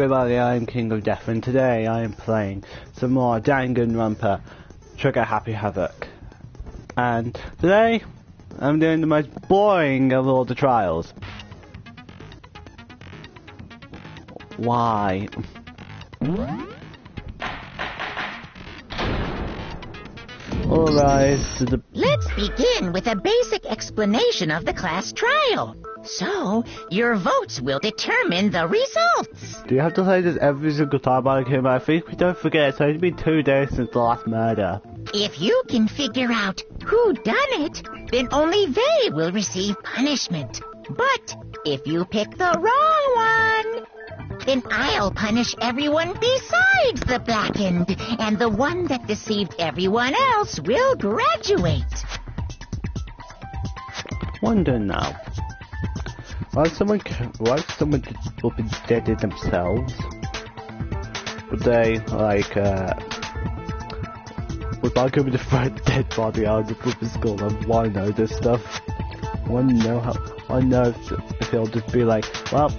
Everybody, I am King of Death, and today I am playing some more Danganronpa, Trigger Happy Havoc. And today, I'm doing the most boring of all the trials. Why? Alright, Let's begin with a basic explanation of the class trial. So, your votes will determine the results. do you have to say this every single time I came? I think we don't forget it's only been 2 days since the last murder. If you can figure out who done it, then only they will receive punishment. But if you pick the wrong one, then I'll punish everyone besides the blackened, and the one that deceived everyone else will graduate. Wonder now. Why someone will be deaded themselves? Would they, like, would I go with the friend dead body out of the school and wanna know this stuff? I wanna know if it'll just be like, well,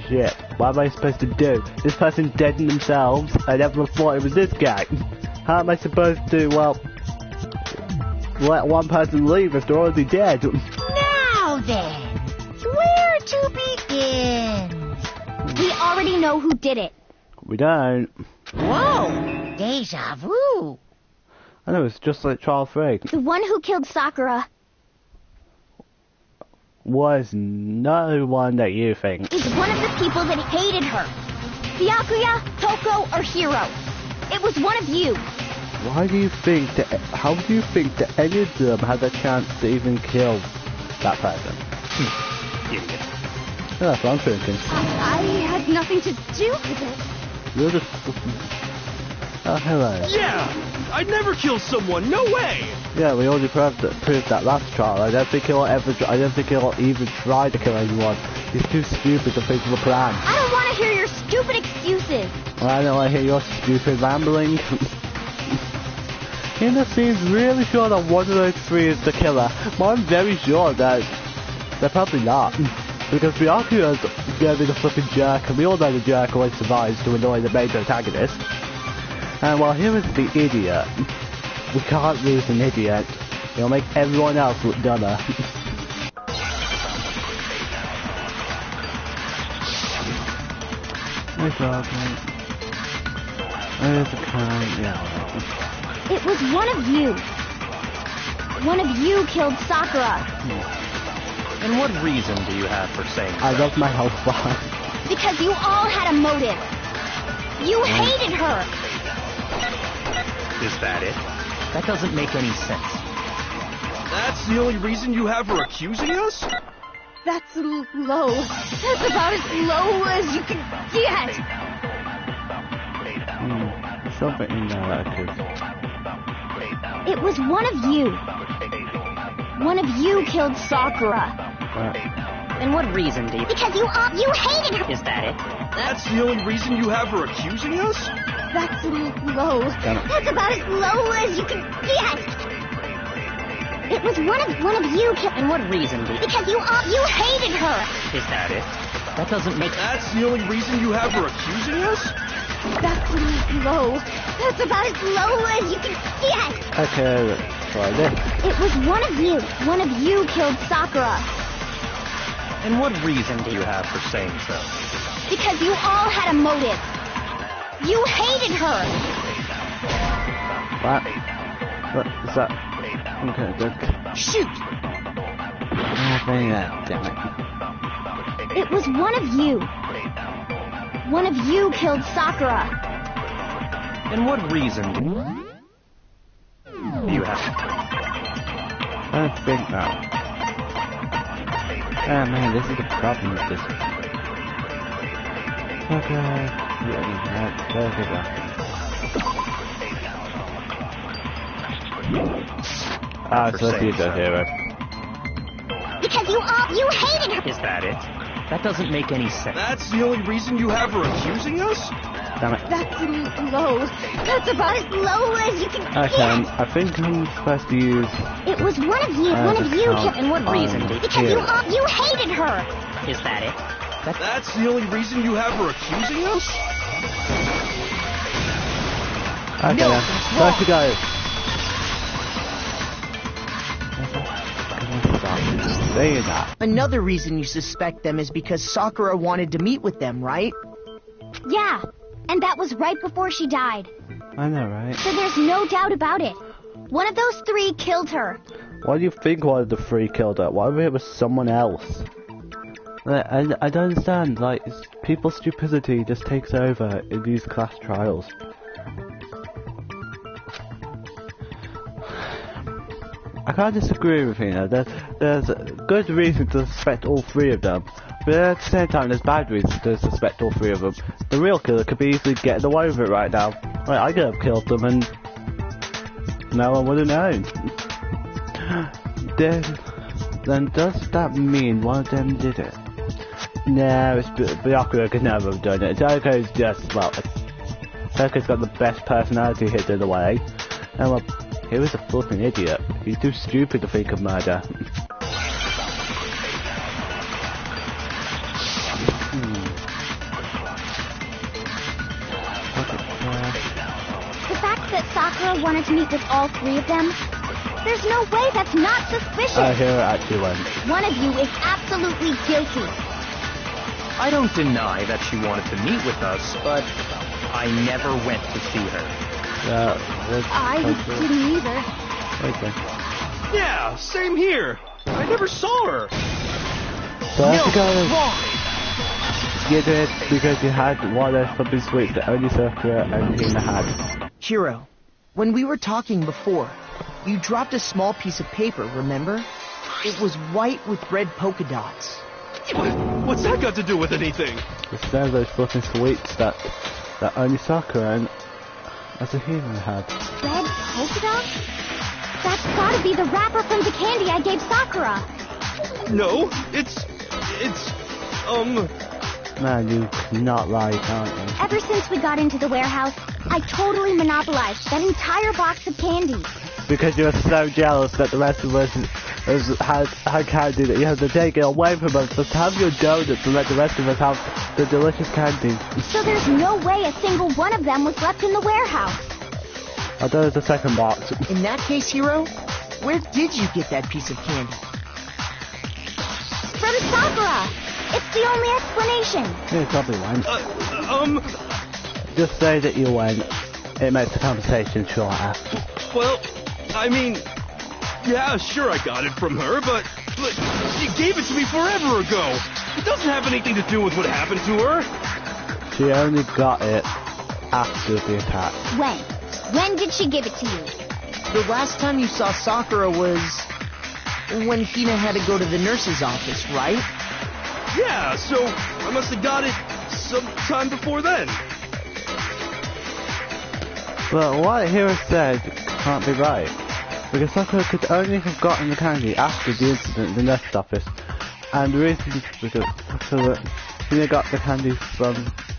shit, what am I supposed to do? This person deadened themselves, I never thought it was this guy. How am I supposed to, well, let one person leave if they're already dead? Now then, where to begin? We already know who did it. We don't. Whoa, deja vu. I know, it's just like trial 3. The one who killed Sakura Was no one that you think. is one of the people that hated her. Byakuya, Toko, or Hiro. It was one of you. Why do you think that, how do you think that any of them had a chance to even kill that person? Idiot. Yeah, that's what I'm thinking. I had nothing to do with it. You're just... Oh, hello. Yeah! I'd never kill someone, no way! Yeah, we already proved that last trial. I don't think he'll even try to kill anyone. He's too stupid to think of a plan. I don't want to hear your stupid excuses. Well, I don't want to hear your stupid rambling. It seems really sure that one of those 3 is the killer, but I'm very sure that they're probably not. Because Byakuya's gonna be the flipping jerk, and we all know the jerk always survives to annoy the main protagonist. And while he was the idiot, we can't lose an idiot. It'll make everyone else look dumber. My dog, mate. There's a kind, yeah. It was one of you. One of you killed Sakura. And what reason do you have for saying I love my health bar. Because you all had a motive. You hated her. Is that it? That doesn't make any sense. That's the only reason you have her accusing us? That's low. That's about as low as you can get. Something in there that could... It was one of you. One of you killed Sakura. And what reason do you... Because you hated her. Is that it? That's the only reason you have her accusing us? That's low. That's about as low as you can get. It was one of you killed. And what reason do you... Because you hated her. Is that it? That doesn't make... That's the only reason you have her accusing us? That's low. That's about as low as you can get. Okay, let's try this. It was one of you. One of you killed Sakura. And what reason do you have for saying so? Because you all had a motive. You hated her. What? What is that? Okay, good. Shoot! Damn it. It was one of you. One of you killed Sakura. And what reason do you have? I don't think that. Oh man, this is the problem with this. Okay. So let's use the hero. Because you hated her. Is that it? That doesn't make any sense. That's the only reason you have her accusing us? Damn it. That's low. That's about as low as you can Okay, get. I think I'm supposed to use... It was one of you. One of you killed. And what reason did Because you hated her. Is that it? That's the only reason you have her accusing us? Okay, No, then. that's Where wrong. to go? Stop saying that. Another reason you suspect them is because Sakura wanted to meet with them, right? Yeah, and that was right before she died. I know, right? So there's no doubt about it. One of those three killed her. Why do you think one of the three killed her? Why if it was someone else? Like, I don't understand. Like, people's stupidity just takes over in these class trials. I can't disagree with you. There's a good reason to suspect all three of them, but at the same time, there's bad reasons to suspect all three of them. The real killer could be easily getting away with it right now. Like, I could have killed them and no one would have known. Then does that mean one of them did it? No, it's Byakuya could never have done it. Toko's just, well, Toko's got the best personality hidden away. And well, he was a flipping idiot. He's too stupid to think of murder. The fact that Sakura wanted to meet with all three of them, there's no way that's not suspicious. I hear it actually went. One of you is absolutely guilty. I don't deny that she wanted to meet with us, but I never went to see her. I didn't either. Okay. Yeah, same here. I never saw her. So I have to go. Wrong. You did because you had one of those flipping sweets that only Sakura and Hina had. Hiro, when we were talking before, you dropped a small piece of paper, remember? It was white with red polka dots. What's that got to do with anything? It's one of those flipping sweets that only Sakura and Asahina had. Red polka dots? That's gotta be the wrapper from the candy I gave Sakura. No, it's Man, you cannot lie, can't you? Ever since we got into the warehouse, I totally monopolized that entire box of candy. Because you were so jealous that the rest of us had candy that you had to take it away from us. Just have your donuts and let the rest of us have the delicious candy. So there's no way a single one of them was left in the warehouse. I thought it was the second box. In that case, Hiro, where did you get that piece of candy? From Sakura! It's the only explanation. You probably went. Just say that you went. It makes the conversation shorter. well, I mean, yeah, sure I got it from her, but she gave it to me forever ago. It doesn't have anything to do with what happened to her. She only got it after the attack. When? When did she give it to you? The last time you saw Sakura was when Hina had to go to the nurse's office, right? Yeah, so I must have got it sometime before then. But what Hiro said can't be right. Because Sakura could only have gotten the candy after the incident in the nurse's office. And the reason is because Hina got the candy from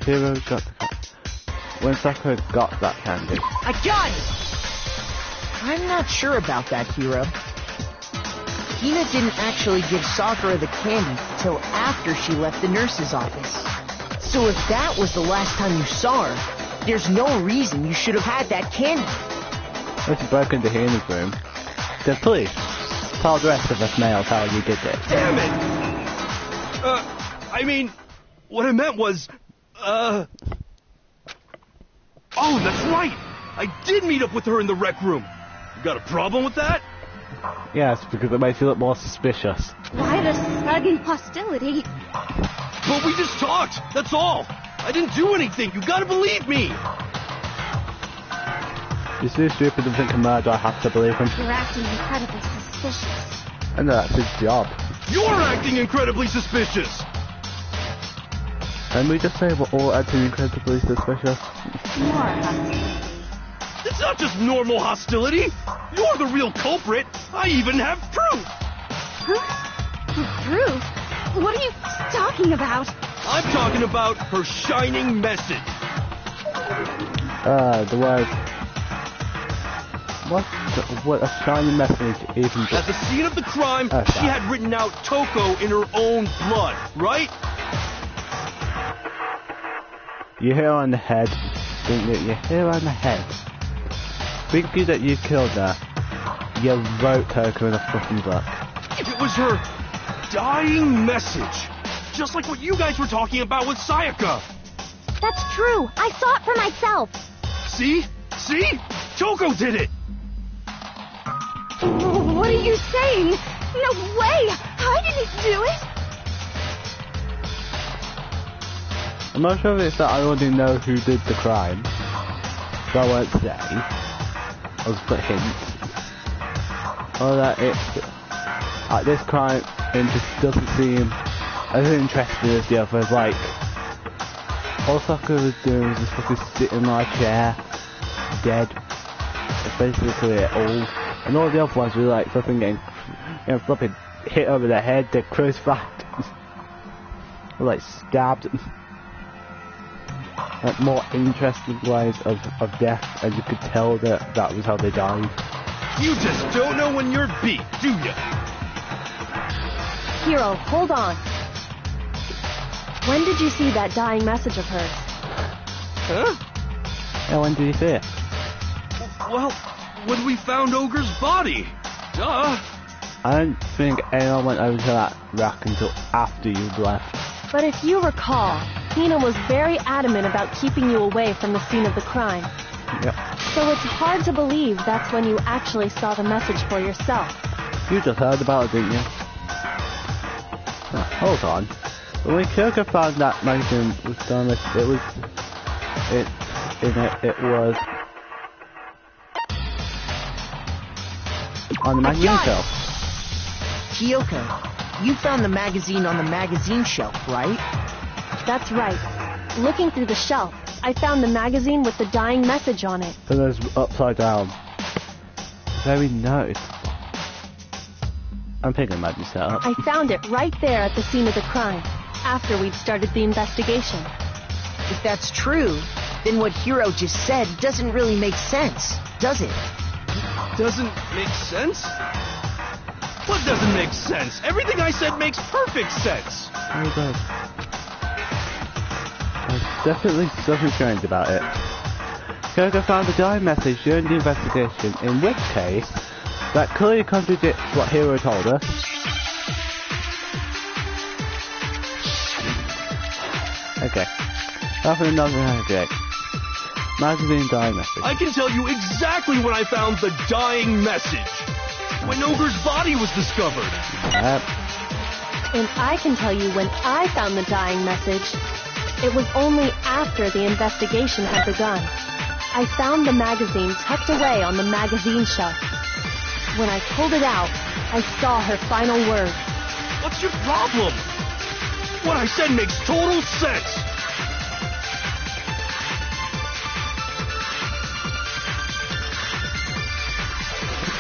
Hiro got the candy. When Sakura got that candy. I got it! I'm not sure about that, Hiro. Hina didn't actually give Sakura the candy till after she left the nurse's office. So if that was the last time you saw her, there's no reason you should have had that candy. If you broke into Hina's room, then please, tell the rest of us males how you did it. Damn it! I mean, what I meant was, Oh, that's right! I did meet up with her in the rec room. You got a problem with that? Yes, because it makes you look more suspicious. Why the sudden hostility? But we just talked, that's all. I didn't do anything, you gotta believe me. You're too stupid to think of murder, I have to believe him. You're acting incredibly suspicious. I know that's his job. You're acting incredibly suspicious. Can we just say we're all acting incredibly suspicious? More hostility. It's not just normal hostility. You're the real culprit. I even have proof. Huh? Proof? What are you talking about? I'm talking about her shining message. The word... What a shiny message even... At the scene of the crime, Oh, she had written out Toko in her own blood, right? You hit her on the head, didn't you? You hit her on the head. Thinking that you killed her, you wrote her in a fucking book. It was her dying message. Just like what you guys were talking about with Sayaka. That's true. I saw it for myself. See? See? Toko did it! What are you saying? No way! I didn't do it! I'm not sure if it's that I already know who did the crime, so I won't say. I'll just put hints. Or that this crime, it just doesn't seem as interesting as the others. Like, all Sakura was doing was just fucking sitting in my chair, dead. It's basically it all. And all the other ones were like flipping getting, flipping hit over the head, they're crucified, or like stabbed. Like more interesting ways of death, and you could tell that that was how they died. You just don't know when you're beat, do ya? Hiro, hold on. When did you see that dying message of hers? Huh? Yeah, when did you see it? Well, when we found Ogre's body. Duh. I don't think anyone went over to that rack until after you left. But if you recall, Hina was very adamant about keeping you away from the scene of the crime. Yep. So it's hard to believe that's when you actually saw the message for yourself. You just heard about it, didn't you? Oh, hold on. When Kyoko found that magazine was done, it was on the magazine shelf. Kyoko, you found the magazine on the magazine shelf, right? That's right. Looking through the shelf, I found the magazine with the dying message on it. So there's upside down. Very nice. I'm thinking it might be set up. I found it right there at the scene of the crime, after we'd started the investigation. If that's true, then what Hiro just said doesn't really make sense, does it? Doesn't make sense? What doesn't make sense? Everything I said makes perfect sense. Oh, it does. There's definitely something strange about it. Kyoko found the dying message during the investigation, in which case, that clearly contradicts what Hiro told us. Okay. Nothing okay. Magazine dying message. I can tell you exactly when I found the dying message. When Ogre's body was discovered. Yep. And I can tell you when I found the dying message. It was only after the investigation had begun. I found the magazine tucked away on the magazine shelf. When I pulled it out, I saw her final words. What's your problem? What I said makes total sense.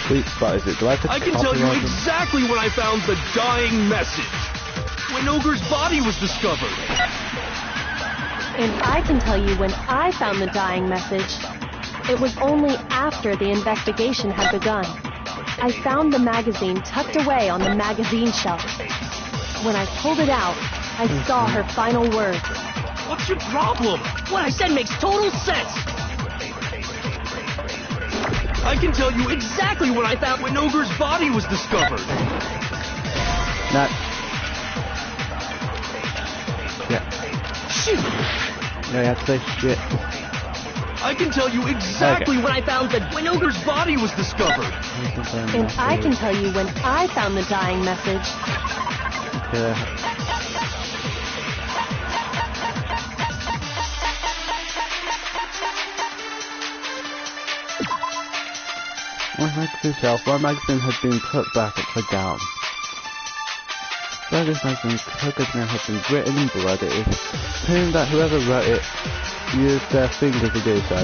Sweet spot is it? Do I have to I can tell you copyright them? exactly when I found the dying message. When Ogre's body was discovered. And I can tell you when I found the dying message. It was only after the investigation had begun. I found the magazine tucked away on the magazine shelf. When I pulled it out, I saw her final words. What's your problem? What I said makes total sense. I can tell you exactly when I found when Ogre's body was discovered. Not. Yeah. Shoot. No, you have to say shit. I can tell you exactly when I found that when Ogre's body was discovered. And I can tell you when I found the dying message. Okay. One magazine shelf, one magazine had been put back upside down. Where this magazine Coco's name had been written in blood, it is assumed that whoever wrote it used their finger to do so.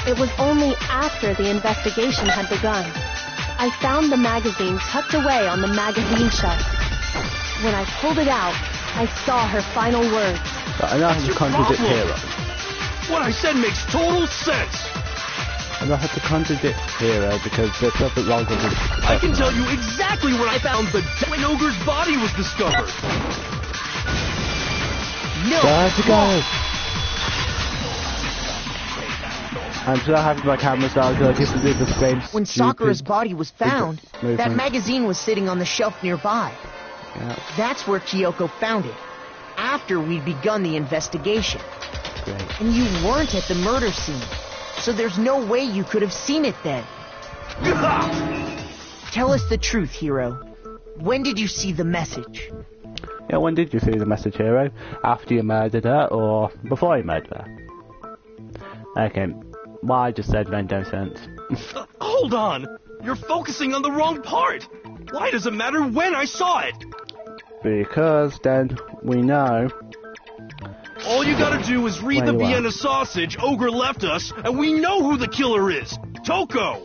It was only after the investigation had begun. I found the magazine tucked away on the magazine shelf. When I pulled it out, I saw her final words. But I now have to contradict Hero. What I said makes total sense. I now have to contradict Hero because there's something wrong with his... I can tell you exactly when I found when Ogre's body was discovered. No! There to go! I'm still having my camera start so I can do the same. When Sakura's body was found, that movement. magazine was sitting on the shelf nearby. Yeah, That's where Kyoko found it, after we'd begun the investigation. great. And you weren't at the murder scene, so there's no way you could have seen it then. Tell us the truth, Hero. When did you see the message? Yeah, when did you see the message, Hero? After you murdered her, or before you murdered her? Okay, what I just said made no sense. Hold on! You're focusing on the wrong part! Why does it matter when I saw it? Because then we know. All you gotta do is read Where the you are. Vienna sausage Ogre left us, and we know who the killer is! Toko!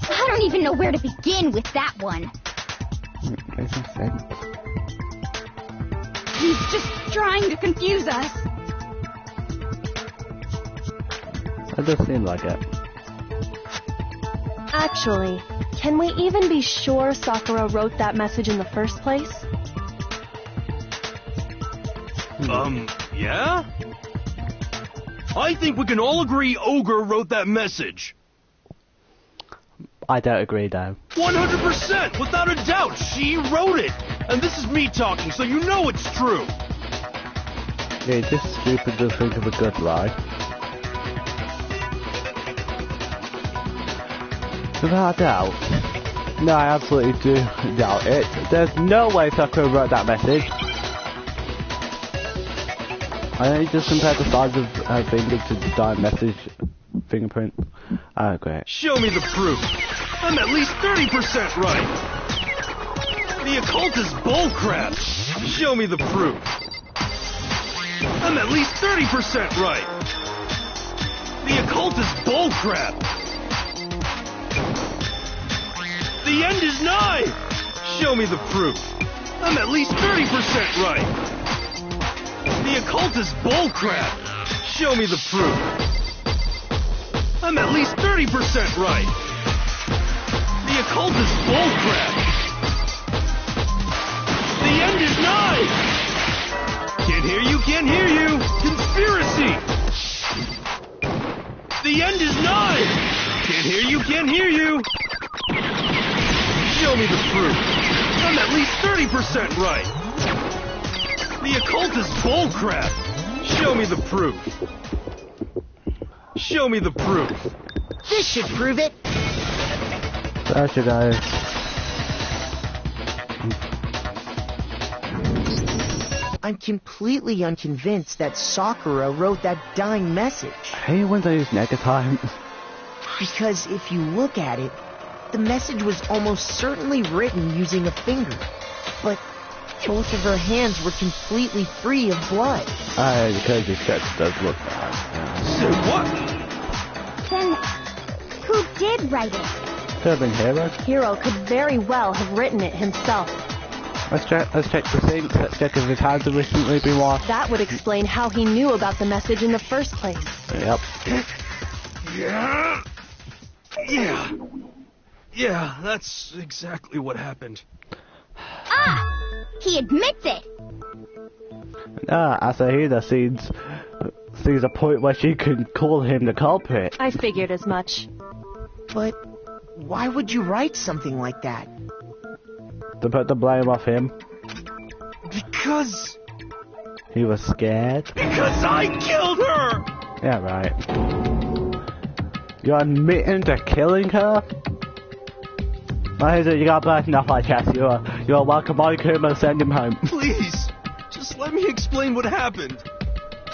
I don't even know where to begin with that one. Makes no sense. He's just trying to confuse us. That does seem like it. Actually, can we even be sure Sakura wrote that message in the first place? Yeah? I think we can all agree Ogre wrote that message. I don't agree, though. 100%! Without a doubt, she wrote it! And this is me talking, so you know it's true! Yeah, just stupid to think of a good lie. Without a doubt. No, I absolutely do doubt it. There's no way Sakura wrote that message. I only just compared the size of her finger to the dying message fingerprint. Oh, great. Show me the proof. I'm at least 30% right. The occult is bullcrap. Show me the proof. I'm at least 30% right. The occult is bullcrap. The end is nigh. Show me the proof. I'm at least 30% right. The occult is bullcrap. Show me the proof. I'm at least 30% right. The occult is bullcrap. The end is nigh. Can't hear you, can't hear you. Conspiracy. The end is nigh. Can't hear you, can't hear you. Show me the proof. I'm at least 30% right. The occult is bullcrap. Show me the proof. Show me the proof. This should prove it. There she goes. I'm completely unconvinced that Sakura wrote that dying message. I hate when they use negatime. Because if you look at it, the message was almost certainly written using a finger. But both of her hands were completely free of blood. Because your sketch does look bad. Say what? Then, who did write it? Could have been Hero. Hero could very well have written it himself. Let's check the things. Let's check if his hands have recently been washed. That would explain how he knew about the message in the first place. Yep. Yeah, that's exactly what happened. Ah! He admits it! Asahina sees a point where she can call him the culprit. I figured as much. But why would you write something like that? To put the blame off him. Because He was scared. Because I killed her! Yeah, right. You're admitting to killing her? Why is it you got bad enough, I guess. You're welcome. I could send him home. Please, just let me explain what happened.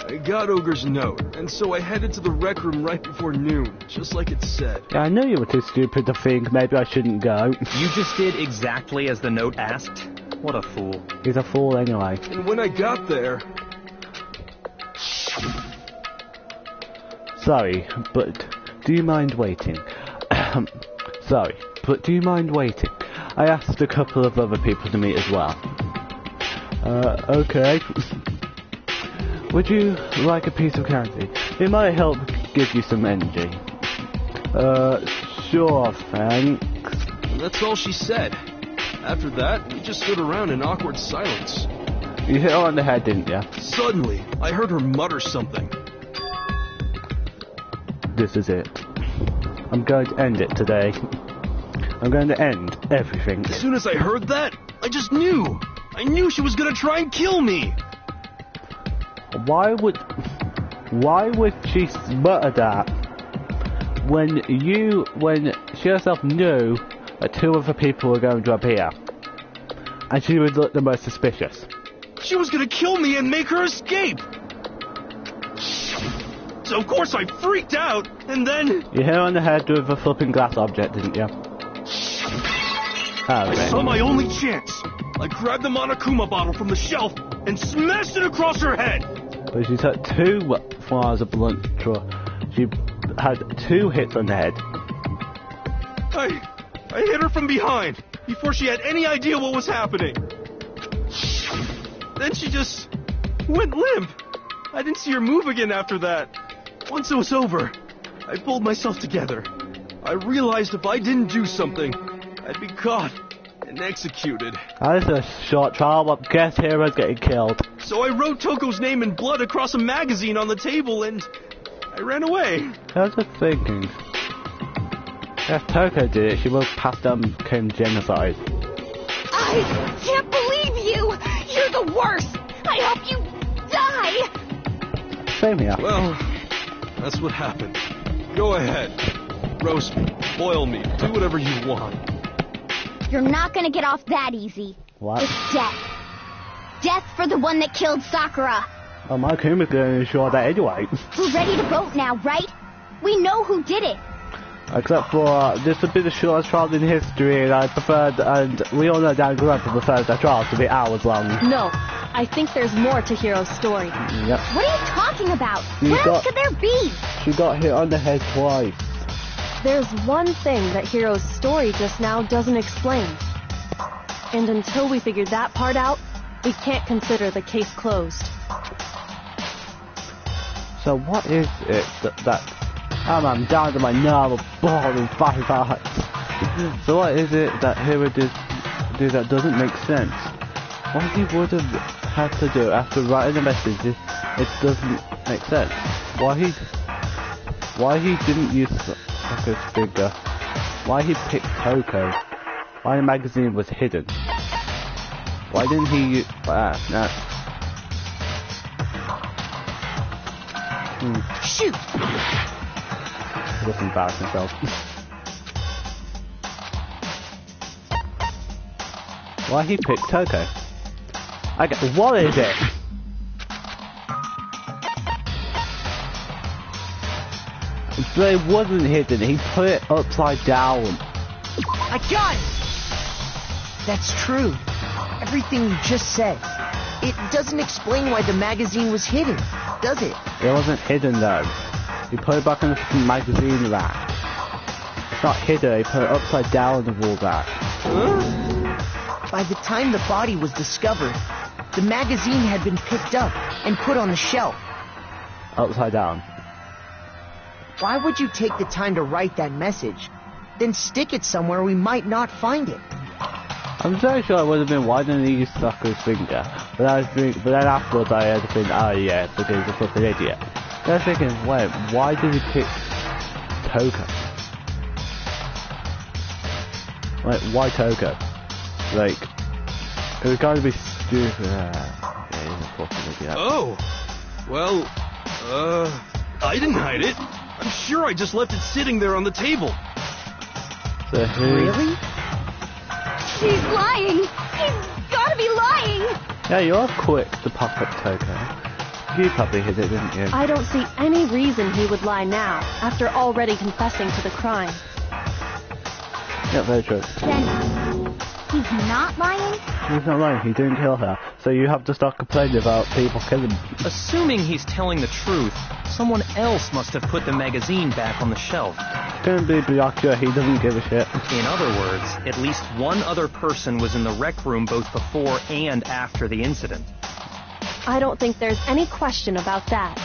I got Ogre's note, and so I headed to the rec room right before noon, just like it said. Yeah, I knew you were too stupid to think maybe I shouldn't go. You just did exactly as the note asked? What a fool. He's a fool anyway. And when I got there... Sorry, but do you mind waiting? Sorry, but do you mind waiting? I asked a couple of other people to meet as well. Okay. Would you like a piece of candy? It might help give you some energy. Sure, thanks. That's all she said. After that, we just stood around in awkward silence. You hit her on the head, didn't you? Suddenly, I heard her mutter something. This is it. I'm going to end it today. I'm going to end everything. As soon as I heard that, I just knew. I knew she was gonna try and kill me. Why would she mutter that when she herself knew that two other people were going to appear, and she would look the most suspicious? She was gonna kill me and make her escape. So of course I freaked out, and then You hit her on the head with a flipping glass object, didn't you? I saw my only chance. I grabbed the Monokuma bottle from the shelf and smashed it across her head. But she took 2 flowers of blunt. She had 2 hits on the head. I hit her from behind before she had any idea what was happening. Then she just went limp. I didn't see her move again after that. Once it was over, I pulled myself together. I realized if I didn't do something, I'd be caught and executed. That is a short trial, but guess Hero's getting killed. So I wrote Toko's name in blood across a magazine on the table and I ran away. I was just thinking, if Toko did it, she would have passed down and became genocide. I can't believe you! You're the worst! I hope you die! Same here. Well, that's what happened. Go ahead. Roast me, boil me, do whatever you want. You're not gonna get off that easy. What? It's death. Death for the one that killed Sakura. Well, my Kuma's going to ensure that anyway. We're ready to vote now, right? We know who did it. Except for this would be the shortest trial in history, and we all know Danganronpa prefers their trials to be hours long. No, I think there's more to Hiro's story. Yep. What are you talking about? You What else got- could there be? She got hit on the head twice. There's one thing that Hiro's story just now doesn't explain. And until we figure that part out, we can't consider the case closed. So what is it that I'm down to my normal boring 5 hearts. So what is it that Hero did that doesn't make sense? What he would have had to do after writing the message, it doesn't make sense. Why he didn't use Toko's figure? Why he picked Toko? Why the magazine was hidden? Why didn't he use... no. Shoot! He just embarrassed himself. Why he picked Toko? What is it? But it wasn't hidden, he put it upside down. I got it! That's true. Everything you just said. It doesn't explain why the magazine was hidden, does it? It wasn't hidden though. He put it back in the fucking magazine rack. It's not hidden, he put it upside down in the wall rack. By the time the body was discovered, the magazine had been picked up and put on the shelf. Upside down. Why would you take the time to write that message, then stick it somewhere we might not find it? I'm very sure it would have been why didn't he use Sakura's finger? But then afterwards I had to think, oh yeah, because he's a fucking idiot. Then I was thinking, wait, why did he pick Toko? Like, why Toko? Like, it was going to be stupid. Yeah, he's a fucking idiot. Oh, well, I didn't hide it. I'm sure I just left it sitting there on the table. So who? Really? He's lying! He's gotta be lying! Yeah, you're quick to pop up Toko. You probably hid it, didn't you? I don't see any reason he would lie now, after already confessing to the crime. Yeah, very true. Then, he's not lying? He's not lying, he didn't kill her. So you have to start complaining about people killing him. Assuming he's telling the truth, someone else must have put the magazine back on the shelf. Couldn't be Byakuya, he doesn't give a shit. In other words, at least one other person was in the rec room both before and after the incident. I don't think there's any question about that.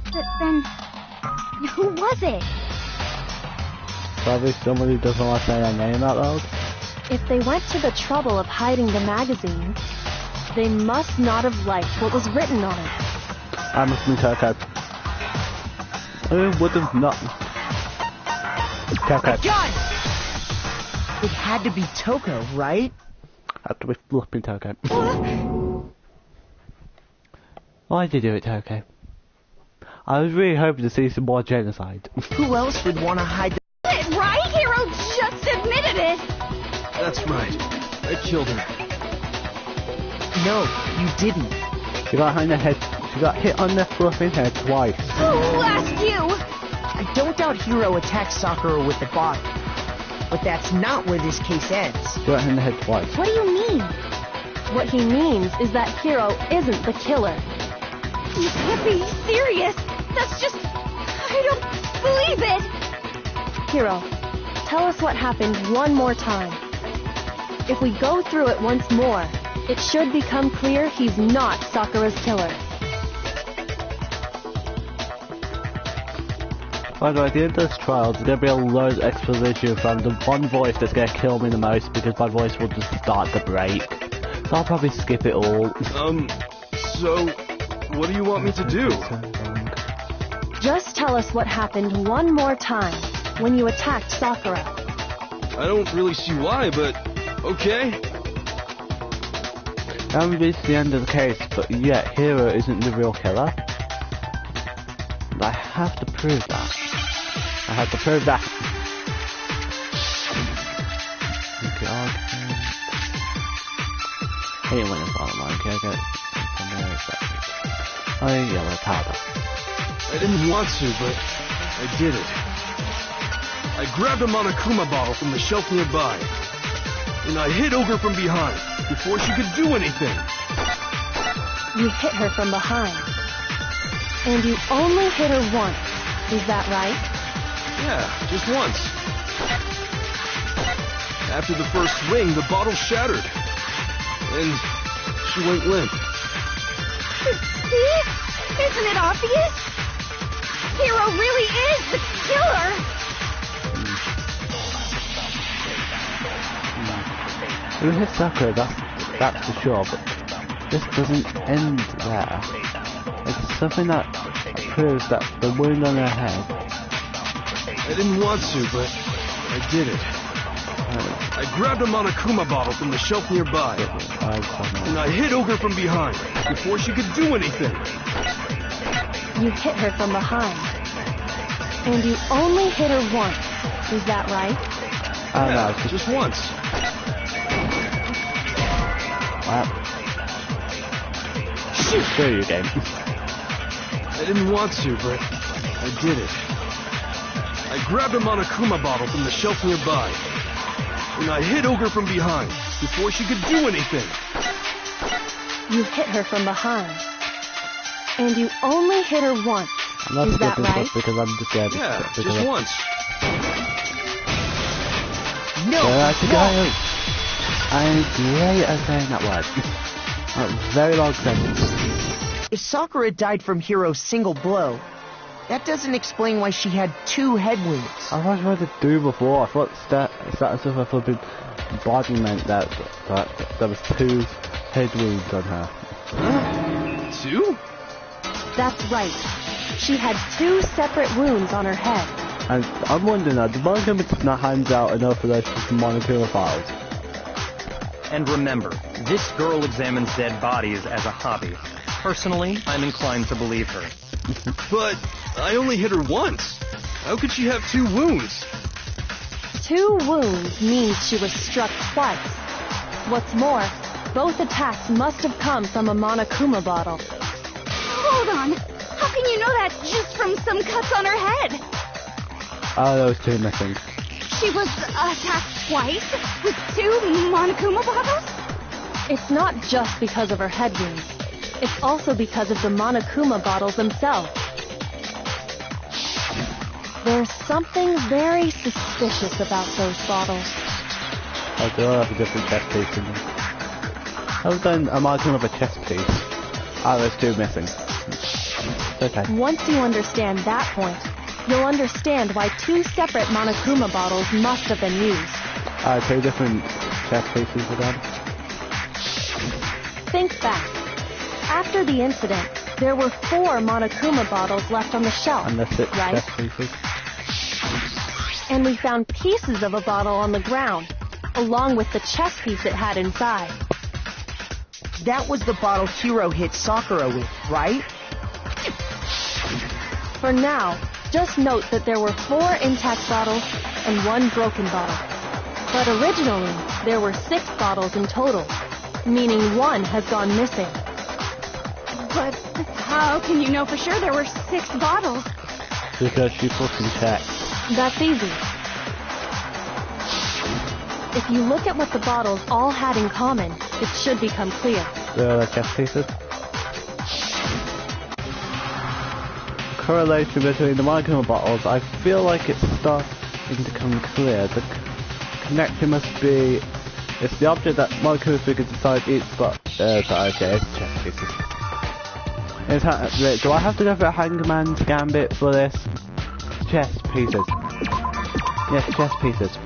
But then, who was it? Probably someone who doesn't want to say their name out loud. If they went to the trouble of hiding the magazine, they must not have liked what was written on it. I must be Toko. Who would have not? Toko. God! It had to be Toko, right? Had to be flipping Toko. Why did you do it, Toko? I was really hoping to see some more genocide. Who else would want to hide the... Right? Hero just admitted it! That's right. I killed her. No, you didn't. She got hit on the head. She got hit on the fluffing head twice. Who asked you? I don't doubt Hero attacked Sakura with the bottle. But that's not where this case ends. She got hit in the head twice. What do you mean? What he means is that Hero isn't the killer. You can't be serious. That's just... I don't believe it. Hero, tell us what happened one more time. If we go through it once more, it should become clear he's not Sakura's killer. By the way, at the end of this trial, there's going to be a load of exposition from the one voice that's going to kill me the most because my voice will just start to break. So I'll probably skip it all. So, what do you want me to do? Just tell us what happened one more time when you attacked Sakura. I don't really see why, but okay. I haven't reached the end of the case, but yet Hero isn't the real killer. And I have to prove that. I have to prove that. Okay, I hate when it's on mine. Okay, I get oh, yellow powder. I didn't want to, but I did it. I grabbed a Monokuma bottle from the shelf nearby, and I hit Ogre from behind before she could do anything. You hit her from behind. And you only hit her once. Is that right? Yeah, just once. After the first swing, the bottle shattered, and she went limp. See? Isn't it obvious? Hero really is the killer! It was hit Sakura, that's for sure, but this doesn't end there. It's something that proves that the wound on her head... I didn't want to, but I did it. I grabbed a Monokuma bottle from the shelf nearby, and I hit Ogre from behind before she could do anything. You hit her from behind. And you only hit her once. Is that right? Yeah, just once. Wow. Screw you, game. I didn't want to, but I did it. I grabbed a Monokuma bottle from the shelf nearby, and I hit Ogre from behind before she could do anything. You hit her from behind. And you only hit her once. I'm not Is that skipping right? this because I'm just scared. Yeah, just once. No! I'm great at saying that word. A very long sentence. If Sakura died from Hero's single blow, that doesn't explain why she had 2 head wounds. I was trying to do before. I thought status of her flipping body meant that there was 2 head wounds on her. 2? That's right. She had 2 separate wounds on her head. And I'm wondering now, did Monokuma just not hand out enough of those Monokuma files? And remember, this girl examines dead bodies as a hobby. Personally, I'm inclined to believe her. But I only hit her once. How could she have 2 wounds? 2 wounds means she was struck twice. What's more, both attacks must have come from a Monokuma bottle. Hold on. How can you know that just from some cuts on her head? Oh, there was 2 missing. She was attacked twice with 2 Monokuma bottles? It's not just because of her head wounds. It's also because of the Monokuma bottles themselves. There's something very suspicious about those bottles. Oh, they all have a different chest piece in them. I've done a Monokuma of a chest piece. Oh, there's 2 missing. Okay. Once you understand that point, you'll understand why 2 separate Monokuma bottles must have been used. 2 different chess pieces again? Think back. After the incident, there were 4 Monokuma bottles left on the shelf, And the 6 right? chess pieces. And we found pieces of a bottle on the ground, along with the chess piece it had inside. That was the bottle Hiro hit Sakura with, right? For now, just note that there were 4 intact bottles and 1 broken bottle. But originally, there were 6 bottles in total, meaning 1 has gone missing. But how can you know for sure there were 6 bottles? Because she fucking checked. That's easy. If you look at what the bottles all had in common, it should become clear. The chess pieces. Correlation between the Monokuma bottles, I feel like it's starting to come clear. The connection must be, it's the object that Monokuma figures inside each spot. Okay, it's chess pieces. Wait, do I have to go for a Hangman's Gambit for this? Chess pieces. Yes, chess pieces.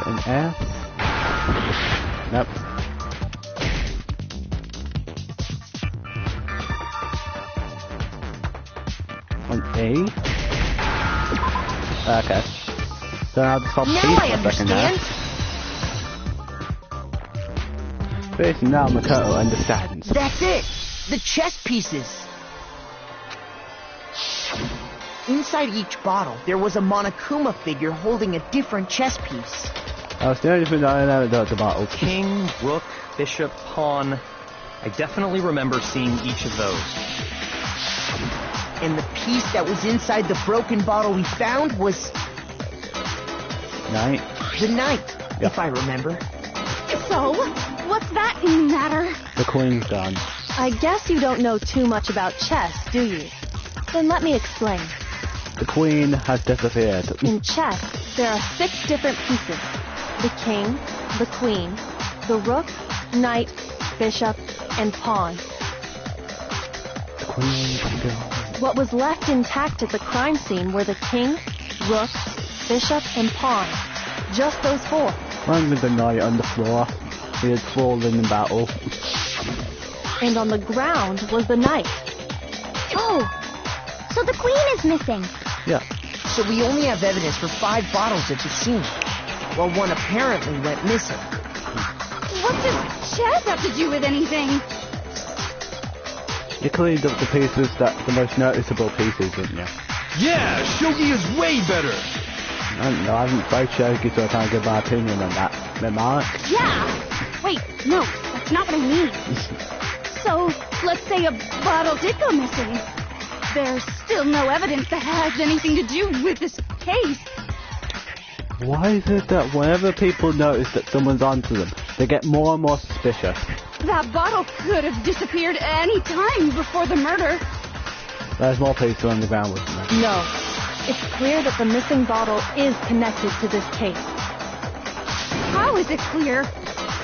An F? Nope. An A? Okay. Then I'll just stop Now I for a second understand. Basically now Makoto understands. That's it! The chess pieces! Inside each bottle, there was a Monokuma figure holding a different chess piece. That's the only thing I know about the bottles. King, rook, bishop, pawn. I definitely remember seeing each of those. And the piece that was inside the broken bottle we found was Knight. the knight, Yeah. if I remember. So, what's that matter? The queen's gone. I guess you don't know too much about chess, do you? Then let me explain. The queen has disappeared. In chess, there are 6 different pieces. The king, the queen, the rook, knight, bishop, and pawn. The queen's gone. What was left intact at the crime scene were the king, rook, bishop, and pawn. Just those 4. Mine with the knight on the floor. He had fallen in battle. And on the ground was the knight. Oh, so the queen is missing. Yeah. So we only have evidence for 5 bottles at the scene, while 1 apparently went missing. What does chess have to do with anything? You cleaned up the pieces the most noticeable pieces, didn't you? Yeah, Shogi is way better. I don't know, I haven't played Shogi, so I can't give my opinion on that. Mark? Yeah. Wait, no, that's not what I mean. So, let's say a bottle did go missing. There's still no evidence that has anything to do with this case. Why is it that whenever people notice that someone's onto them, they get more and more suspicious? That bottle could have disappeared any time before the murder. There's more people on the ground with them. No. It's clear that the missing bottle is connected to this case. How is it clear?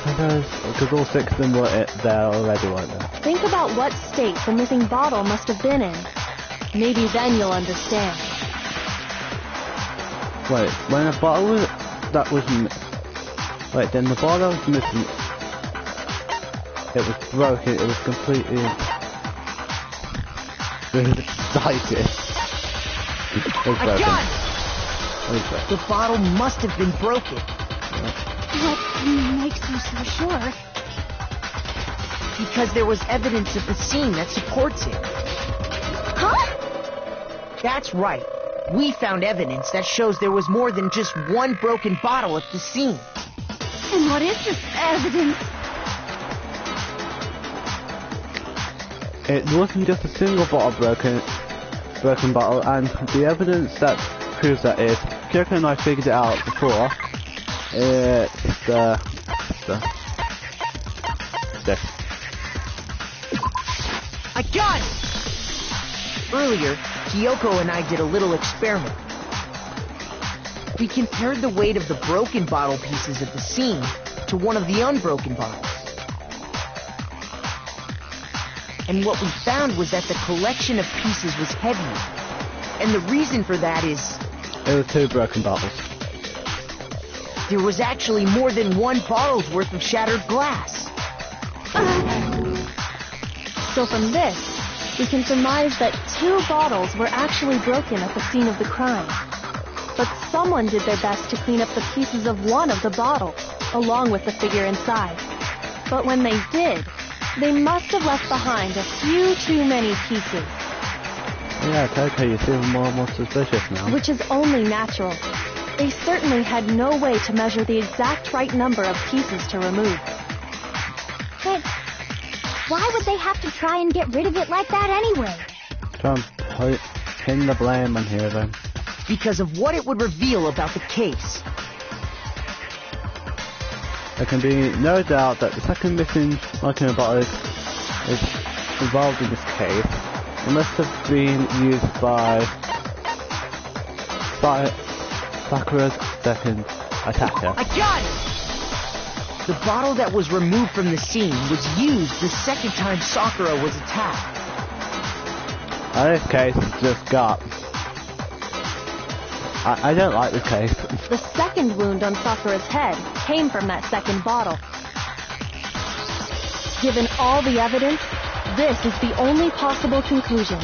Because all 6 of them were there already, weren't they? Think about what state the missing bottle must have been in. Maybe then you'll understand. Wait, when a bottle was... that was... Wait, then the bottle was missing... It was broken, it was completely... excited. I got it! The bottle must have been broken. What makes you so sure? Because there was evidence at the scene that supports it. Huh? That's right. We found evidence that shows there was more than just 1 broken bottle at the scene. And what is this evidence? It wasn't just a single bottle broken bottle, and the evidence that proves that is, Kyoko and I figured it out before. It's this. I got it! Earlier, Kyoko and I did a little experiment. We compared the weight of the broken bottle pieces at the scene to one of the unbroken bottles. And what we found was that the collection of pieces was heavier. And the reason for that is... There were 2 broken bottles. There was actually more than 1 bottle's worth of shattered glass. So from this, we can surmise that 2 bottles were actually broken at the scene of the crime. But someone did their best to clean up the pieces of one of the bottles, along with the figure inside. But when they did, they must have left behind a few too many pieces. Yeah, Toko, you seem more and more suspicious now. Which is only natural. They certainly had no way to measure the exact right number of pieces to remove. But why would they have to try and get rid of it like that anyway? Try and pin the blame on here then. Because of what it would reveal about the case. There can be no doubt that the second missing marking bottle is involved in this case. It must have been used by Sakura's second attacker. I got it! The bottle that was removed from the scene was used the second time Sakura was attacked. And this case is just got... I don't like this case. The second wound on Sakura's head came from that second bottle. Given all the evidence, this is the only possible conclusion.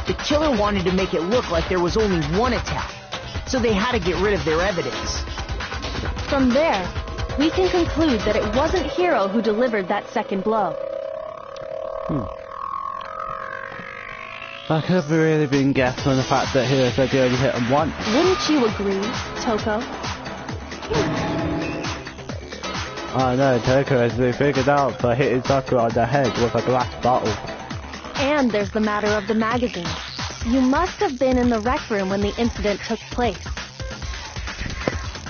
The killer wanted to make it look like there was only 1 attack, so they had to get rid of their evidence. From there, we can conclude that it wasn't Hiro who delivered that second blow. That could have really been guessed on the fact that Hiro said he only hit him once. Wouldn't you agree, Toko? Oh no, Toko has been figured out for hitting Sakura on the head with a glass bottle. And there's the matter of the magazine. You must have been in the rec room when the incident took place.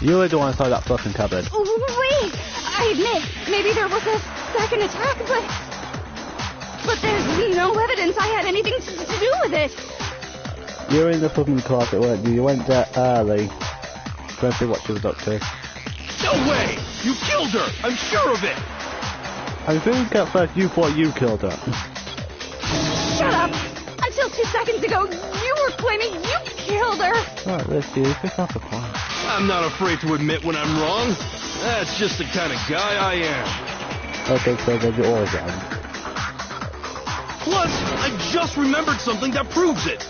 You were the one inside that fucking cupboard. Wait! I admit, maybe there was a second attack, but there's no evidence I had anything to do with it. You were in the fucking closet, weren't you? You went there early. Trying to see what she was up to. No way! You killed her! I'm sure of it! I think at first you thought you killed her. Shut up! Until 2 seconds ago, you were claiming you killed her! Right, let's see, pick up the point. I'm not afraid to admit when I'm wrong. That's just the kind of guy I am. Okay, so then you always am. Plus, I just remembered something that proves it.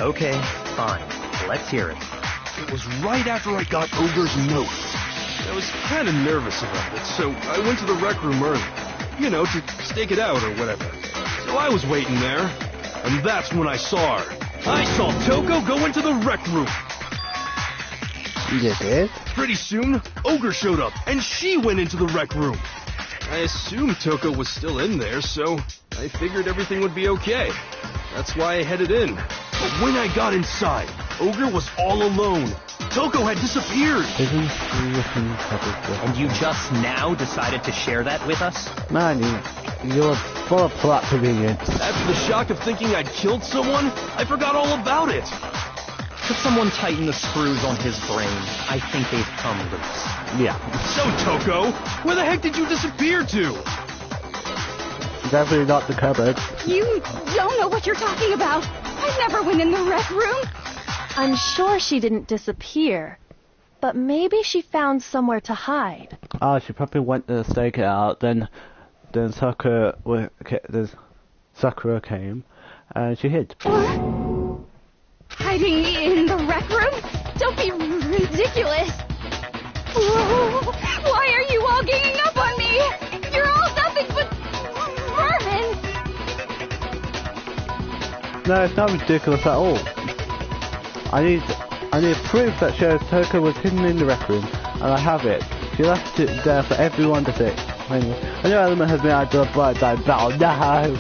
Okay, fine. Let's hear it. It was right after I got Ogre's note. I was kind of nervous about it, so I went to the rec room early. You know, to stake it out or whatever. So I was waiting there, and that's when I saw her. I saw Toko go into the rec room. You did? Pretty soon, Ogre showed up, and she went into the rec room. I assumed Toko was still in there, so I figured everything would be okay. That's why I headed in. But when I got inside, Ogre was all alone. Toko had disappeared. And you just now decided to share that with us? Man, you're full of plot convenience. After the shock of thinking I'd killed someone, I forgot all about it. Could someone tighten the screws on his brain? I think they've come loose. Yeah. So, Toko, where the heck did you disappear to? Definitely not the cupboard. You don't know what you're talking about. I never went in the rec room. I'm sure she didn't disappear, but maybe she found somewhere to hide. Oh, she probably went to stake it out, then Sakura came, and she hid. Hiding in the rec room? Don't be ridiculous. Whoa, why are you all ganging up on me? You're all nothing but vermin. No, it's not ridiculous at all. I need proof that shows Toko was hidden in the rec room, and I have it. She left it there for everyone to see. Anyway, a new element has been added to the blood dive battle. No!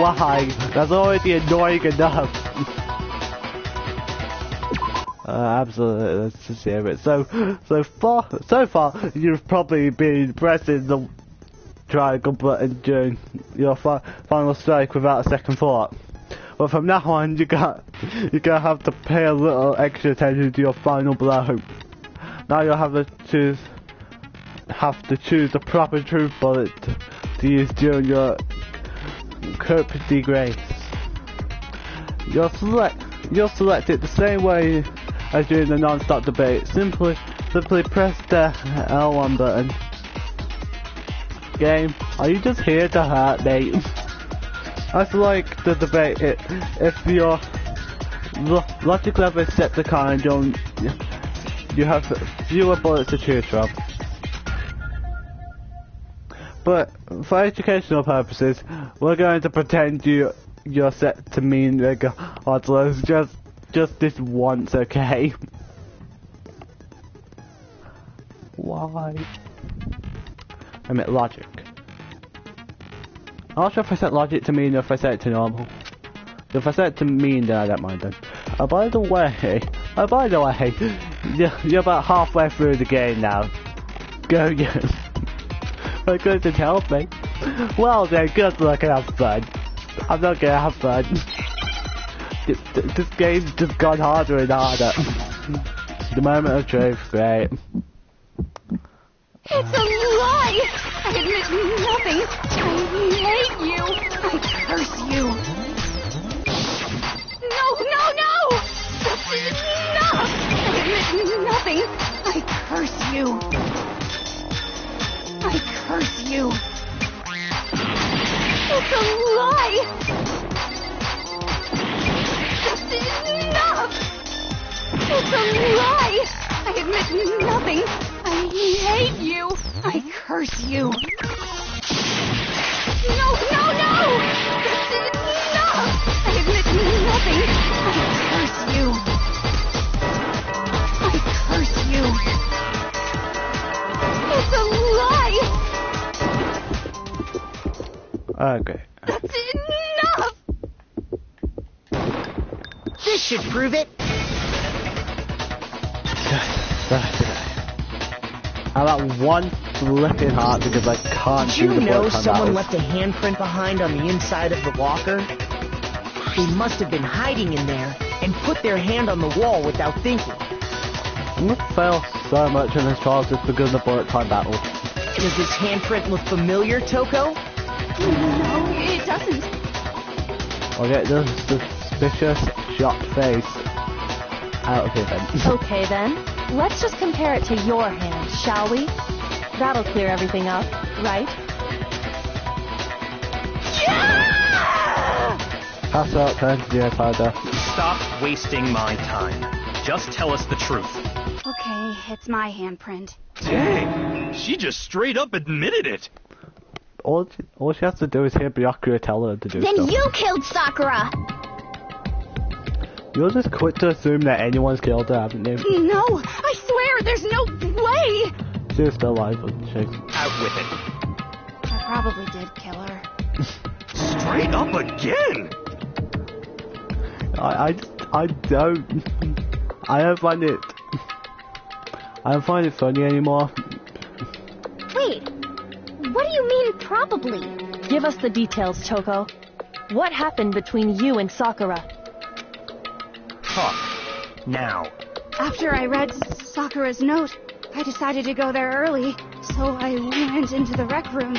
Why? That's already annoying enough. Absolutely, let's just hear it. So far, you've probably been pressing the triangle button during your final strike without a second thought. But from now on, you can't you're gonna have to pay a little extra attention to your final blow. Now you'll have to choose the proper truth bullet to use during your coup de grace. You'll select it the same way as during the non-stop debate. Simply press the L1 button. Game, are you just here to hurt me? That's like the debate. If your logic level is set to kind, you have fewer bullets to choose from. But for educational purposes, we're going to pretend you're set to mean regardless, just this once, okay? Why? I meant logic. I'm not sure if I set logic to mean or if I set it to normal. If I set it to mean, then I don't mind then. By the way, you're about halfway through the game now. Go again. But good to help me. Well then, good luck and have fun. I'm not gonna have fun. This game's just gone harder and harder. The moment of truth, great. It's a lie! I admit nothing. I hate you. I curse you. No! That's enough! I admit nothing. I curse you. I curse you. It's a lie! That's enough! It's a lie! I admit nothing. I hate you. I curse you. No! That's enough! I admit nothing. I curse you. I curse you. It's a lie! Okay. That's enough! This should prove it. How about one flipping heart because I can't Did do you the know bullet time someone battles. left a handprint behind on the inside of the locker? They must have been hiding in there and put their hand on the wall without thinking. I'm gonna fail so much in this trial just because of the bullet time battle. Does this handprint look familiar, Toko? No, it doesn't. I'll get this suspicious, shocked face out of here then. Okay then, let's just compare it to your hand, shall we? That'll clear everything up, right? Pass out, turn to the outsider. Stop wasting my time. Just tell us the truth. Okay, it's my handprint. Dang, she just straight up admitted it. All she has to do is hear Byakuya tell her to do Then stuff. you killed Sakura! You're just quick to assume that anyone's killed her, haven't you? No, I swear, there's no way! She's still alive, isn't she? Out with it. I probably did kill her. Straight up again. I don't find it funny anymore. Wait, what do you mean probably? Give us the details, Toko. What happened between you and Sakura? Talk. Now. After I read Sakura's note, I decided to go there early, so I went into the rec room.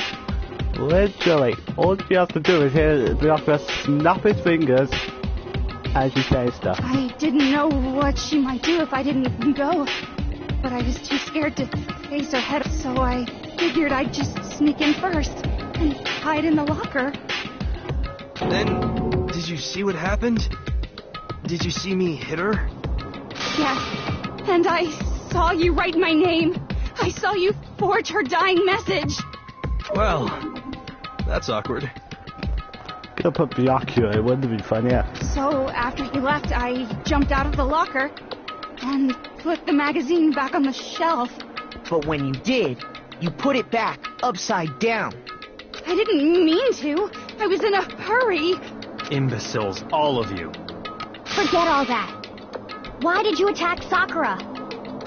Literally, all she has to do is hear Byakuya snap his fingers as she says stuff. I didn't know what she might do if I didn't go, but I was too scared to face her head, so I figured I'd just sneak in first and hide in the locker. Then, did you see what happened? Did you see me hit her? Yes, and I saw you write my name. I saw you forge her dying message. Well, that's awkward. Could put Byakuya, it wouldn't have been funnier. So after you left, I jumped out of the locker and put the magazine back on the shelf. But when you did, you put it back upside down. I didn't mean to. I was in a hurry. Imbeciles, all of you. Forget all that. Why did you attack Sakura?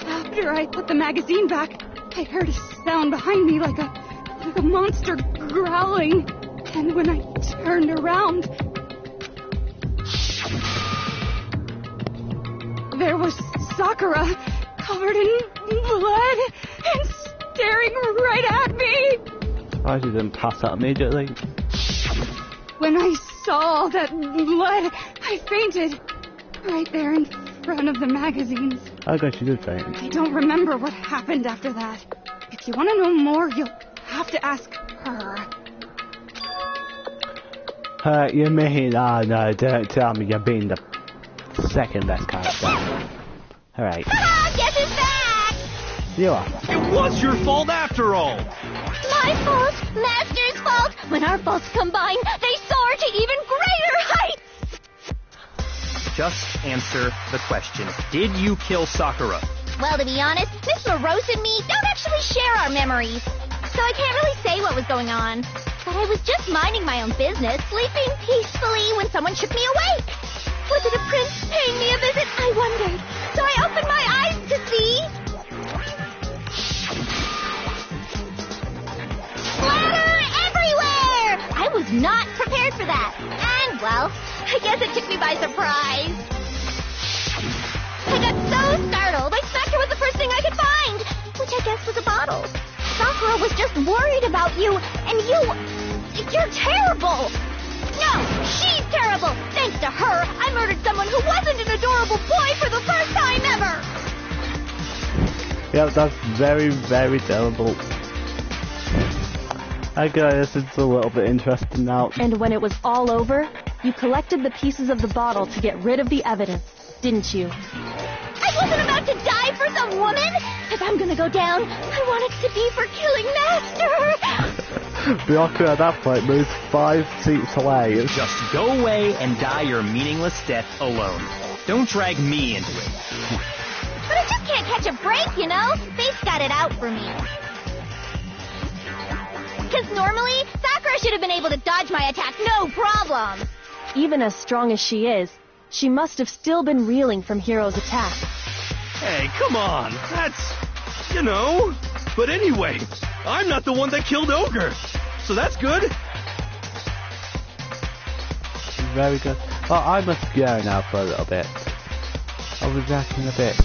After I put the magazine back, I heard a sound behind me like a monster growling. And when I turned around... there was Sakura, covered in blood, and staring right at me. Why she didn't pass out immediately? When I saw all that blood, I fainted. Right there in front of the magazines. I guess she did faint. I don't remember what happened after that. If you want to know more, you'll have to ask her. You mean, oh no, don't tell me you're being the second best character. Alright. Ah, guess who's back? You are. It was your fault after all! My fault, Master's fault. When our faults combine, they soar to even greater heights. Just answer the question. Did you kill Sakura? Well, to be honest, Miss Morose and me don't actually share our memories, so I can't really say what was going on. But I was just minding my own business, sleeping peacefully when someone shook me awake. Was it a prince paying me a visit? I wondered. So I opened my eyes to see... splatter everywhere! I was not prepared for that. And, well, I guess it took me by surprise. I got so startled, I smacked her with the first thing I could find, which I guess was a bottle. Sakura was just worried about you, and you're terrible! No, she's terrible! Thanks to her, I murdered someone who wasn't an adorable boy for the first time ever! Yeah, that's very, very terrible. I guess it's a little bit interesting now. And when it was all over, you collected the pieces of the bottle to get rid of the evidence, didn't you? I wasn't about to die for some woman! If I'm gonna go down, I want it to be for killing Master! Byakuya at that point moves 5 seats away. Just go away and die your meaningless death alone. Don't drag me into it. But I just can't catch a break, you know? Fate's got it out for me. Because normally, Sakura should have been able to dodge my attack no problem. Even as strong as she is, she must have still been reeling from Hiro's attack. Hey, come on. That's... you know... But anyway, I'm not the one that killed Ogre. So that's good. Very good. Well, I must go now for a little bit. I'll be back in a bit.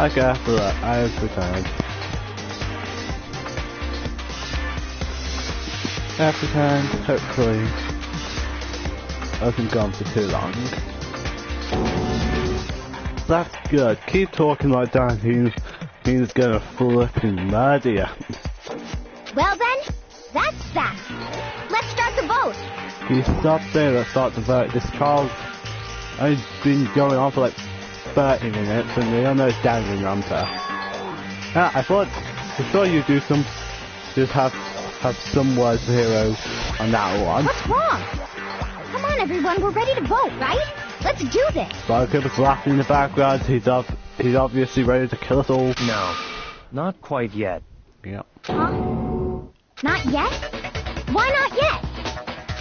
Okay, after that, I have returned. After time, hopefully, I hasn't gone for too long. That's good. Keep talking like that. He's gonna flipping murder you. Well then, that's that. Let's start the vote. You stop there. Let's start the vote. This trial's only been going on for like 30 minutes, and we all know it's Danganronpa. Yeah, I thought you'd do some, just have some words for heroes on that one. What's wrong? Come on, everyone. We're ready to vote, right? Let's do this. Barker was laughing in the background. He's obviously ready to kill us all. No, not quite yet. Yeah. Huh? Not yet? Why not yet?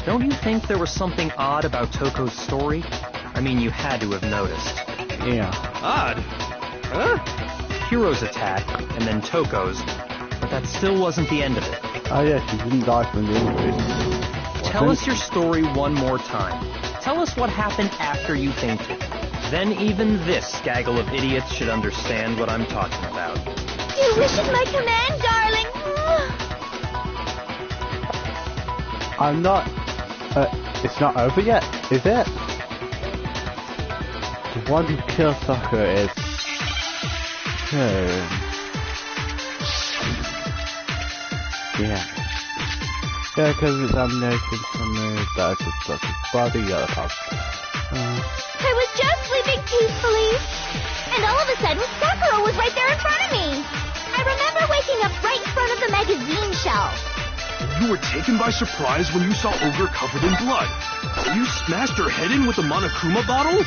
Don't you think there was something odd about Toko's story? I mean, you had to have noticed. Yeah. Odd? Huh? Hiro's attack, and then Toko's, but that still wasn't the end of it. Oh yeah, she didn't die from the injuries. Tell us your story one more time. Tell us what happened after you fainted. Then even this gaggle of idiots should understand what I'm talking about. Your wish is my command, darling. I'm not... it's not over yet, is it? The one who killed Sakura is... Yeah. Yeah, because it's ammunition from me, that's his body, yellow top. I was just sleeping peacefully, and all of a sudden, Sakura was right there in front of me. I remember waking up right in front of the magazine shelf. You were taken by surprise when you saw Ogre covered in blood. You smashed her head in with the Monokuma bottle?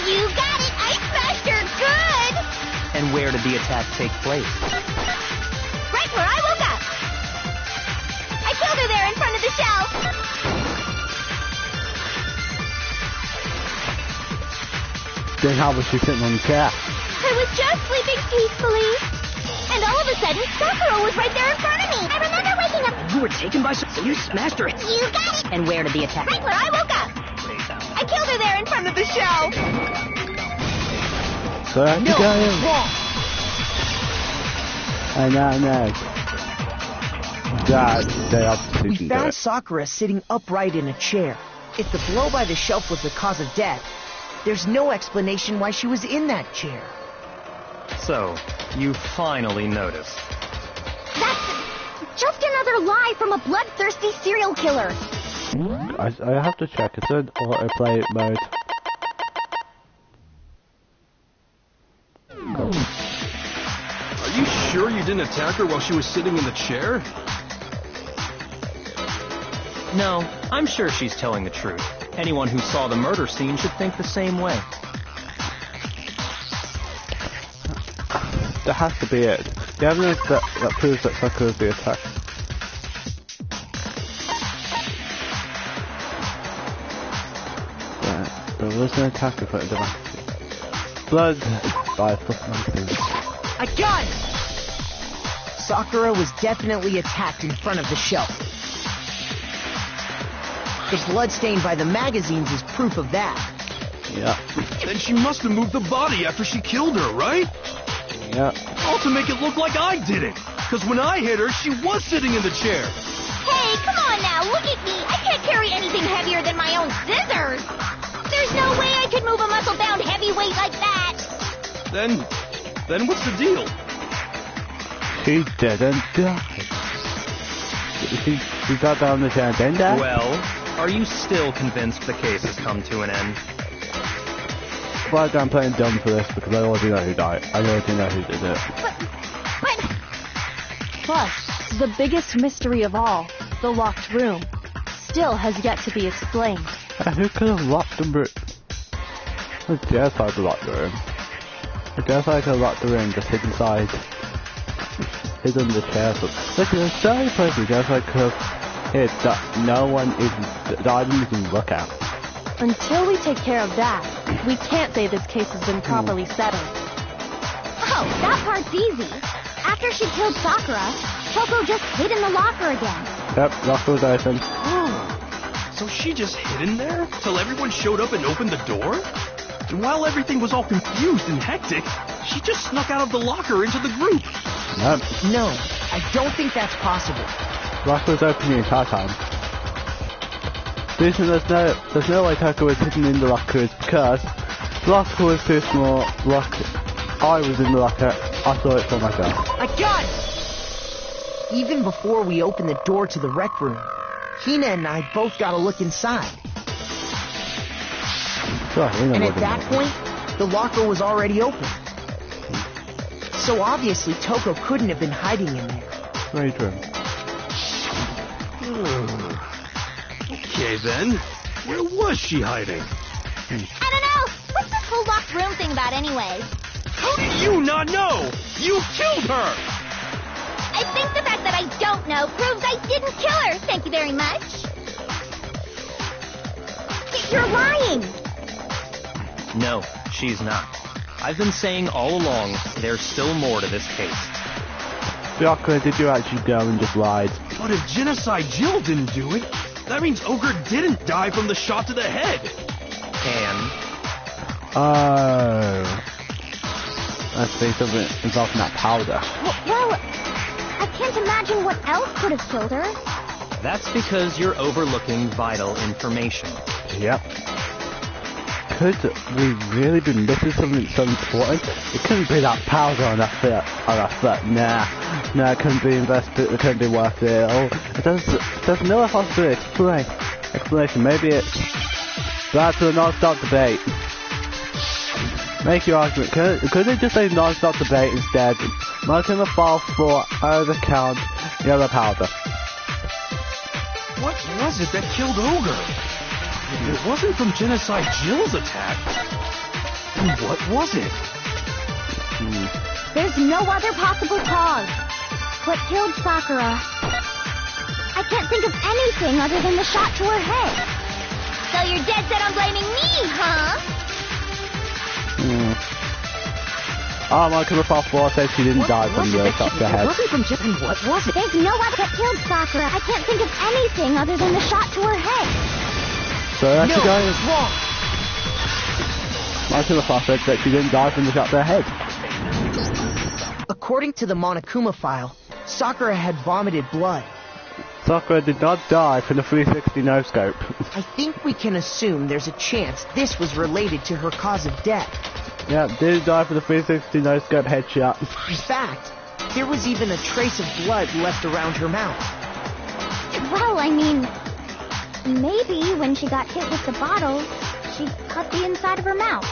You got it! I smashed her good! And where did the attack take place? Right where I woke up! I killed her there in front of the shelf! Then how was she sitting on the chair? I was just sleeping peacefully, and all of a sudden, Sakura was right there in front of me. I remember waking up. You were taken by surprise. You smashed her. You got it! And where did the attack? Right where I woke up! I killed her there in front of the shelf! So I have to go in. Wrong. No. They obviously We can do found it. Sakura sitting upright in a chair. If the blow by the shelf was the cause of death, there's no explanation why she was in that chair. So, you finally noticed. That's just another lie from a bloodthirsty serial killer. I have to check. It's in autoplay mode. Are you sure you didn't attack her while she was sitting in the chair? No, I'm sure she's telling the truth. Anyone who saw the murder scene should think the same way. That has to be it. The evidence that proves that Sakura was the attack. Yeah, there was an attack in front of the magazine. Blood by a magazine. I got it! Sakura was definitely attacked in front of the shelf. The blood stain by the magazines is proof of that. Yeah. Then she must have moved the body after she killed her, right? Yeah. All to make it look like I did it. Because when I hit her, she was sitting in the chair. Hey, come on now, look at me. I can't carry anything heavier than my own scissors. There's no way I could move a muscle-bound heavyweight like that. Then what's the deal? She didn't die. She got down the chair and then died? Well, are you still convinced the case has come to an end? But I'm playing dumb for this because I already know who died. I already know who did it. But... Plus, the biggest mystery of all, the locked room, still has yet to be explained. Who could have locked the room? I guess I could lock the room. I guess I could lock the room just hid inside. Hid under the chair. Look, there's so many places I guess I could have hid that no one even, that I didn't even look at. Until we take care of that, we can't say this case has been properly settled. Oh, that part's easy. After she killed Sakura, Toko just hid in the locker again. Yep, locker was open. Oh, so she just hid in there till everyone showed up and opened the door? And while everything was all confused and hectic, She just snuck out of the locker into the group. Nope. No, I don't think that's possible. Locker was open the entire time. The reason there's no way Tucker was hidden in the locker is because the locker was too small. I was in the locker. I saw it for myself. I got it! Even before we opened the door to the rec room, Hina and I both got a look inside. Sure, And at that point, the locker was already open. So obviously Toko couldn't have been hiding in there. Very true. Okay then, where was she hiding? I don't know. What's this whole locked room thing about anyway? How do you not know? You killed her! I think the fact that I don't know proves I didn't kill her. Thank you very much. You're lying. No, she's not. I've been saying all along, there's still more to this case. Bianca, did you actually go and just lied? But if Genocide Jill didn't do it, that means Ogre didn't die from the shot to the head. And Oh. Must be something involving that powder. Well, I can't imagine what else could have killed her. that's because you're overlooking vital information. Yep. Could we really be missing something so important? It couldn't be that powder on her foot. Nah, it couldn't be invested. It couldn't be worth it. Oh, there's no possible explanation. Maybe it's back to a non-stop debate. Make your argument. Could they just say non-stop debate instead? Marking the file for over-count yellow powder. What was it that killed Ogre? It wasn't from Genocide Jill's attack. Then what was it? There's no other possible cause. What killed Sakura? I can't think of anything other than the shot to her head. So you're dead set on blaming me, huh? Oh, my file 4 says she didn't die from the shot to the head. What was it? There's no other that killed Sakura. I can't think of anything other than the shot to her head. So that's the guy it's wrong. my file said that she didn't die from the shot to her head. According to the Monokuma file, Sakura had vomited blood. Sakura did not die from the 360 no-scope. I think we can assume there's a chance this was related to her cause of death. Yeah, did die from the 360 no-scope headshot. In fact, there was even a trace of blood left around her mouth. Well, I mean, maybe when she got hit with the bottle, she cut the inside of her mouth.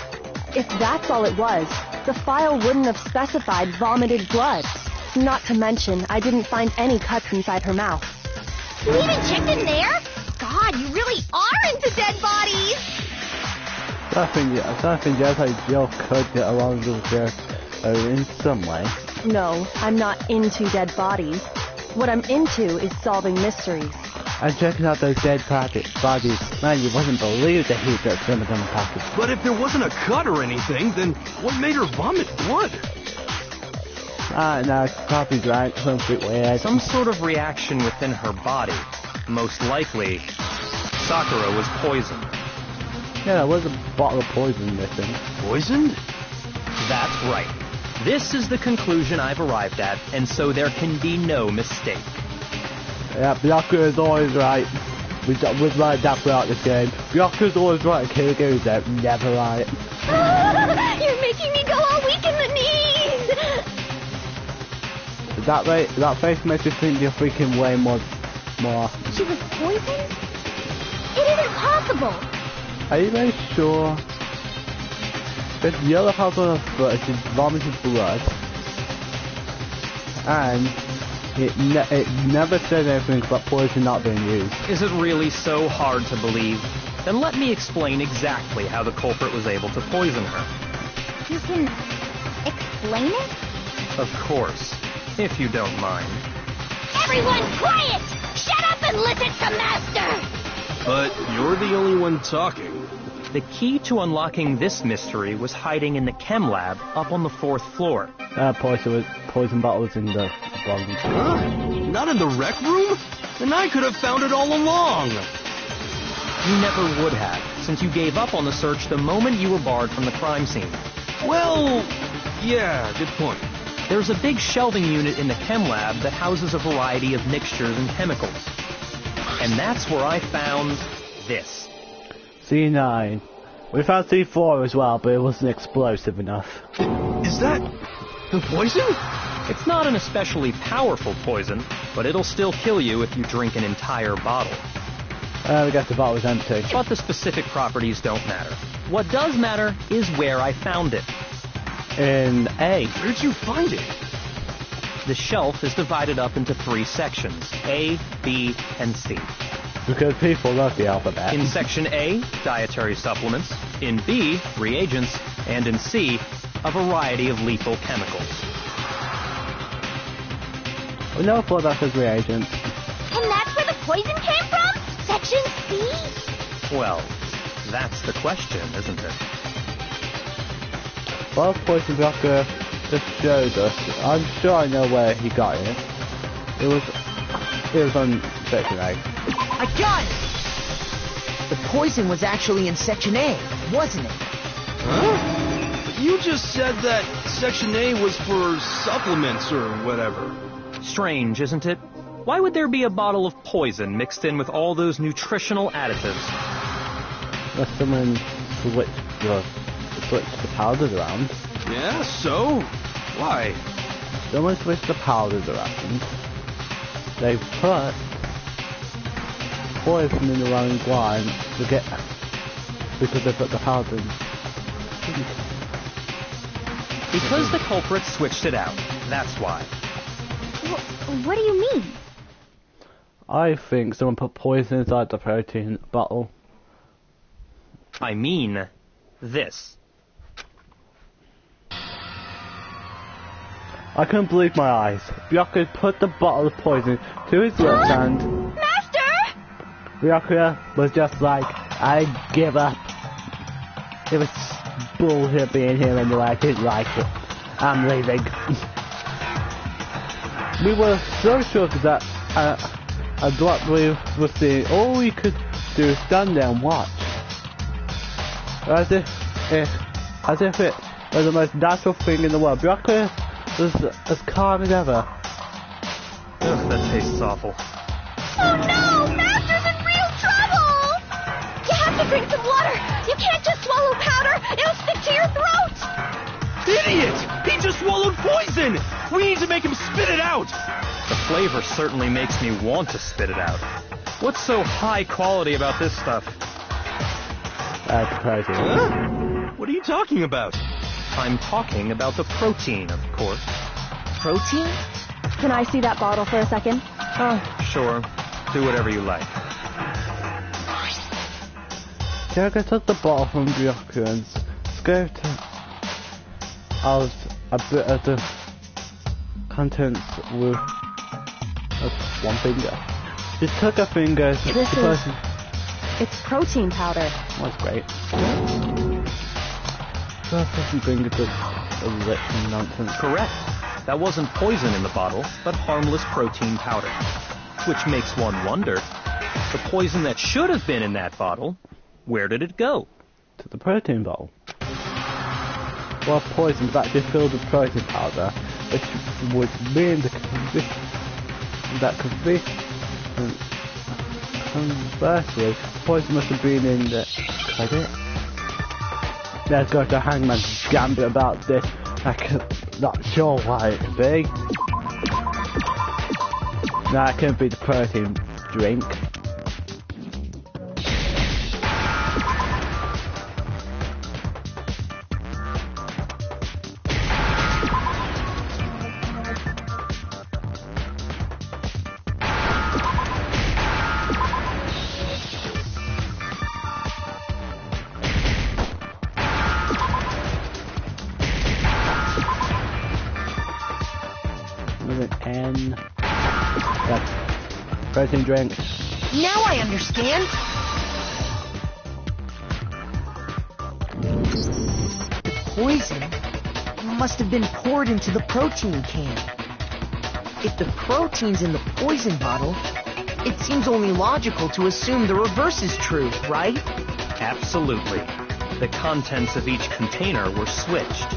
If that's all it was, the file wouldn't have specified vomited blood. Not to mention, I didn't find any cuts inside her mouth. You even checked in there? God, you really are into dead bodies! I think Genocide Jill could get along with her in some way. No, I'm not into dead bodies. What I'm into is solving mysteries. And checking out those dead bodies. Man, you wouldn't believe the heat that some of them packaged. But if there wasn't a cut or anything, then what made her vomit blood? No, Poppy's right. Something weird. Some sort of reaction within her body. Most likely, Sakura was poisoned. Yeah, there was a bottle of poison missing. Poisoned? That's right. This is the conclusion I've arrived at, and so there can be no mistake. Yeah, Byakuya is always right. We've right that throughout this game. Byakuya's always right, Kirigu's never right. You're making me go all weak in the knees! That face makes you think you're freaking way more. She was poisoned? It isn't possible! Are you very sure? There's yellow powder on her foot, she's vomited blood. And it never said anything about poison not being used. Is it really so hard to believe? Then let me explain exactly how the culprit was able to poison her. You can explain it? Of course, if you don't mind. Everyone quiet! Shut up and listen to Master! But you're the only one talking. The key to unlocking this mystery was hiding in the chem lab up on the 4th floor. Poison bottles in the bottom. Huh? Not in the rec room? Then I could have found it all along. You never would have, since you gave up on the search the moment you were barred from the crime scene. Well, Yeah, good point. There's a big shelving unit in the chem lab that houses a variety of mixtures and chemicals. And that's where I found this. C9. We found C4 as well, but it wasn't explosive enough. Is that the poison? It's not an especially powerful poison, but it'll still kill you if you drink an entire bottle. We guess the bottle was empty. But the specific properties don't matter. What does matter is where I found it. In A. Where'd you find it? The shelf is divided up into 3 sections, A, B, and C. Because people love the alphabet. In Section A, dietary supplements. In B, reagents. And in C, a variety of lethal chemicals. We never thought that was reagents. And that's where the poison came from? Section C? Well, that's the question, isn't it? Well, Poison Blocker just showed us. I'm sure I know where he got it. It was on Section A. I got it! The poison was actually in Section A, wasn't it? Huh? You just said that Section A was for supplements or whatever. Strange, isn't it? Why would there be a bottle of poison mixed in with all those nutritional additives? Unless someone switched the powders around. Yeah, so? Why? Someone switched the powders around. They put poison in the wrong one because they put the powder in. Because the culprit switched it out. That's why. What do you mean? I think someone put poison inside the protein bottle. I mean, this. I couldn't believe my eyes. Byakuya put the bottle of poison to his left hand. Master! Byakuya was just like, I give up. It was bullshit being here anyway, I didn't like it. I'm leaving. We were so sure that what we were seeing, all we could do is stand there and watch. As if it was the most natural thing in the world. Byakuya was as calm as ever. Ugh, that tastes awful. Oh no! Master's in real trouble! You have to drink some water! You can't just swallow powder! It'll stick to your throat! Idiot! He just swallowed poison! We need to make him spit it out! The flavor certainly makes me want to spit it out. What's so high quality about this stuff? Crazy. Huh? What are you talking about? I'm talking about the protein, of course. Protein? Can I see that bottle for a second? Oh, sure. Do whatever you like. Jaga took the bottle from Byakuya and scooped out a bit of the contents with one finger. Just took a finger. It's protein powder. That's great. First person finger to a lit nonsense. Correct. That wasn't poison in the bottle, but harmless protein powder. Which makes one wonder, the poison that should have been in that bottle, where did it go? To the protein bottle. Well, poison is actually filled with protein powder, which would mean conversely, poison must have been in the credit. Let's go to Hangman's Gambit about this. I'm not sure why it could be. No, it couldn't be the protein drink. N. That's protein drink. Now I understand. The poison must have been poured into the protein can. If the protein's in the poison bottle, it seems only logical to assume the reverse is true, right? Absolutely. The contents of each container were switched.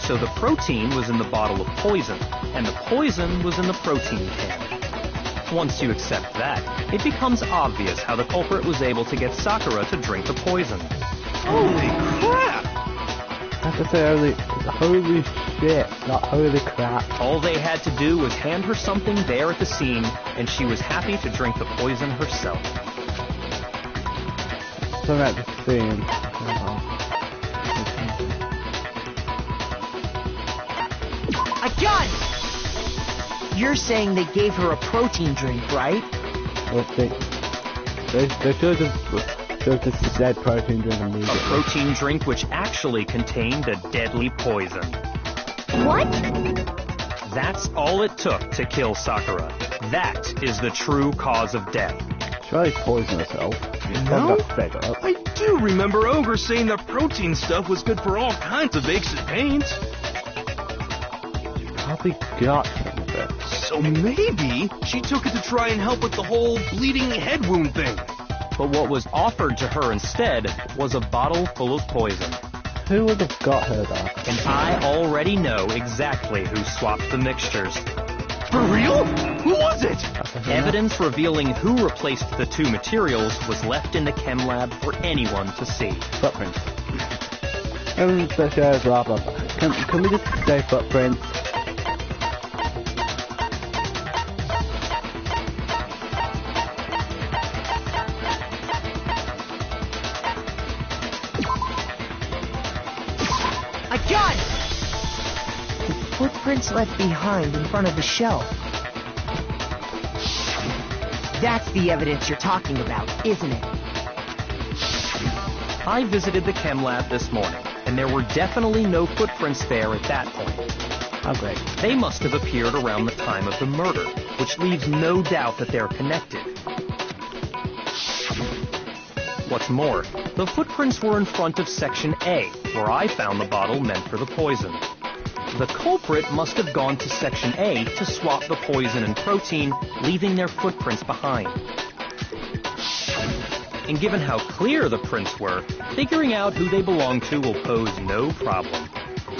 So the protein was in the bottle of poison, and the poison was in the protein can. Once you accept that, it becomes obvious how the culprit was able to get Sakura to drink the poison. Holy crap! I have to say holy shit, not holy crap. All they had to do was hand her something there at the scene, and she was happy to drink the poison herself. So at the scene. I got it! You're saying they gave her a protein drink, right? Well, they should have said protein drink A immediately. protein drink which actually contained a deadly poison. What? That's all it took to kill Sakura. That is the true cause of death. Surely poison herself. No? Fed up. I do remember Ogre saying that protein stuff was good for all kinds of aches and pains. Probably got some of it. So maybe she took it to try and help with the whole bleeding head wound thing. But what was offered to her instead was a bottle full of poison. Who would have got her that? And I already know exactly who swapped the mixtures. For real? Who was it? Evidence revealing who replaced the two materials was left in the chem lab for anyone to see. Footprints. That shows blah blah blah. Can we just say footprints? I got it! The footprints left behind in front of the shelf. That's the evidence you're talking about, isn't it? I visited the chem lab this morning, and there were definitely no footprints there at that point. Oh great. They must have appeared around the time of the murder, which leaves no doubt that they're connected. What's more, the footprints were in front of Section A, where I found the bottle meant for the poison. The culprit must have gone to Section A to swap the poison and protein, leaving their footprints behind. And given how clear the prints were, figuring out who they belong to will pose no problem.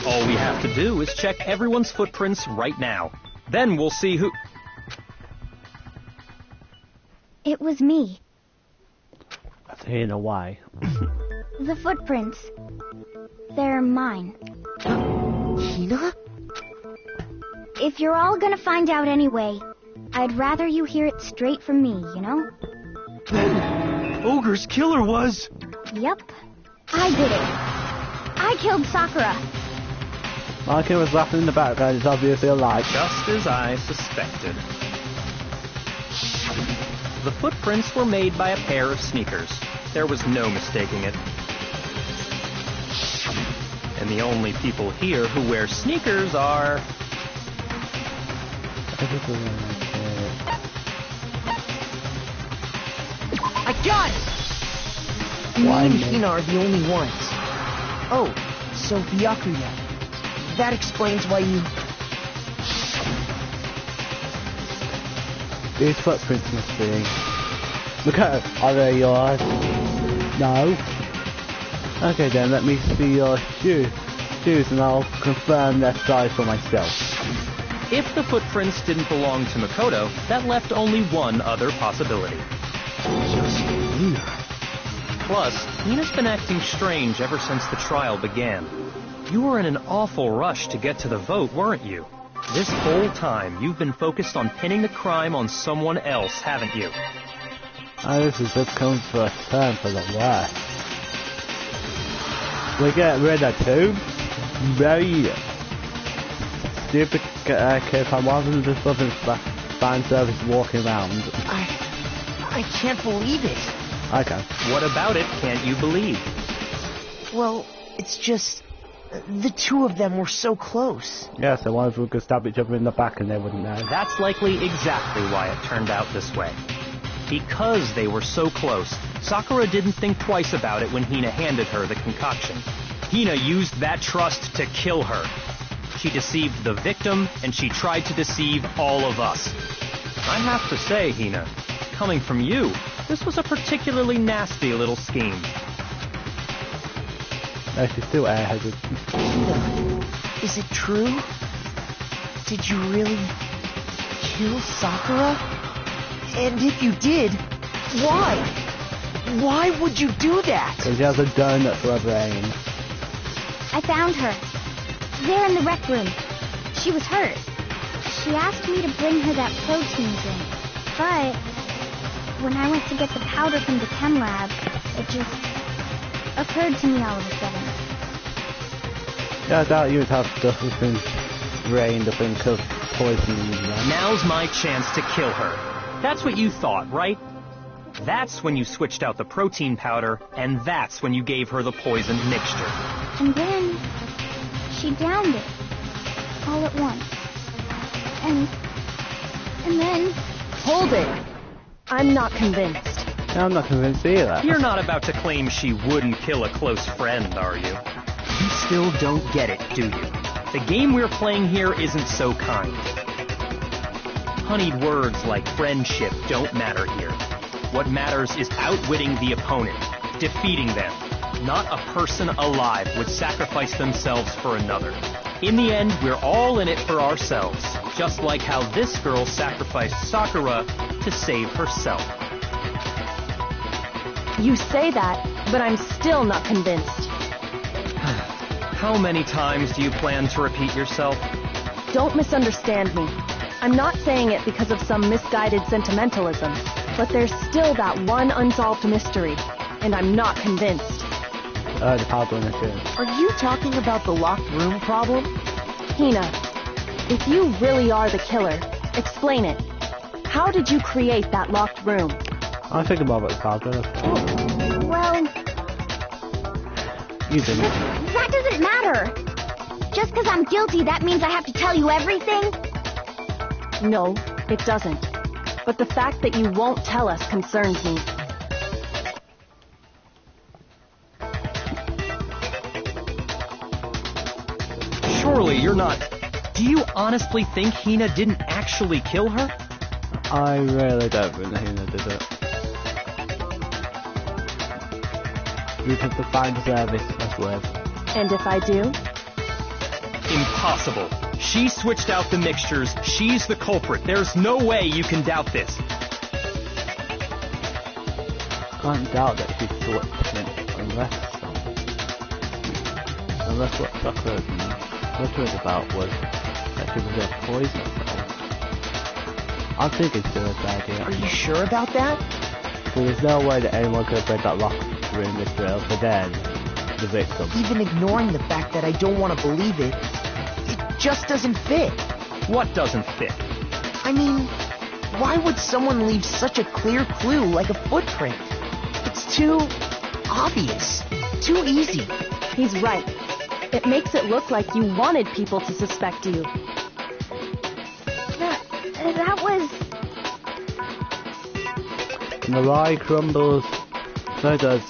All we have to do is check everyone's footprints right now. Then we'll see who... It was me. In a way. The footprints. They're mine. Hina? If you're all gonna find out anyway, I'd rather you hear it straight from me, you know? Then Ogre's killer was... Yep. I did it. I killed Sakura. Markin was laughing in the background, it's obviously a lie. Just as I suspected. The footprints were made by a pair of sneakers. There was no mistaking it. And the only people here who wear sneakers are... I got it! Me and Hina are the only ones. Oh, so Byakuya. That explains why you... These footprints must be... Look at them. Are they yours? No. Okay then, let me see your shoes and I'll confirm their size for myself. If the footprints didn't belong to Makoto, that left only one other possibility. Just Hina. Plus, Hina's been acting strange ever since the trial began. You were in an awful rush to get to the vote, weren't you? This whole time, you've been focused on pinning the crime on someone else, haven't you? Oh, this is just come for a turn for the worst. We get rid of two very stupid kids. I wasn't just loving fan service walking around. I can't believe it. Okay. What about it can't you believe? Well, it's just... The two of them were so close. Yeah, so one of them could stab each other in the back and they wouldn't know. That's likely exactly why it turned out this way. Because they were so close, Sakura didn't think twice about it when Hina handed her the concoction. Hina used that trust to kill her. She deceived the victim, and she tried to deceive all of us. I have to say, Hina, coming from you, this was a particularly nasty little scheme. She's still airheaded. Hina, Is it true? Did you really kill Sakura? And if you did, why? Why would you do that? Because he has a donut for a brain. I found her. There in the rec room. She was hurt. She asked me to bring her that protein drink. But when I went to get the powder from the chem lab, it just occurred to me all of a sudden. Yeah, I doubt you would have stuff within brain to think of poisoning them. Now's my chance to kill her. That's what you thought, right? That's when you switched out the protein powder, and that's when you gave her the poisoned mixture. And then she downed it all at once. And then... Hold it! I'm not convinced. No, I'm not convinced either. You're not about to claim she wouldn't kill a close friend, are you? You still don't get it, do you? The game we're playing here isn't so kind. Honeyed words like friendship don't matter here. What matters is outwitting the opponent, defeating them. Not a person alive would sacrifice themselves for another. In the end, we're all in it for ourselves, just like how this girl sacrificed Sakura to save herself. You say that, but I'm still not convinced. How many times do you plan to repeat yourself? Don't misunderstand me. I'm not saying it because of some misguided sentimentalism, but there's still that one unsolved mystery, and I'm not convinced. The powder in the shoe. Are you talking about the locked room problem? Hina, if you really are the killer, explain it. How did you create that locked room? I think about the powder. Well, You didn't. that doesn't matter. Just because I'm guilty, that means I have to tell you everything? No, it doesn't. But the fact that you won't tell us concerns me. Surely you're not... Do you honestly think Hina didn't actually kill her? I really don't think Hina did it. You can define service as live. And if I do? Impossible. She switched out the mixtures. She's the culprit. There's no way you can doubt this. Can't doubt that she switched it unless what Sakura was about was that she was going to poison herself. I'm thinking it's a good idea. Are you sure about that? So there's no way that anyone could have read that locked room mystery for then the victim. Even ignoring the fact that I don't want to believe it, it just doesn't fit. What doesn't fit? I mean, why would someone leave such a clear clue like a footprint? It's too obvious, too easy. He's right. It makes it look like you wanted people to suspect you. That was... When the lie crumbles, so does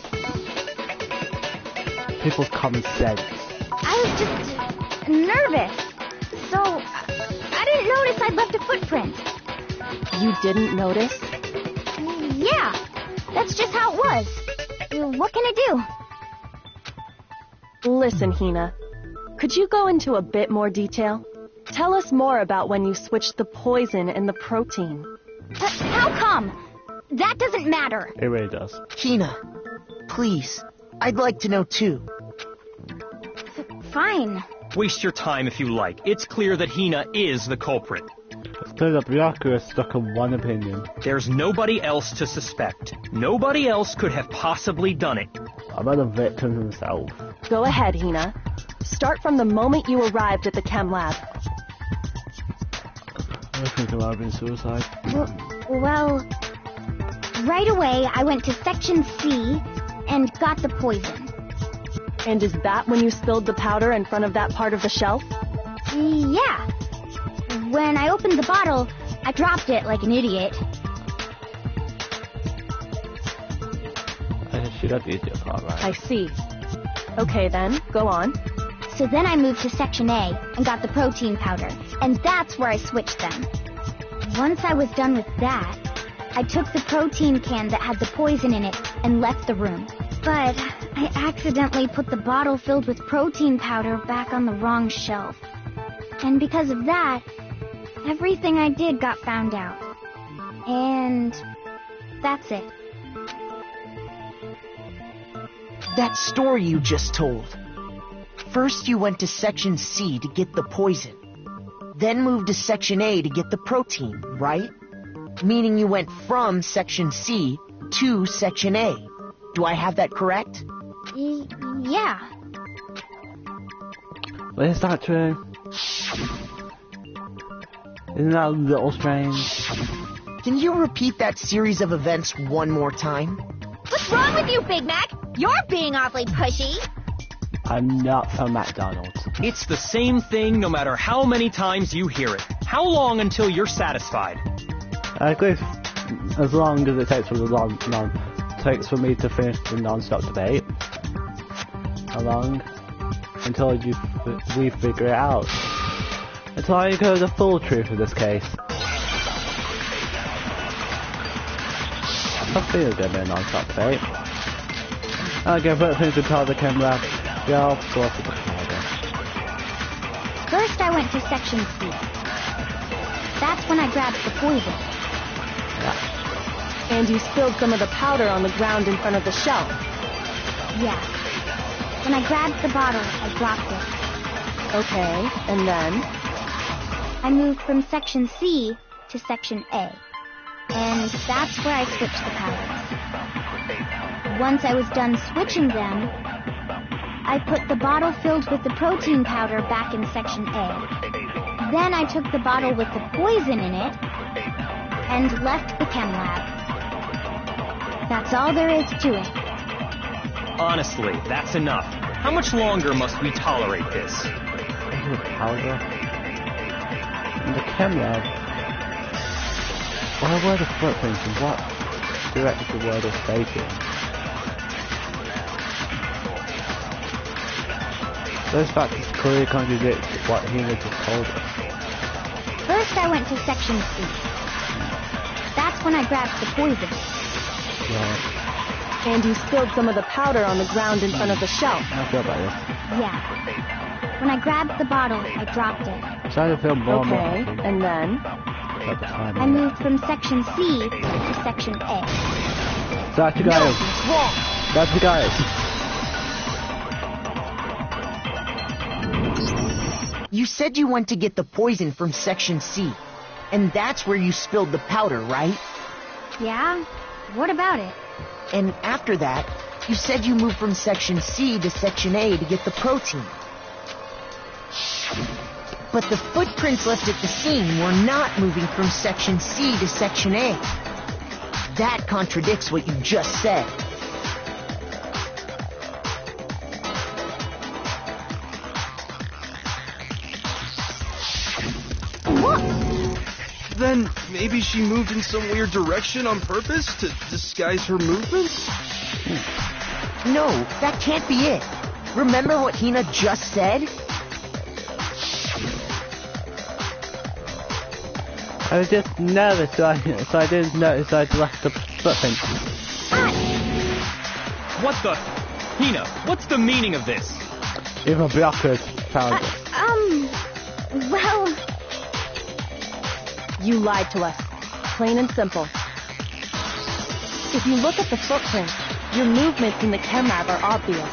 people's common sense. I was just nervous. So, I didn't notice I'd left a footprint. You didn't notice? Yeah, that's just how it was. What can I do? Listen, Hina. Could you go into a bit more detail? Tell us more about when you switched the poison and the protein. How come? That doesn't matter. It really does. Hina, please, I'd like to know too. Fine. Waste your time if you like. It's clear that Hina is the culprit. It's clear that Byakuya is stuck on one opinion. There's nobody else to suspect. Nobody else could have possibly done it. About the victim himself. Go ahead, Hina. Start from the moment you arrived at the chem lab. I think it might have been suicide. Well, right away I went to section C and got the poison. And is that when you spilled the powder in front of that part of the shelf? Yeah. When I opened the bottle, I dropped it like an idiot. She got the idiot part right. I see. Okay then, go on. So then I moved to section A and got the protein powder, and that's where I switched them. Once I was done with that, I took the protein can that had the poison in it and left the room. But I accidentally put the bottle filled with protein powder back on the wrong shelf. And because of that, everything I did got found out. And that's it. That story you just told. First you went to Section C to get the poison. Then moved to Section A to get the protein, right? Meaning you went from Section C to Section A. Do I have that correct? Yeah. But is that true? Isn't that a little strange? Can you repeat that series of events one more time? What's wrong with you, Big Mac? You're being awfully pushy. I'm not from McDonald's. It's the same thing no matter how many times you hear it. How long until you're satisfied? I agree. As long as it takes takes for me to finish the non-stop debate. How long? Until we figure it out. Until I know the full truth of this case. I feel it's gonna be a non-stop debate. Okay, but things to tell the camera. Yeah, I'll go off with the powder. First I went to Section C. That's when I grabbed the poison. Yeah. And you spilled some of the powder on the ground in front of the shelf. Yeah. When I grabbed the bottle, I dropped it. Okay, and then? I moved from Section C to Section A. And that's where I switched the powders. Once I was done switching them, I put the bottle filled with the protein powder back in Section A. Then I took the bottle with the poison in it and left the chem lab. That's all there is to it. Honestly, that's enough. How much longer must we tolerate this? Powder? In the chem lab? Where were the footprints and what direction were they facing? Those factors clearly contradict what Hina just told us. First I went to Section C. That's when I grabbed the poison. Right. And you spilled some of the powder on the ground in front of the shelf. I feel about this. Yeah. When I grabbed the bottle, I dropped it. I'm trying to feel more Okay, and then? at the time. I moved from Section C to Section A. That's the guys. Wrong! That's the guys. You said you went to get the poison from Section C. And that's where you spilled the powder, right? Yeah? What about it? And after that, you said you moved from Section C to Section A to get the protein. But the footprints left at the scene were not moving from Section C to Section A. That contradicts what you just said. Then maybe she moved in some weird direction on purpose to disguise her movements? No, that can't be it. Remember what Hina just said? I was just nervous, so I didn't notice I'd left the footprint. What the? Hina, what's the meaning of this? Even Bianca found it. Well... You lied to us. Plain and simple. If you look at the footprints, your movements in the chem lab are obvious.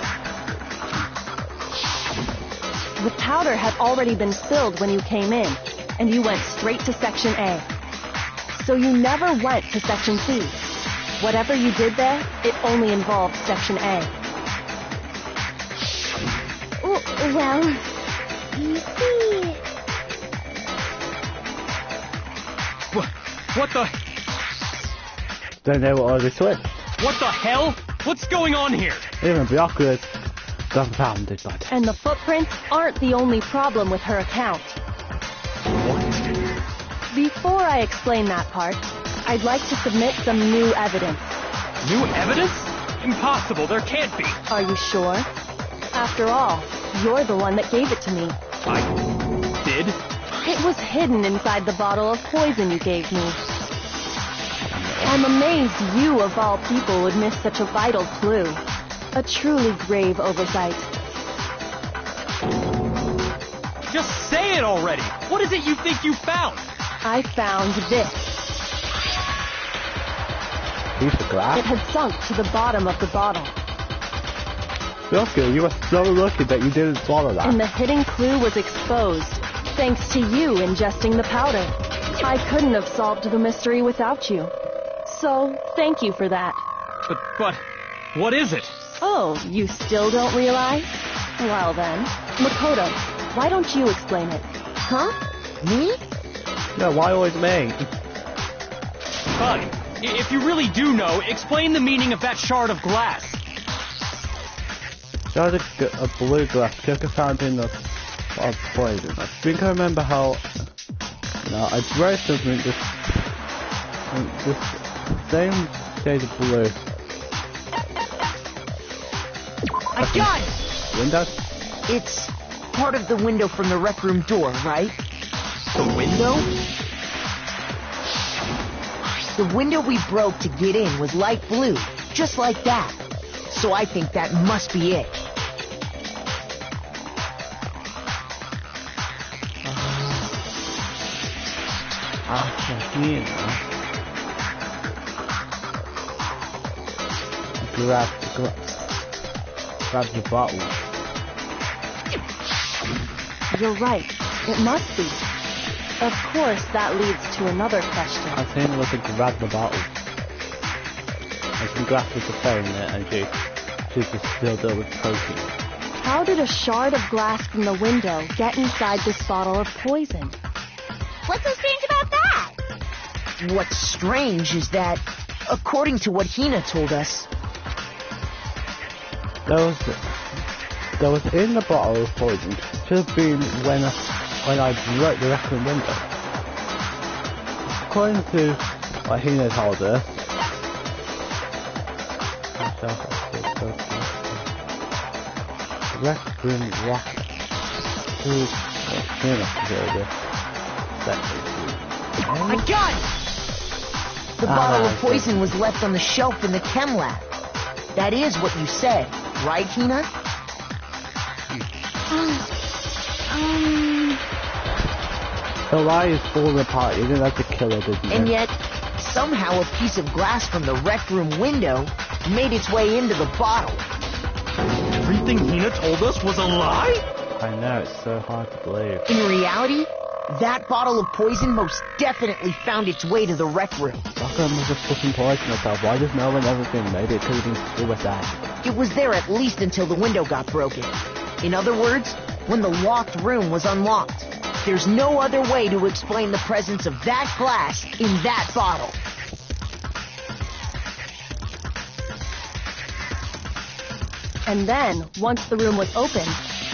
The powder had already been spilled when you came in, and you went straight to Section A. So you never went to Section C. Whatever you did there, it only involved Section A. Well, you see... What the? Don't know what order to it. What the hell? What's going on here? Even Bianca is dumbfounded by it. And the footprints aren't the only problem with her account. What? Before I explain that part, I'd like to submit some new evidence. New evidence? Impossible, there can't be. Are you sure? After all, you're the one that gave it to me. I did? It was hidden inside the bottle of poison you gave me. I'm amazed you, of all people, would miss such a vital clue. A truly grave oversight. Just say it already! What is it you think you found? I found this. Piece of glass? It had sunk to the bottom of the bottle. Yosuke, you were so lucky that you didn't swallow that. And the hidden clue was exposed, thanks to you ingesting the powder. I couldn't have solved the mystery without you. So, thank you for that. But, what is it? Oh, you still don't realize? Well then, Makoto, why don't you explain it? Huh? Me? No, why always me? Fine. If you really do know, explain the meaning of that shard of glass. Shard of blue glass, Kyoka found in the poison. I think I remember how... No, I wrote something this same shade of blue. I got it! Window? It's part of the window from the rec room door, right? The window? The window we broke to get in was light blue, just like that. So I think that must be it. Grab the bottle. You're right. It must be. Of course, that leads to another question. I think we can grab the bottle. And some glass with the phone in it, and she's just filled up with protein. How did a shard of glass from the window get inside this bottle of poison? What's so strange about that? What's strange is that, according to what Hina told us, there was in the bottle of poison. Should have been when I broke the rec room window. According to what Hina told us, rec room rocket. I got it! The bottle of poison was left on the shelf in the chem lab. That is what you said, right, Hina? The lie is falling apart. You didn't have to kill her, did you? And yet, somehow a piece of glass from the rec room window made its way into the bottle. Everything Hina told us was a lie? I know, it's so hard to believe. In reality, that bottle of poison most definitely found its way to the rec room. Sakura must have fucking poisoned herself. Why does no one ever think maybe it could have been suicide? It was there at least until the window got broken. In other words, when the locked room was unlocked. There's no other way to explain the presence of that glass in that bottle. And then, once the room was opened,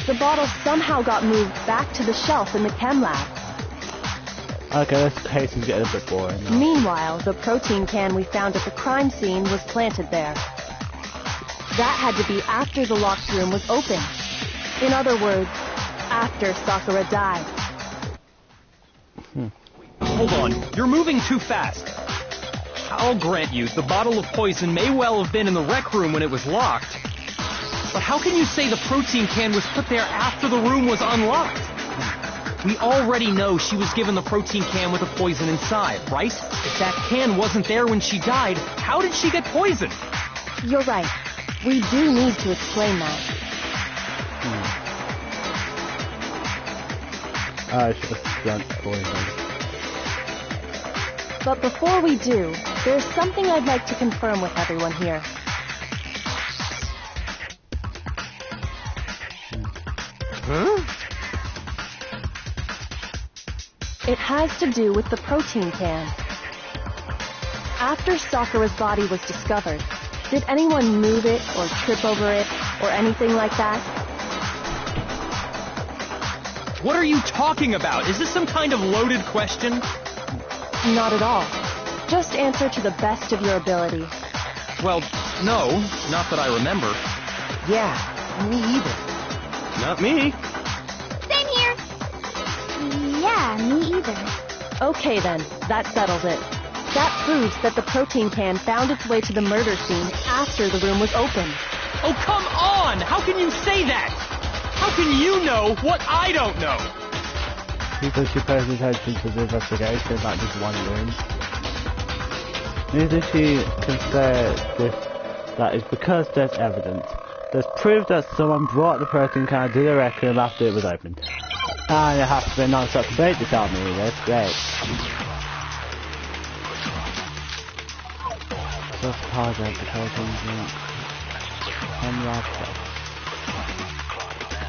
the bottle somehow got moved back to the shelf in the chem lab. Okay, this case is getting a bit boring now. Meanwhile, the protein can we found at the crime scene was planted there. That had to be after the locked room was opened. In other words, after Sakura died. Hold on, you're moving too fast. I'll grant you, the bottle of poison may well have been in the rec room when it was locked. But how can you say the protein can was put there after the room was unlocked? We already know she was given the protein can with the poison inside, right? If that can wasn't there when she died, how did she get poisoned? You're right. We do need to explain that. I should have drunk poison. But before we do, there's something I'd like to confirm with everyone here. Huh? It has to do with the protein can. After Sakura's body was discovered, did anyone move it or trip over it or anything like that? What are you talking about? Is this some kind of loaded question? Not at all. Just answer to the best of your ability. Well, no, not that I remember. Yeah, me either. Not me. Same here. Yeah, me either. Okay then, that settles it. That proves that the protein can found its way to the murder scene after the room was opened. Oh, come on! How can you say that? How can you know what I don't know? Because she pays attention to the investigation, not just one room. Neither she can say this, that is because there's evidence. There's proof that someone brought the protein can to the rec room after it was opened. And it has to be a non-stop debate to tell me this. Great. Just apologize for protein drink. I'm lost.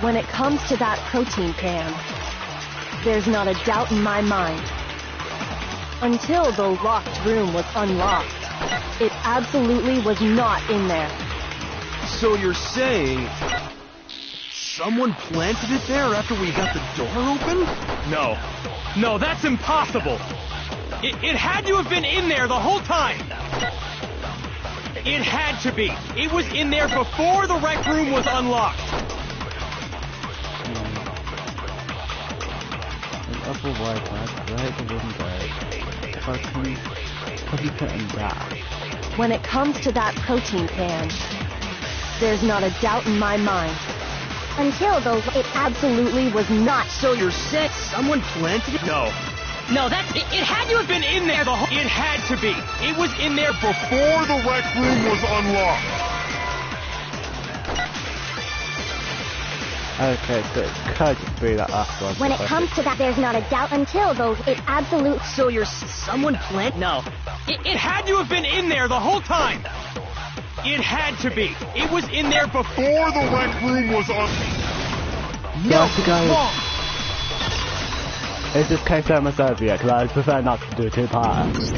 When it comes to that protein can, there's not a doubt in my mind. Until the locked room was unlocked, it absolutely was not in there. So you're saying someone planted it there after we got the door open? No. No, that's impossible. It had to have been in there the whole time. It had to be. It was in there before the rec room was unlocked. Upper white right the window. If I can put it in that. When it comes to that protein can, there's not a doubt in my mind. Until it absolutely was not. So you're saying someone planted it? No. No, it had to have been in there the whole... It had to be. It was in there before the rec room was unlocked. Okay, so it could be that afterwards. When it comes to that, there's not a doubt until it absolute. So you're someone planted? No. It had to have been in there the whole time. It had to be. It was in there before the rec room was unlocked. No, guys. Is this case almost over yet? Because I prefer not to do two parts.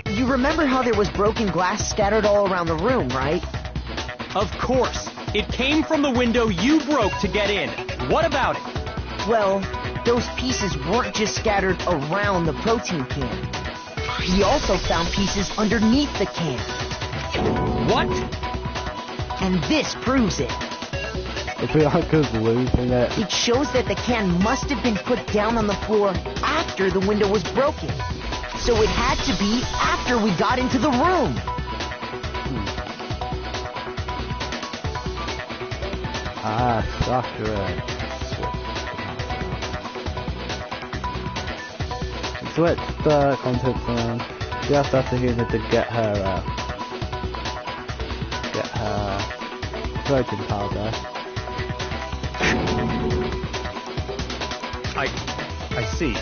You remember how there was broken glass scattered all around the room, right? Of course. It came from the window you broke to get in. What about it? Well, those pieces weren't just scattered around the protein can. We also found pieces underneath the can. What? And this proves it. If we are good losing it. It shows that the can must have been put down on the floor after the window was broken. So it had to be after we got into the room. Ah, Sakura. Switch the contents on. Just after he needed to get her protein powder. I see.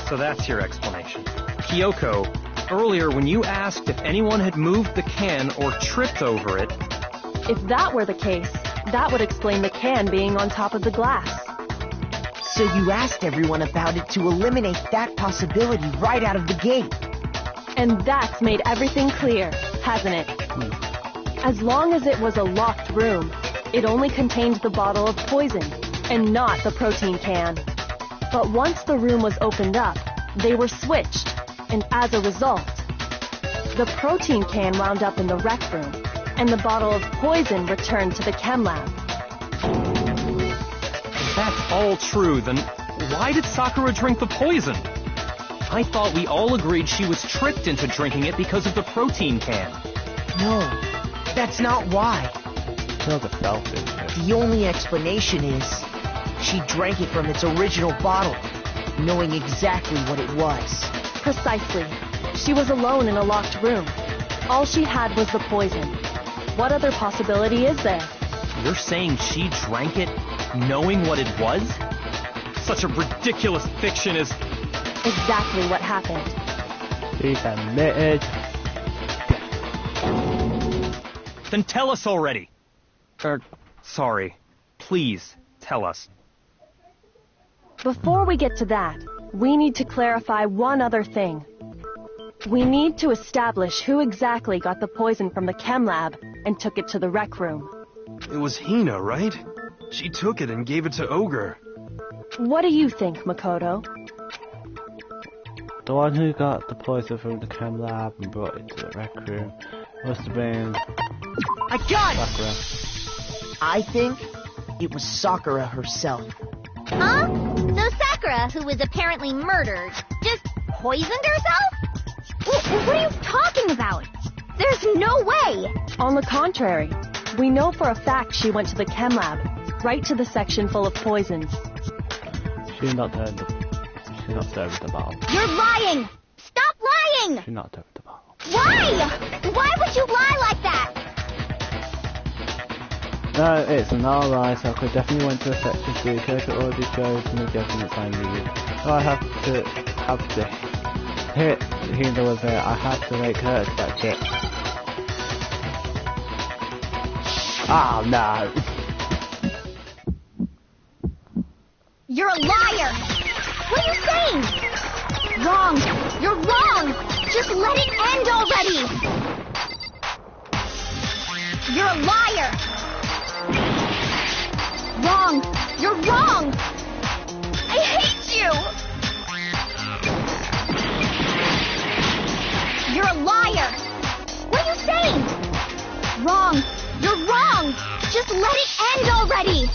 So that's your explanation. Kyoko, earlier when you asked if anyone had moved the can or tripped over it... If that were the case, that would explain the can being on top of the glass. So you asked everyone about it to eliminate that possibility right out of the gate. And that's made everything clear, hasn't it? As long as it was a locked room, it only contained the bottle of poison, and not the protein can. But once the room was opened up, they were switched, and as a result, the protein can wound up in the rec room, and the bottle of poison returned to the chem lab. If that's all true, then why did Sakura drink the poison? I thought we all agreed she was tricked into drinking it because of the protein can. No, that's not why. The only explanation is she drank it from its original bottle, knowing exactly what it was. Precisely. She was alone in a locked room. All she had was the poison. What other possibility is there? You're saying she drank it knowing what it was? Such a ridiculous fiction is... Exactly what happened. She's admitted. Then tell us already. Sorry. Please, tell us. Before we get to that, we need to clarify one other thing. We need to establish who exactly got the poison from the chem lab and took it to the rec room. It was Hina, right? She took it and gave it to Ogre. What do you think, Makoto? The one who got the poison from the chem lab and brought it to the rec room must have been... I got it! Sakura. I think it was Sakura herself. Huh? So Sakura, who was apparently murdered, just poisoned herself? What are you talking about? There's no way! On the contrary, We know for a fact she went to the chem lab, right to the section full of poisons. She's not there with the bottle. You're lying! Stop lying! She's not there with the bottle. Why? Why would you lie like that? No, it's not a lie. So I could definitely went to the section 3. Kirk already shows me definite sign you. So I have to hit Hina with it. I have to make her expect it. Oh no! You're a liar! What are you saying? Wrong! You're wrong! Just let it end already! You're a liar! Wrong! You're wrong! I hate you! You're a liar! What are you saying? Wrong! You're wrong! Just let it end already!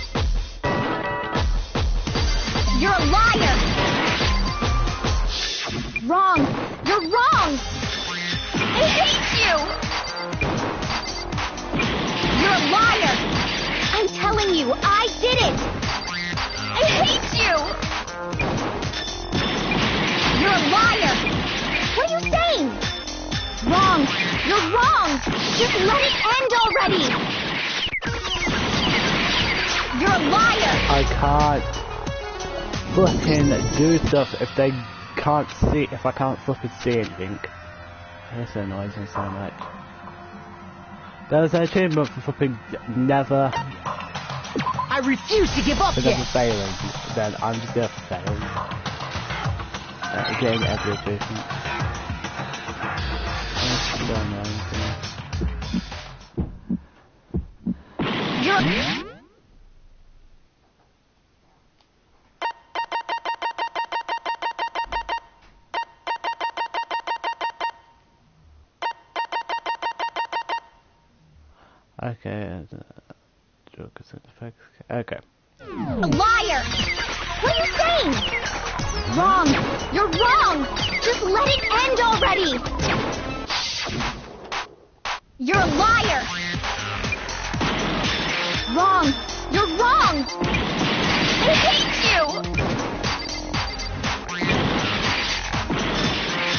You're a liar! Wrong! You're wrong! I hate you! You're a liar! I'm telling you, I did it! I hate you! You're a liar! What are you saying? Wrong! You're wrong! Just let it end already! You're a liar! I can't flipping do stuff if they can't see, if I can't flipping see anything. This annoys me so much. There's an achievement for flipping never. I refuse to give up For yet. never failing. Then I'm just gonna fail. Getting every achievement. You're... Okay, okay. A liar! What are you saying? Wrong! You're wrong! Just let it end already! You're a liar! Wrong! You're wrong! I hate you!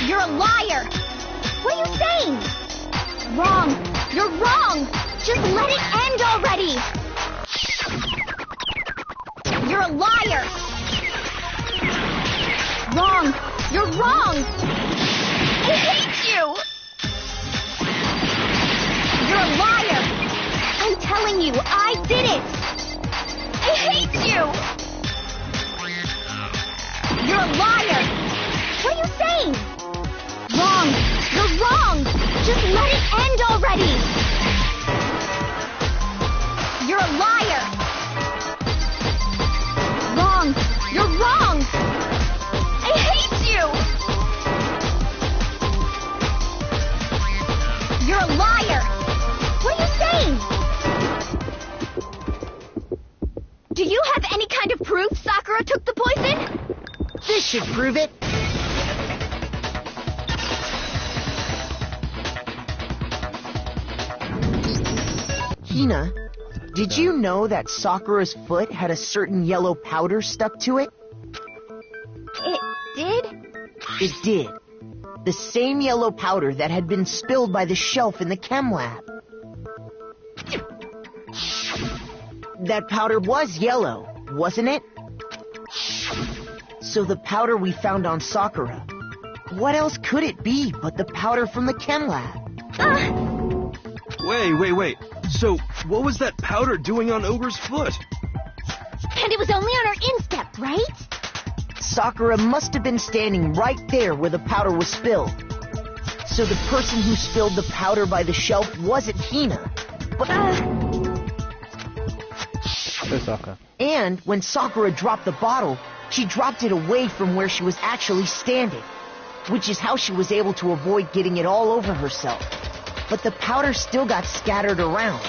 You're a liar! What are you saying? Wrong! You're wrong! Just let it end already! You're a liar! Wrong! You're wrong! I hate you! You're a liar! I'm telling you, I did it! I hate you! You're a liar! What are you saying? Wrong! You're wrong! Just let it end already! You're a liar! Wrong! You're wrong! I hate you! You're a liar! What are you saying? Do you have any kind of proof Sakura took the poison? This should prove it. Hina, did you know that Sakura's foot had a certain yellow powder stuck to it? It did? It did. The same yellow powder that had been spilled by the shelf in the chem lab. That powder was yellow, wasn't it? So the powder we found on Sakura, what else could it be but the powder from the chem lab? Wait. So, what was that powder doing on Ogre's foot? And it was only on her instep, right? Sakura must have been standing right there where the powder was spilled. So the person who spilled the powder by the shelf wasn't Hina, but... Sakura. And when Sakura dropped the bottle, she dropped it away from where she was actually standing, which is how she was able to avoid getting it all over herself. But the powder still got scattered around,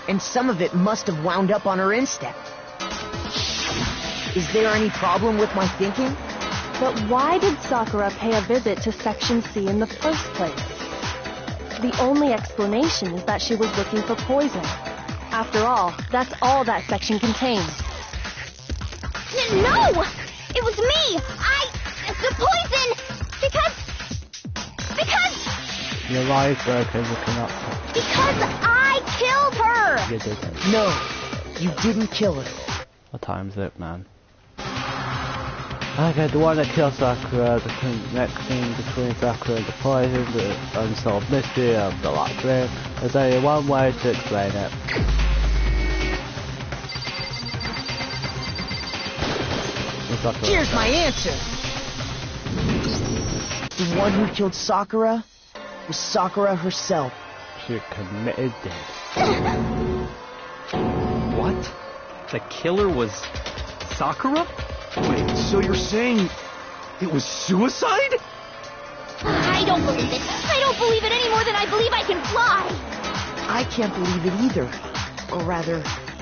and some of it must have wound up on her instep. Is there any problem with my thinking? But why did Sakura pay a visit to Section C in the first place? The only explanation is that she was looking for poison. After all, that's all that section contains. No! It was me! The poison! Because... Your eyes broken, you cannot... Because I killed her! You didn't. No, you didn't kill her. What time's it, man? Okay, the one that killed Sakura, the connection between Sakura and the poison, the unsolved mystery of the locked room. There's only one way to explain it. Here's my answer. The one who killed Sakura was Sakura herself. She committed death. What? The killer was Sakura? Wait, so you're saying it was suicide? I don't believe it. I don't believe it any more than I believe I can fly. I can't believe it either. Or rather,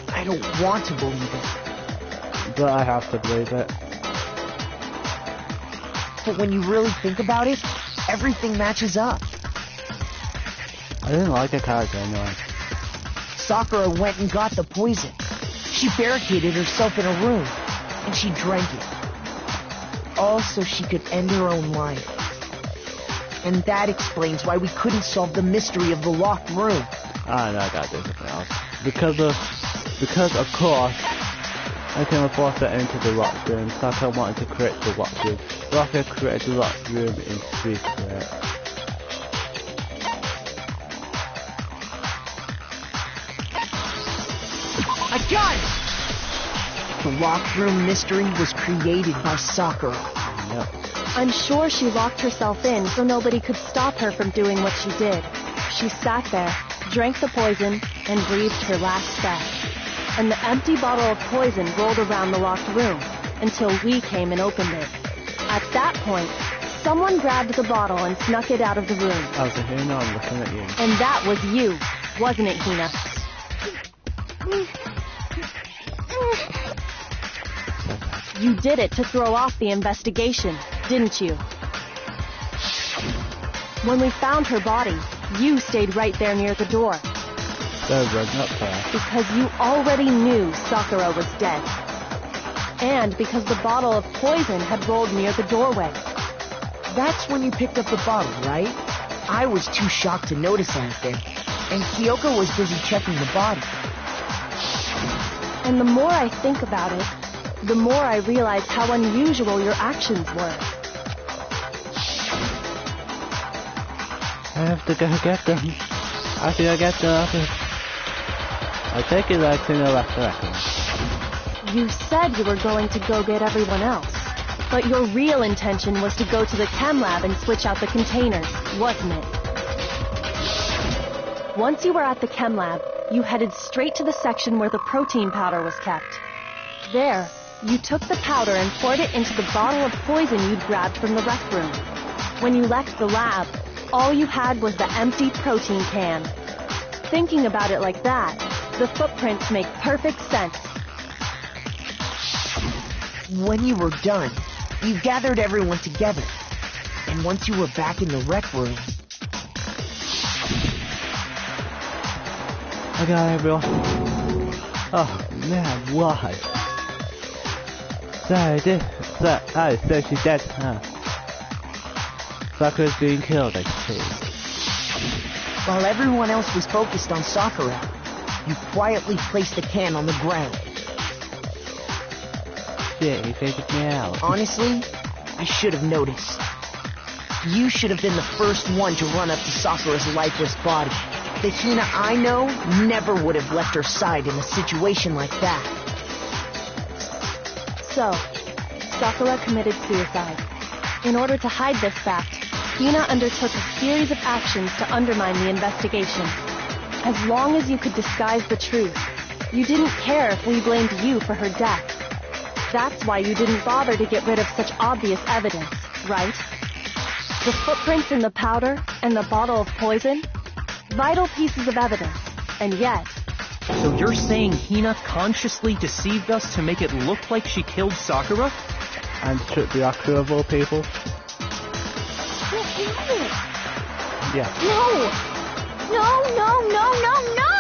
I don't want to believe it. But I have to believe it. But when you really think about it, everything matches up. I didn't like the character anyway. Sakura went and got the poison. She barricaded herself in a room, and she drank it. All so she could end her own life. And that explains why we couldn't solve the mystery of the locked room. I know I gotta do something else. Because of course, I came and forced it into the locked room. Sakura wanted to create the locked room. Sakura created the locked room in secret. I got it! The locked room mystery was created by Sakura. Yep. I'm sure she locked herself in so nobody could stop her from doing what she did. She sat there, drank the poison, and breathed her last breath. And the empty bottle of poison rolled around the locked room until we came and opened it. At that point, someone grabbed the bottle and snuck it out of the room. Oh, so here now I'm looking at you. And that was you, wasn't it, Hina? You did it to throw off the investigation, didn't you? When we found her body, you stayed right there near the door. They're running up there. Because you already knew Sakura was dead. And because the bottle of poison had rolled near the doorway. That's when you picked up the bottle, right? I was too shocked to notice anything. And Kyoko was busy checking the body. And the more I think about it, the more I realize how unusual your actions were. I have to go get them. I think I get them. I take it like in the left direction. You said you were going to go get everyone else. But your real intention was to go to the chem lab and switch out the containers, wasn't it? Once you were at the chem lab, you headed straight to the section where the protein powder was kept. There, you took the powder and poured it into the bottle of poison you'd grabbed from the rec room. When you left the lab, all you had was the empty protein can. Thinking about it like that, the footprints make perfect sense. When you were done, you gathered everyone together. And once you were back in the rec room... I got everyone. Oh man, why? So she's dead, huh? Sakura's being killed, I see. While everyone else was focused on Sakura, you quietly placed the can on the ground. Shit, he figured me out. Honestly, I should have noticed. You should have been the first one to run up to Sakura's lifeless body. The Hina I know never would have left her side in a situation like that. So, Sakura committed suicide. In order to hide this fact, Hina undertook a series of actions to undermine the investigation. As long as you could disguise the truth, you didn't care if we blamed you for her death. That's why you didn't bother to get rid of such obvious evidence, right? The footprints in the powder and the bottle of poison? Vital pieces of evidence, and yet... So you're saying Hina consciously deceived us to make it look like she killed Sakura? And took the Akira of all people? No! Yeah. No! No, no, no, no, no!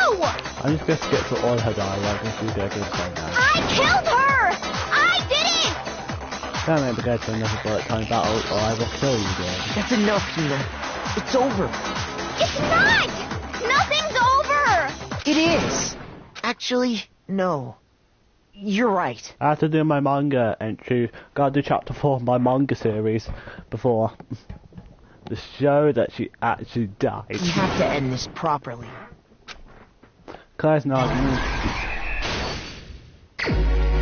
I'm just gonna skip through all her dialogue and she's gonna get time now. I killed her! I did it! Don't make me go to another bullet time battle or I will kill you, girl. That's enough, Hina. It's over. It's not! Nothing's over! It is. Actually, no. You're right. I have to do my manga entry. Gotta do chapter 4 of my manga series before the show that she actually died. We have to end this properly. Guys, no.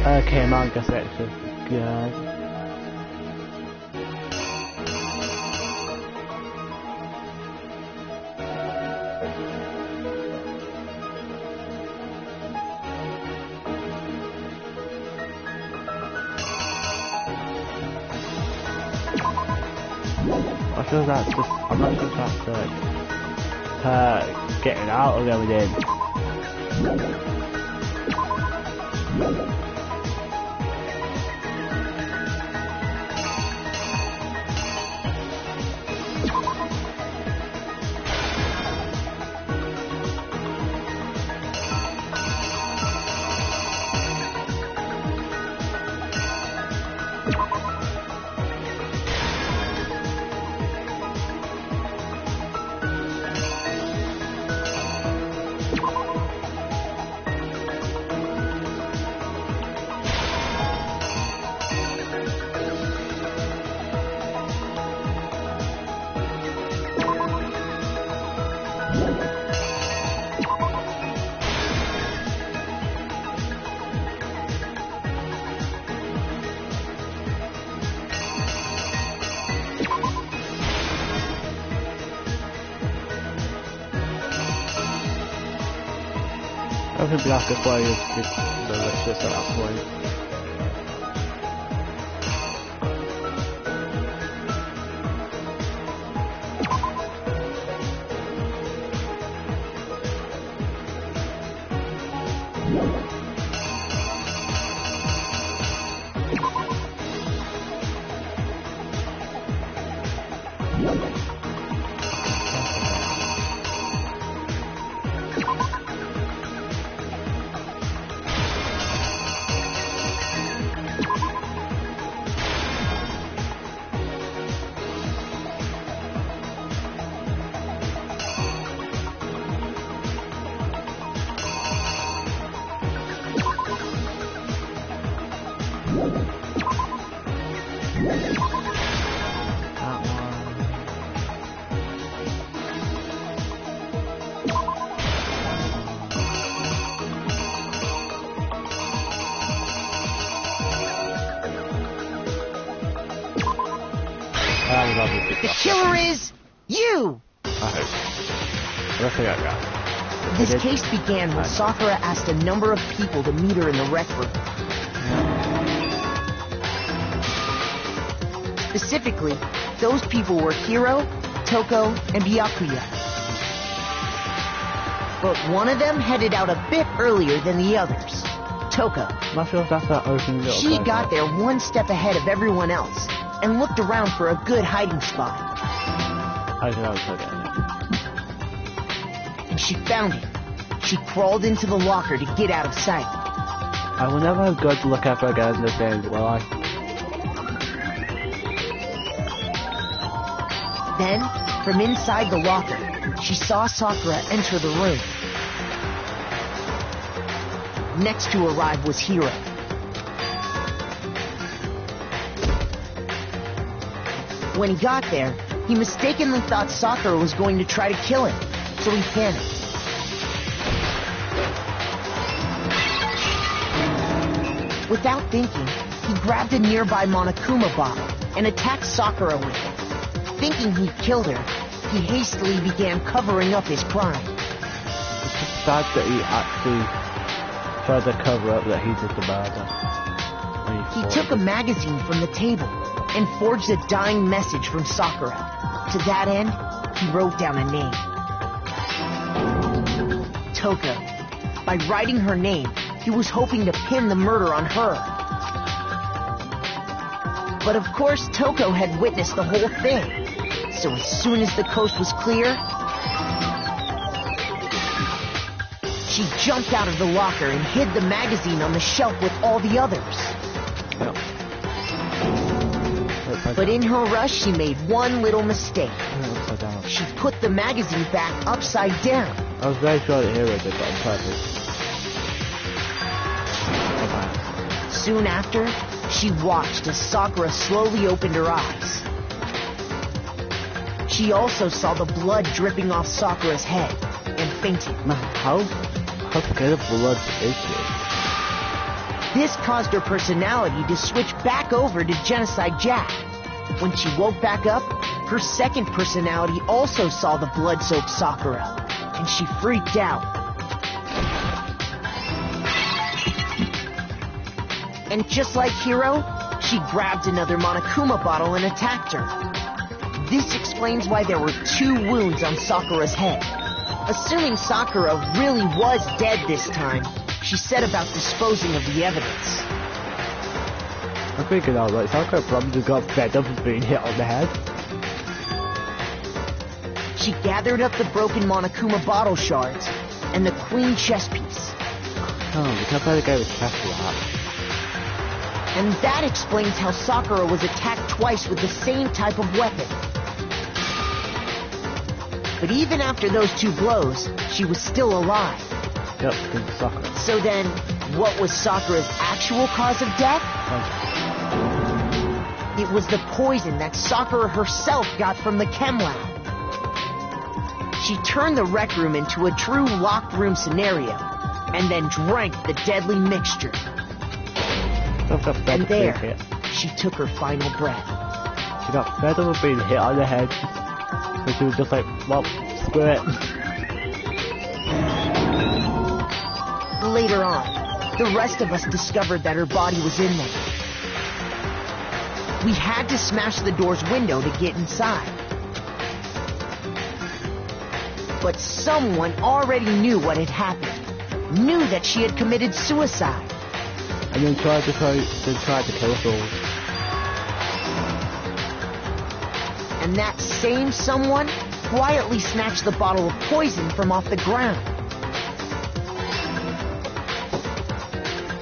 Okay, manga section. Good. I feel that's just, I'm not sure if that's her getting out or going in. I think the after play is delicious at that point. The killer is you! I hope. Let's see I got. This case began when Sakura asked a number of people to meet her in the rec room. Specifically, those people were Hiro, Toko, and Byakuya. But one of them headed out a bit earlier than the others. Toko. I'm not sure if that's that open little She got there one step ahead of everyone else and looked around for a good hiding spot. I don't know what to And she found it. She crawled into the locker to get out of sight. I will never have good to look ever again in this game, will I? Then, from inside the locker, she saw Sakura enter the room. Next to arrive was Hiro. When he got there, he mistakenly thought Sakura was going to try to kill him, so he panicked. Without thinking, he grabbed a nearby Monokuma bottle and attacked Sakura with it. Thinking he'd killed her, he hastily began covering up his crime. It's just sad that he actually tried to cover up that he did the murder. He took a magazine from the table and forged a dying message from Sakura. To that end, he wrote down a name. Toko. By writing her name, he was hoping to pin the murder on her. But of course, Toko had witnessed the whole thing. So as soon as the coast was clear, She jumped out of the locker and hid the magazine on the shelf with all the others. But in her rush, she made one little mistake. She put the magazine back upside down. I was very sure that Hero did that on purpose. Soon after, she watched as Sakura slowly opened her eyes. She also saw the blood dripping off Sakura's head and fainted. Man, how scared of blood is she? This caused her personality to switch back over to Genocide Jack. When she woke back up, her second personality also saw the blood-soaked Sakura, and she freaked out. And just like Hiro, she grabbed another Monokuma bottle and attacked her. This explains why there were 2 wounds on Sakura's head. Assuming Sakura really was dead this time, she set about disposing of the evidence. I'm thinking out, like, Sakura probably just got fed up of being hit on the head. She gathered up the broken Monokuma bottle shards and the queen chess piece. Oh, we can't play the game with chess for that. And that explains how Sakura was attacked twice with the same type of weapon. But even after those 2 blows, she was still alive. Yep, because of Sakura. So then, what was Sakura's actual cause of death? It was the poison that Sakura herself got from the chem lab. She turned the rec room into a true locked room scenario, and then drank the deadly mixture. And there, she took her final breath. She got fed up of being hit on the head, so she was just like, well, screw it. Later on, the rest of us discovered that her body was in there. We had to smash the door's window to get inside. But someone already knew what had happened, knew that she had committed suicide. And then tried to kill us all. And that same someone quietly snatched the bottle of poison from off the ground.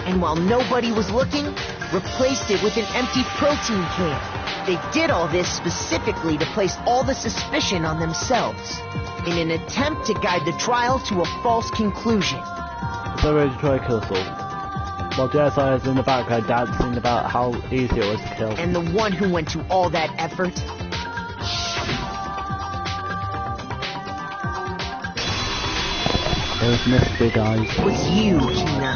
And while nobody was looking, replaced it with an empty protein can. They did all this specifically to place all the suspicion on themselves, in an attempt to guide the trial to a false conclusion. So ready to try to kill us all. While Genocide is in the background dancing about how easy it was to kill. And the one who went to all that effort It was mystery, guys. was you, Hina.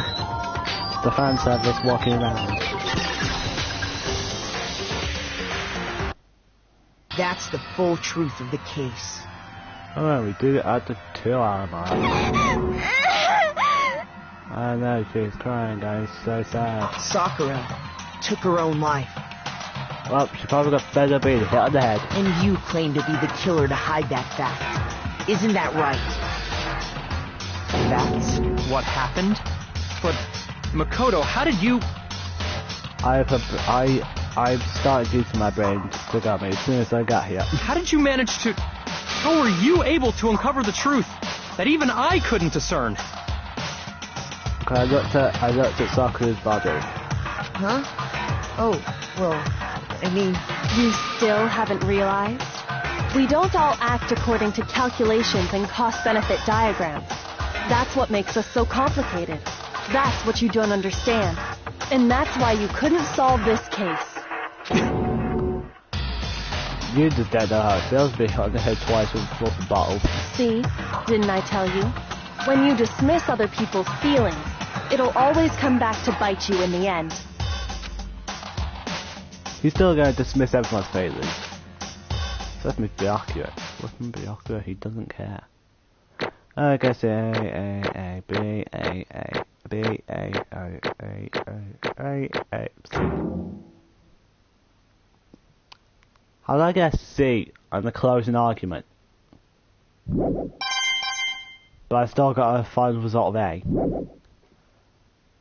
The fan service walking around. That's the full truth of the case. Alright, we did it at the 2-hour mark. I know, she's crying, guys. So sad. Sakura took her own life. Well, she probably got fed up being hit on the head. And you claim to be the killer to hide that fact. Isn't that right? That's what happened? But, Makoto, how did you... I've started using my brain to got me as soon as I got here. How did you manage to... How were you able to uncover the truth that even I couldn't discern? Because I looked at Sakura's body. Huh? Oh, well, I mean... You still haven't realized? We don't all act according to calculations and cost-benefit diagrams. That's what makes us so complicated. That's what you don't understand. And that's why you couldn't solve this case. You just don't know how it feels being hit on the head twice with a fluffy bottle. See? Didn't I tell you? When you dismiss other people's feelings, it'll always come back to bite you in the end. He's still going to dismiss everyone's feelings. So let me be accurate. Let me be accurate, he doesn't care. I guess A, B, A, B, A, O, A, C. How did I get a C on the closing argument? But I still got a final result of A.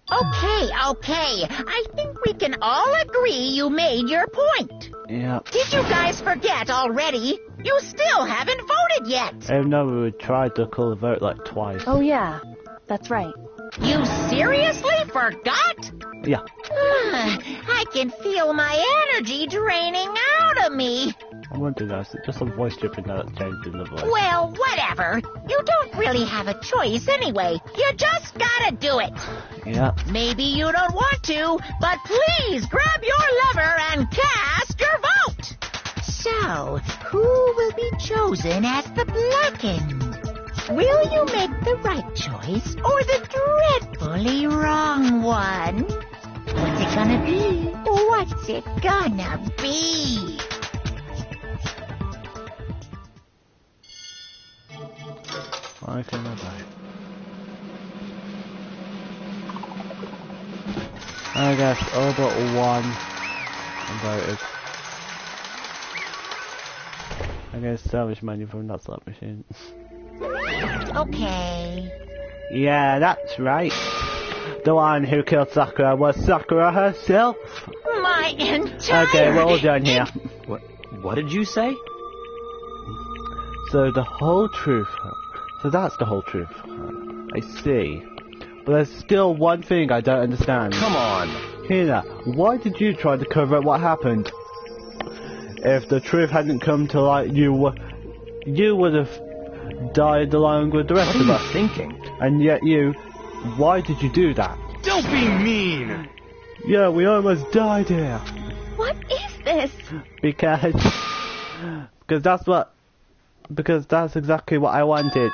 Okay. I think we can all agree you made your point. Yeah. Did you guys forget already? You still haven't voted yet. Even though we tried to call the vote like twice. Oh yeah. That's right. You seriously forgot? Yeah. I can feel my energy draining out of me. I wonder, guys, just a voice chip and that changed in the voice. Well, whatever. You don't really have a choice anyway. You just gotta do it. Yeah. Maybe you don't want to, but please grab your lever and cast your vote. So, who will be chosen as the blackened? Will you make the right choice or the dreadfully wrong one? What's it gonna be? What's it gonna be? I can die. I guess all but one voted. I guess salvage menu from that slot machine. Okay. Yeah, that's right. The one who killed Sakura was Sakura herself. My entire... Okay, we're all done here. What did you say? So the whole truth. So that's the whole truth. I see. But there's still one thing I don't understand. Come on. Hina, why did you try to cover up what happened? If the truth hadn't come to light, you would have died along with the rest of us. Thinking? And yet why did you do that? Don't be mean! Yeah, we almost died here. What is this? Because that's exactly what I wanted.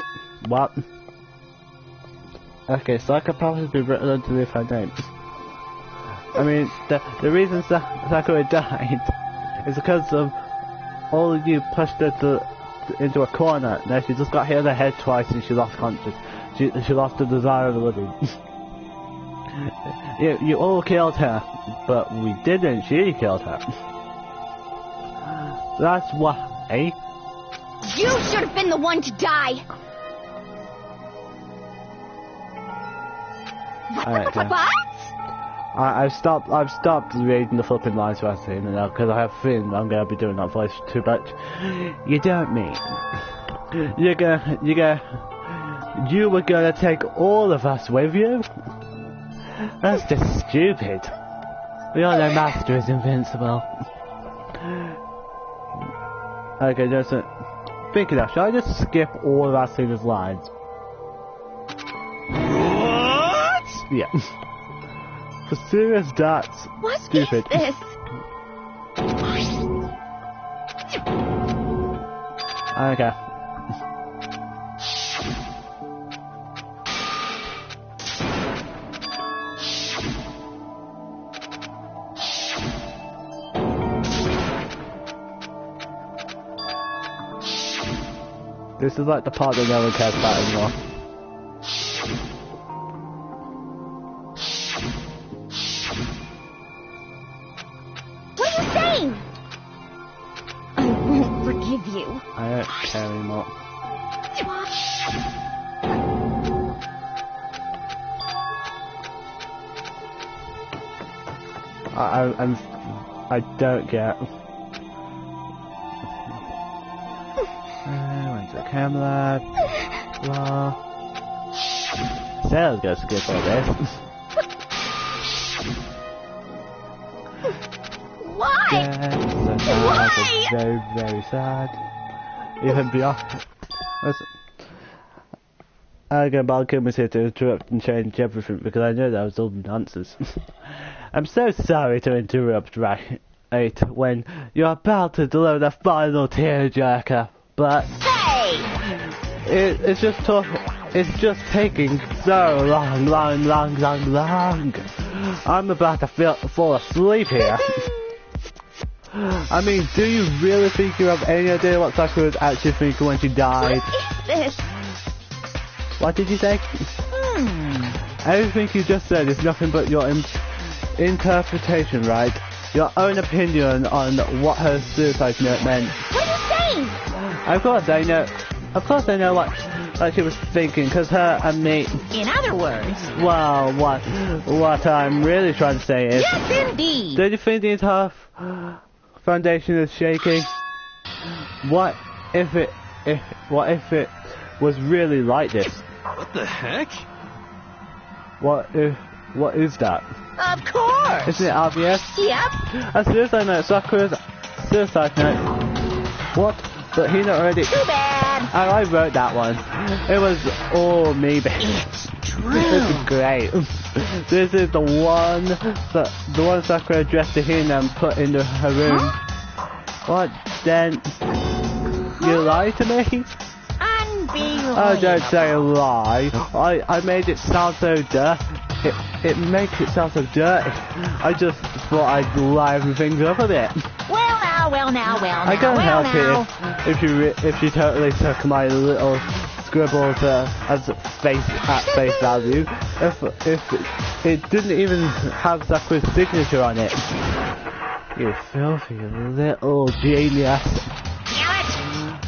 What? Okay, psychopath has been written underneath her name. I mean, the reason Sakura died is because of all of you pushed her into a corner. Now she just got hit in the head twice and she lost consciousness. She lost the desire of the living. you all killed her, but we didn't. She killed her. That's why. You should have been the one to die. Alright, What? I've stopped reading the flipping lines for us now because I have a feeling I'm gonna be doing that voice too much. You don't mean you were gonna take all of us with you? That's just stupid. We all know Master is invincible. Okay, just thinking that, should I just skip all of our singers' lines? What? Yeah. For serious, that's stupid. What is this? Okay. This is like the part that no one cares about anymore. What are you saying? I won't forgive you. I don't care anymore. I don't get. Went to the camera. Blah. Said I was gonna skip all this. Why? Yeah, so sad. Why? Very, very sad. Even beyond. Again, Balcom was here to interrupt and change everything because I know that was all nonsense. I'm so sorry to interrupt right when you're about to deliver the final tearjerker, but it's just taking so long. I'm about to fall asleep here. I mean, do you really think you have any idea what Sakura was actually thinking when she died? What is this? What did you say? Everything you just said is nothing but your interpretation, right? Your own opinion on what her suicide note meant. What are you saying? Of course I know what she was thinking, because her and me... In other words... Well, what I'm really trying to say is... Yes, indeed! Do you think the entire foundation is shaking? What if it was really like this? What the heck? What is that? Of course. Isn't it obvious? Yep. A suicide note. Sakura's suicide note. What? But he not already. Too bad. I wrote that one. It was all me, baby. It's true. It's great. This is the one Sakura addressed to Hina and put into her room. Huh? What? Then you lied to me? Unbelievable. Oh, don't say a lie. I made it sound so dirty. It makes it sound so dirty. I just thought I'd liven things up a bit. Well now. I can't help it if you totally took my little scribbles as face value. If it didn't even have Sakura's signature on it. You filthy little genius. Damn it.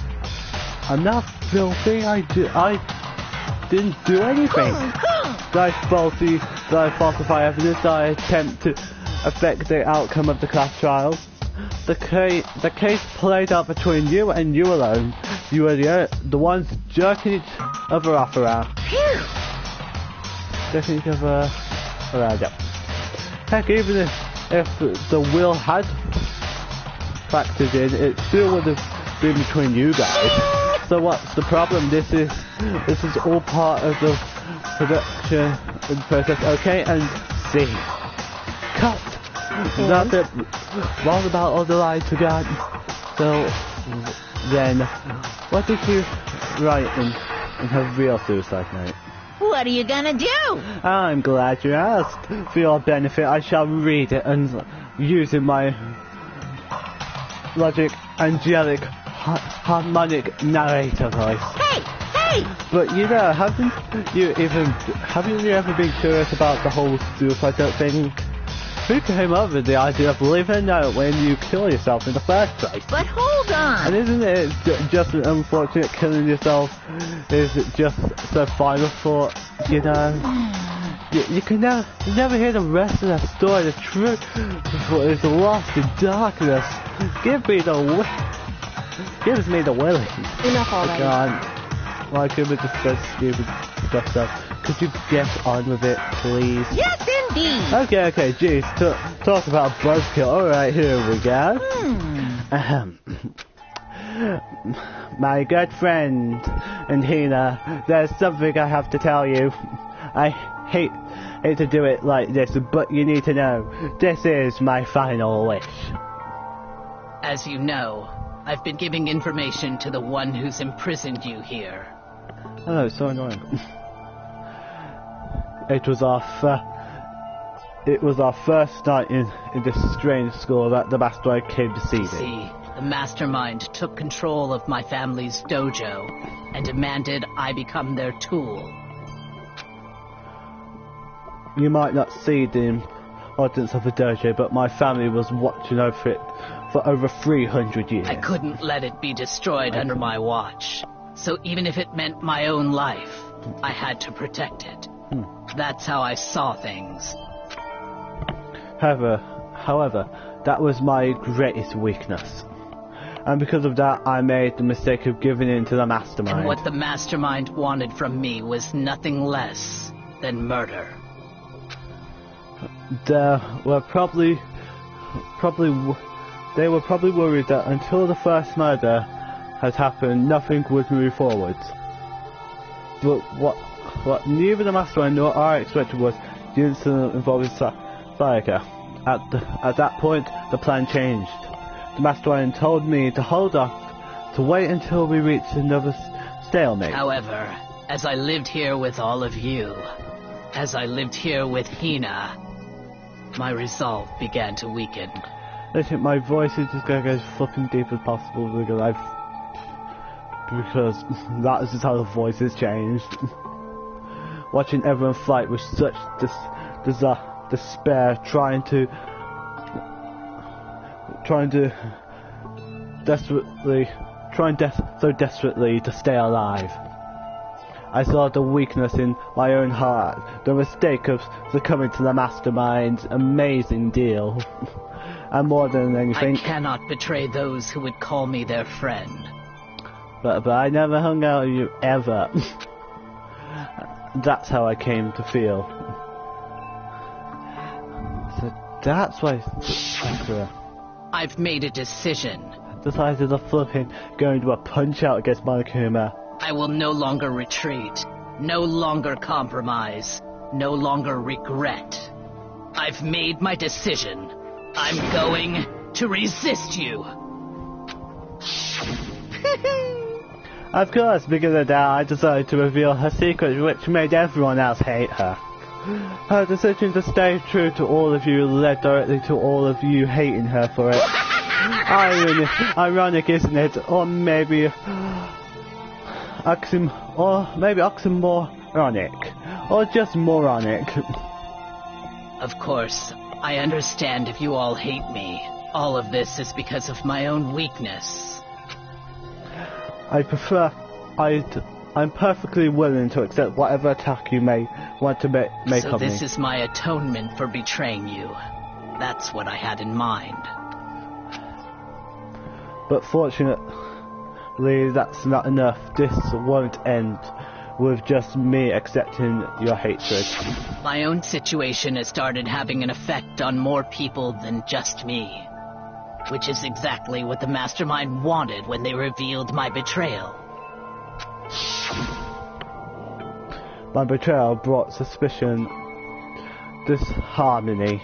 I'm not filthy. I didn't do anything. Did I falsify evidence? Did I attempt to affect the outcome of the class trials? The case played out between you and you alone. You were the ones jerking each other off around. Jerking each other around, yeah. Heck, even if the will had factored in, it still would have been between you guys. So what's the problem? This is all part of the production process, okay? And C. Cut! That's it. What about all the lies we got? So, then, what did you write in her real suicide note? What are you gonna do? I'm glad you asked. For your benefit, I shall read it and using my logic, angelic, harmonic narrator voice. Hey! But you know, haven't you ever been curious about the whole suicide note thing? Who came up with the idea of leaving a note when you kill yourself in the first place? But hold on. And isn't it just an unfortunate killing yourself is just so final for, you know? You can never hear the rest of that story. The truth is lost in darkness. Gives me the willing. Enough already. Why could we just go stupid stuff so? Could you get on with it, please? Yes, indeed. Okay, geez, talk about buzzkill. Alright, here we go. My good friend and Hina, there's something I have to tell you. I hate to do it like this, but you need to know, this is my final wish. As you know, I've been giving information to the one who's imprisoned you here. Oh, so annoying. It was our first night in this strange school that the mastermind came to see me. See, the mastermind took control of my family's dojo and demanded I become their tool. You might not see the importance of the dojo, but my family was watching over it for over 300 years. I couldn't let it be destroyed under my watch. So even if it meant my own life, I had to protect it. That's how I saw things. However, that was my greatest weakness. And because of that, I made the mistake of giving in to the mastermind. And what the mastermind wanted from me was nothing less than murder. They were probably worried that until the first murder had happened, nothing would move forward. But what neither the mastermind nor I expected was the incident involving Sayaka. At that point, the plan changed. The mastermind told me to hold off, to wait until we reached another stalemate. However, as I lived here with all of you, as I lived here with Hina, my resolve began to weaken. Listen, my voice is just going to go as flipping deep as possible because that is just how the voice has changed. Watching everyone fight with such despair, trying so desperately to stay alive. I saw the weakness in my own heart, the mistake of succumbing to the mastermind's amazing deal. And more than anything, I cannot betray those who would call me their friend. But I never hung out with you ever. That's how I came to feel. that's why Sakura I've made a decision. decided to flipping going to a punch-out against Monokuma. I will no longer retreat, no longer compromise, no longer regret. I've made my decision. I'm going to resist you. Of course, because of that, I decided to reveal her secret, which made everyone else hate her. Her decision to stay true to all of you led directly to all of you hating her for it. Ironic, isn't it? Or maybe oxymoronic, or just moronic. Of course, I understand if you all hate me. All of this is because of my own weakness. I'm perfectly willing to accept whatever attack you may want to make So of me. this is my atonement for betraying you. That's what I had in mind. But fortunately, that's not enough. This won't end with just me accepting your hatred. My own situation has started having an effect on more people than just me. Which is exactly what the mastermind wanted when they revealed my betrayal. My betrayal brought suspicion, disharmony.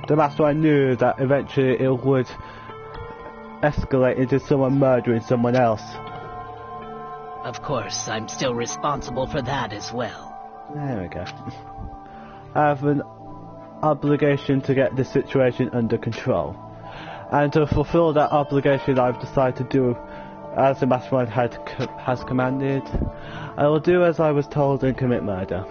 The mastermind knew that eventually it would escalate into someone murdering someone else. Of course, I'm still responsible for that as well. There we go. I have an obligation to get this situation under control. And to fulfill that obligation, I've decided to do as the mastermind has commanded. I will do as I was told and commit murder.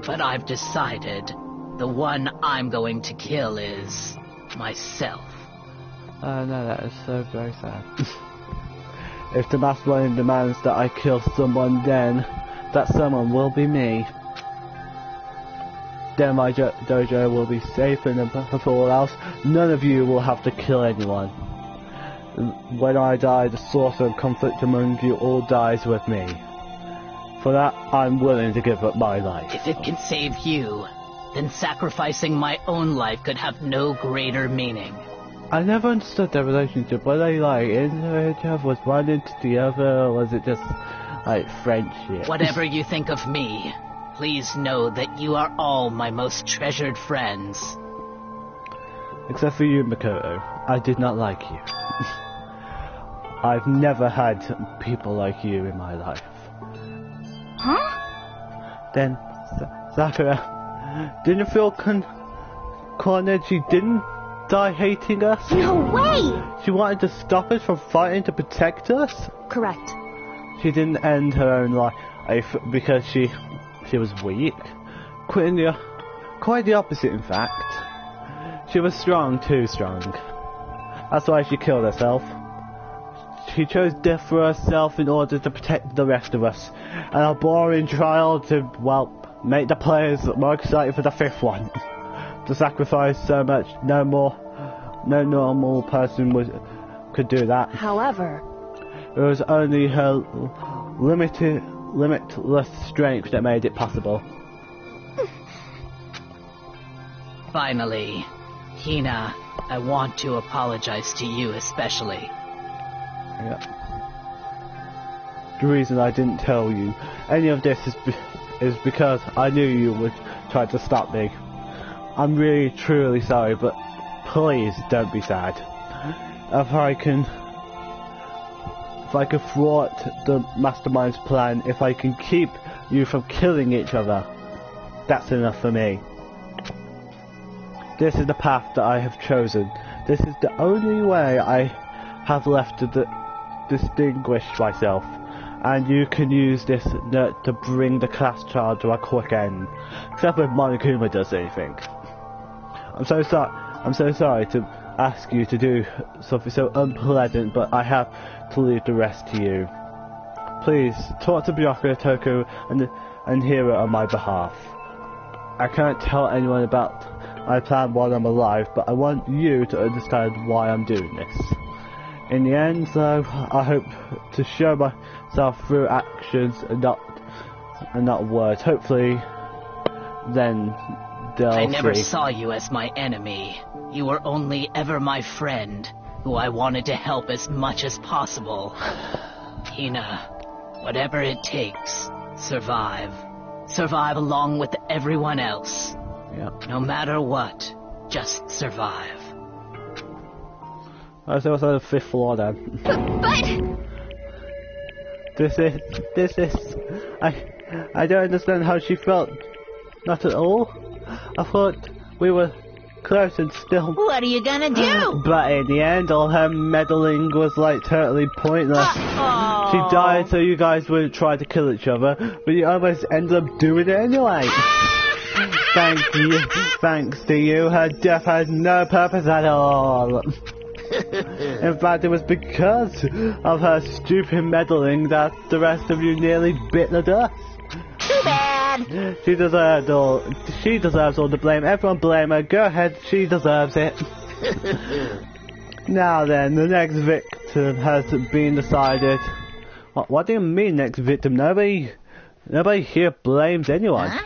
But I've decided the one I'm going to kill is myself. Oh no, that is so very sad. If the mastermind demands that I kill someone, then that someone will be me. Then my dojo will be safe, and above all else, none of you will have to kill anyone. When I die, the source of conflict among you all dies with me. For that, I'm willing to give up my life. If it can save you, then sacrificing my own life could have no greater meaning. I never understood their relationship. Were they like into each other? Was one into the other? Or was it just like friendship? Whatever you think of me, please know that you are all my most treasured friends. Except for you, Makoto. I did not like you. I've never had people like you in my life. Huh? Then, Sakura, didn't you feel cornered? She didn't die hating us? No way! She wanted to stop us from fighting to protect us? Correct. She didn't end her own life because she was weak. Quite the opposite, in fact. She was strong, too strong. That's why she killed herself. She chose death for herself in order to protect the rest of us. And a boring trial to, well, make the players more excited for the fifth one. To sacrifice so much, no normal person could do that. However, It was only her limitless strength that made it possible. Finally, Hina, I want to apologize to you especially. Yeah. The reason I didn't tell you any of this is because I knew you would try to stop me. I'm really, truly sorry, but please don't be sad. If I can thwart the mastermind's plan, if I can keep you from killing each other, that's enough for me. This is the path that I have chosen. This is the only way I have left to distinguish myself. And you can use this to bring the class trial to a quick end. Except when Monokuma does anything. I'm so sorry to ask you to do something so unpleasant, but I have to leave the rest to you. Please, talk to Byakuya, Toko, and Hiro on my behalf. I can't tell anyone about my plan while I'm alive, but I want you to understand why I'm doing this. In the end, though, I hope to show myself through actions and not words. Hopefully, then I never saw you as my enemy. You were only ever my friend, who I wanted to help as much as possible. Hina, whatever it takes, survive. Survive along with everyone else. Yep. No matter what, just survive. I was also on the 5th floor then. But... This is... I don't understand how she felt. Not at all. I thought we were close and still. What are you gonna do? But in the end, all her meddling was like totally pointless. She died so you guys wouldn't try to kill each other, but you almost ended up doing it anyway. Thanks to you, her death had no purpose at all. In fact, it was because of her stupid meddling that the rest of you nearly bit the dust. Too bad. She deserves all the blame. Everyone blame her. Go ahead, she deserves it. Now then, the next victim has been decided. What do you mean, next victim? Nobody here blames anyone. Huh?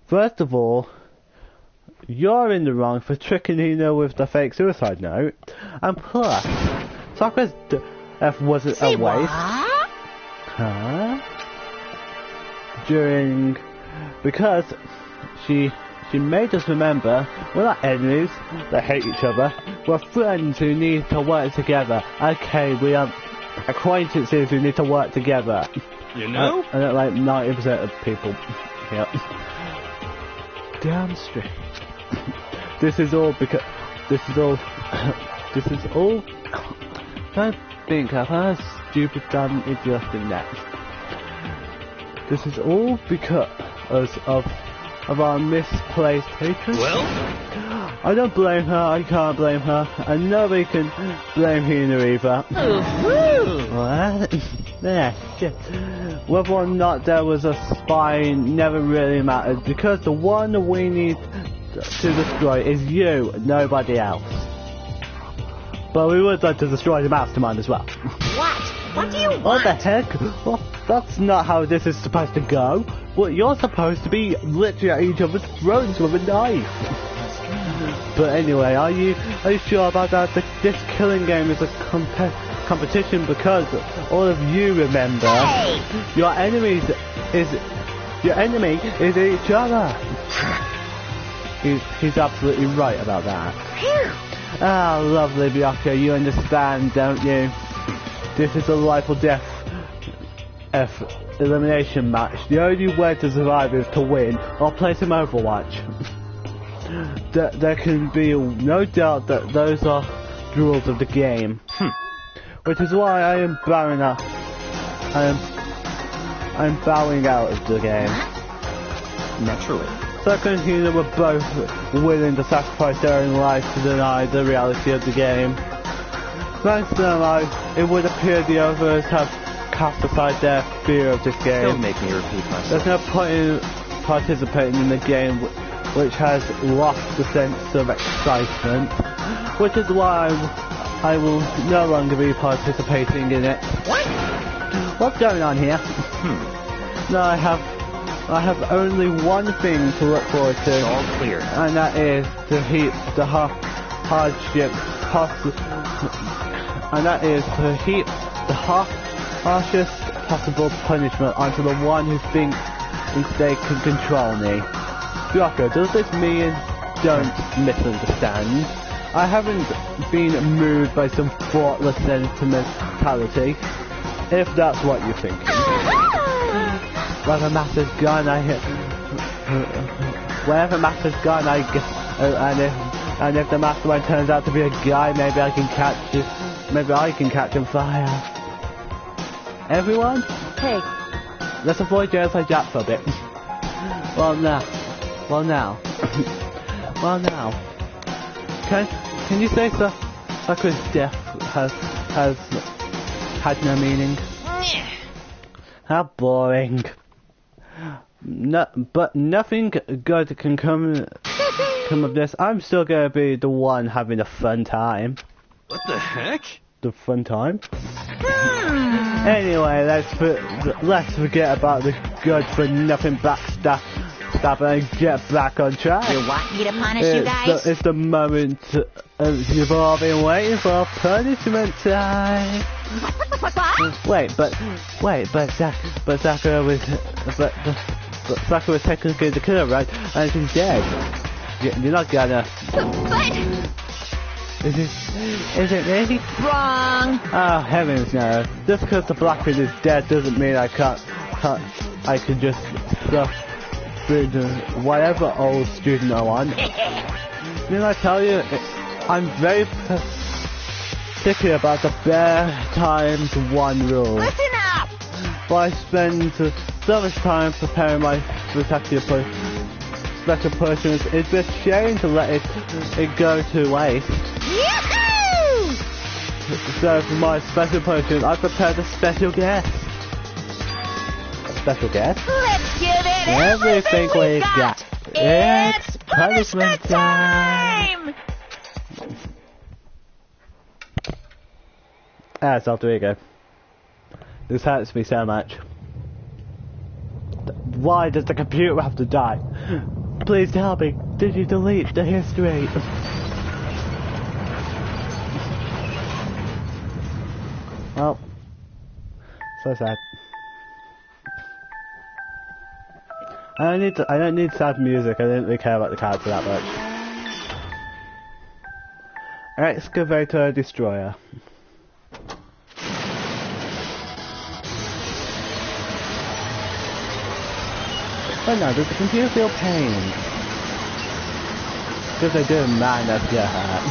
First of all, you're in the wrong for tricking Hina with the fake suicide note. And plus, Sakura's death wasn't a waste. Huh? Because she made us remember we're not enemies that hate each other. We're friends who need to work together. Okay, we are acquaintances who need to work together. You know? I don't like 90% of people. Yep. Damn straight. This is all. Don't think of how stupid, dumb, idiot in that. This is all because of our misplaced hatred. Well? I don't blame her, I can't blame her, and nobody can blame Hina either. What? Yeah, shit. Whether or not there was a spy never really mattered, because the one we need to destroy is you, nobody else. But we would like to destroy the mastermind as well. What? What do you want? What the heck? Well, that's not how this is supposed to go. Well, you're supposed to be literally at each other's throats with a knife. But anyway, are you sure about that? This killing game is a competition because all of you remember your enemy is each other. He's absolutely right about that. Ah, lovely Bianca, you understand, don't you? This is a life or death elimination match. The only way to survive is to win or play some Overwatch. There can be no doubt that those are the rules of the game. Which is why I am bowing out. I'm bowing out of the game. Naturally. Sakura and Hina were both willing to sacrifice their own lives to deny the reality of the game. Thanks to them, it would appear the others have cast aside their fear of this game. Don't make me repeat myself. There's no point in participating in the game which has lost the sense of excitement, which is why I will no longer be participating in it. What? What's going on here? No, I have only one thing to look forward to. It's all clear. And that is to heap the harshest possible punishment onto the one who thinks they can control me. Yoko, does this mean don't misunderstand? I haven't been moved by some thoughtless sentimentality, if that's what you're thinking. Wherever master's gone, and if the mastermind turns out to be a guy, maybe I can catch him fire. Everyone? Hey. Let's avoid Jersey Jack for a bit. Well now. Can you say so? Sakura's death has had no meaning? How boring. No, but nothing good can come of this. I'm still gonna be the one having a fun time. What the heck? The fun time? Anyway, let's forget about the good for nothing backstab stop and get back on track. You want me to punish you guys? It's the moment you've all been waiting for, punishment time. What? But Sakura was technically the killer, right? And she's dead. You're not gonna. But Is it really? Wrong. Oh heavens no! Just because the Blackbeard is dead doesn't mean I can just stuff through the whatever old student I want. Didn't I tell you? I'm very particular about the bare times one rule. Listen up. Well, I spend so much time preparing my spectacular special potions. It's a shame to let it go to waste. Yahoo! So for my special potion, I prepared a special guest. A special guest? Let's give it Everything we've got. It's punishment time! So there you go. This hurts me so much. Why does the computer have to die? Please tell me, did you delete the history? Well, so sad. I don't need sad music. I didn't really care about the character that much. Excavator Destroyer. Oh no, does the computer feel pain? Because I do, man, that's gonna hurt.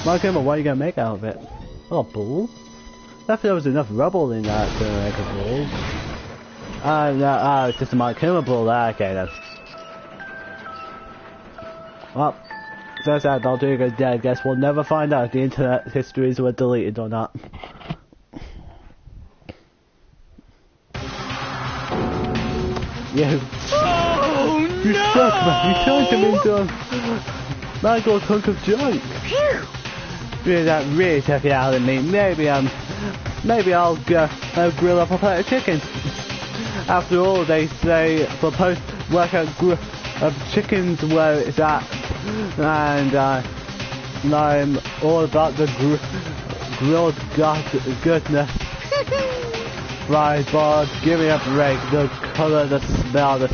Mark, what are you gonna make out of it? Oh, bull? I thought there was enough rubble in that to make a bull. No, it's just a Mark bull. Okay then. Well, so sad, I'll do a good day. I guess we'll never find out if the internet histories were deleted or not. You. Oh You no! suck, man. You turned him into a mangled hunk of junk. Really, that really took it out of me. Maybe I'll go grill up a plate of chicken. After all, they say for post-workout chickens where it's at, and I'm all about the grilled goodness. Fried board, give me a break. The colour, the smell, the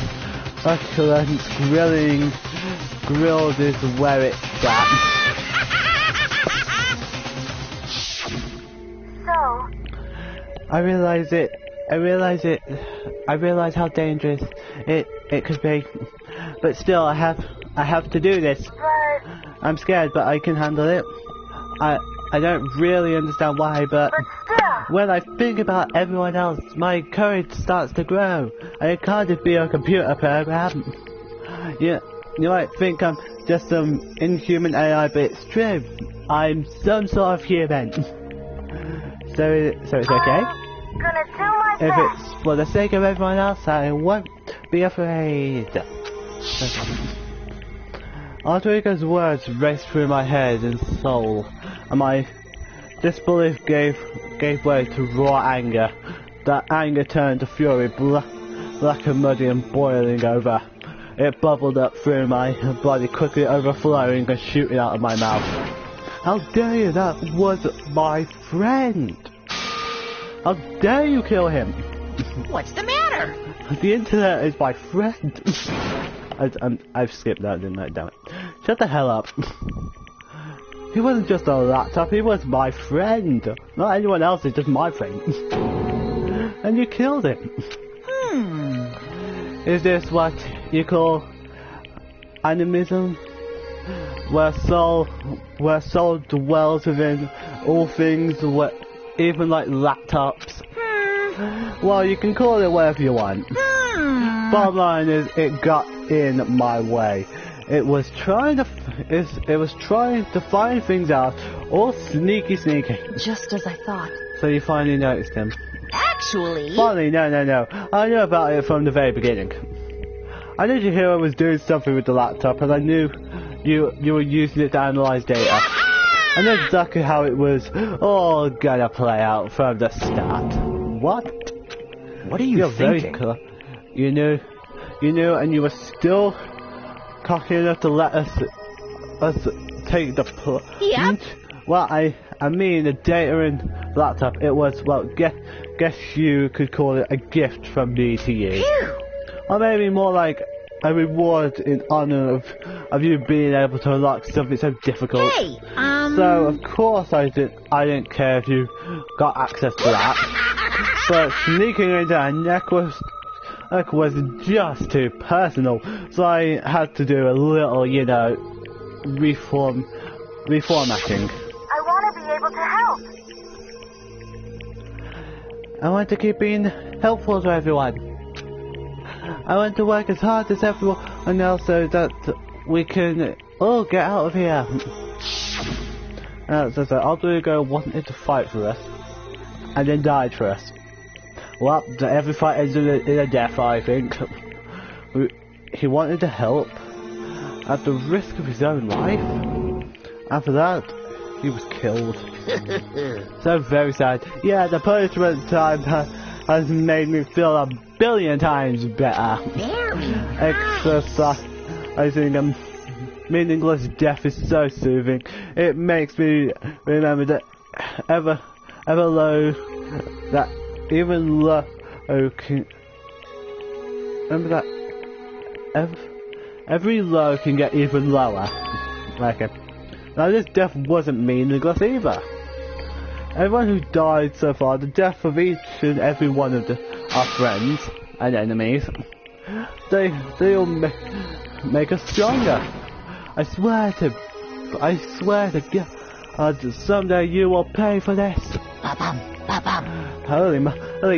succulent grilled is where it's at. so, I realize how dangerous it could be, but still I have to do this. but I'm scared, but I can handle it. I don't really understand why, but still, when I think about everyone else, my courage starts to grow. I can't just be a computer program. You might think I'm just some inhuman AI, but it's true. I'm some sort of human. So it's okay? gonna do my If best. it's for the sake of everyone else, I won't be afraid. Artorica's words raced through my head and soul, and my disbelief gave way to raw anger. That anger turned to fury, black and muddy and boiling over. It bubbled up through my body, quickly overflowing and shooting out of my mouth. How dare you? That was my friend! How dare you kill him? What's the matter? The internet is my friend. I've skipped that, didn't I? Damn it. Shut the hell up. He wasn't just a laptop, he was my friend. Not anyone else, it's just my friend. And you killed him. Is this what you call animism? Where soul dwells within all things, even like laptops? Well, you can call it whatever you want. Bottom line is, it got in my way. It was trying to find things out, all sneaky. Just as I thought. So you finally noticed him. Actually... Finally, no. I knew about it from the very beginning. I knew your hero was doing something with the laptop, and I knew you were using it to analyze data. I knew exactly how it was all gonna play out from the start. What? What are you You're very thinking? clever. You knew, and you were still cocky enough to let us take the plunge. Yep. Well, I mean, the data and laptop. It was, well, guess you could call it a gift from me to you, or maybe more like a reward in honor of you being able to unlock something so difficult. Hey, So of course I didn't care if you got access to that. But sneaking into a necklace was just too personal, so I had to do a little, reformatting. I want to be able to help. I want to keep being helpful to everyone. I want to work as hard as everyone else so that we can all get out of here. So Alter Ego wanted to fight for us, and then died for us. Well, every fight ends in a death, I think. He wanted to help, at the risk of his own life. After that, he was killed. So very sad. Yeah, the punishment time has made me feel 1,000,000,000 times better. very nice. Exercising meaningless death is so soothing. It makes me remember that ever low, that even low can. Remember that every low can get even lower. Okay. Now this death wasn't meaningless either. Everyone who died so far, the death of each and every one of our friends and enemies, they all make us stronger. I swear to God, someday you will pay for this. Ba-bum, ba-bum. Holy,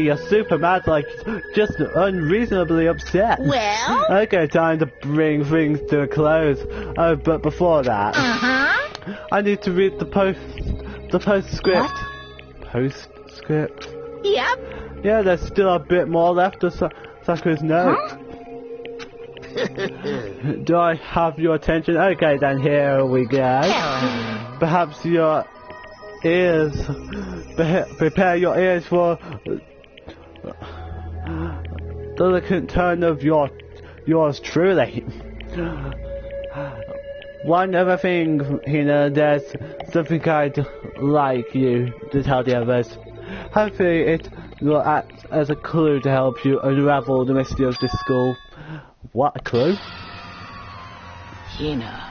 you're super mad, like just unreasonably upset. Well? Okay, time to bring things to a close. Oh, but before that, I need to read the postscript. What? Postscript? Yep. Yeah, there's still a bit more left of Sakura's note. Do I have your attention? Okay, then here we go. Perhaps your ears. Prepare your ears for delicate turn of yours truly. One other thing, there's something I'd like you to tell the others. Hopefully it will act as a clue to help you unravel the mystery of this school. What, a clue? Hina.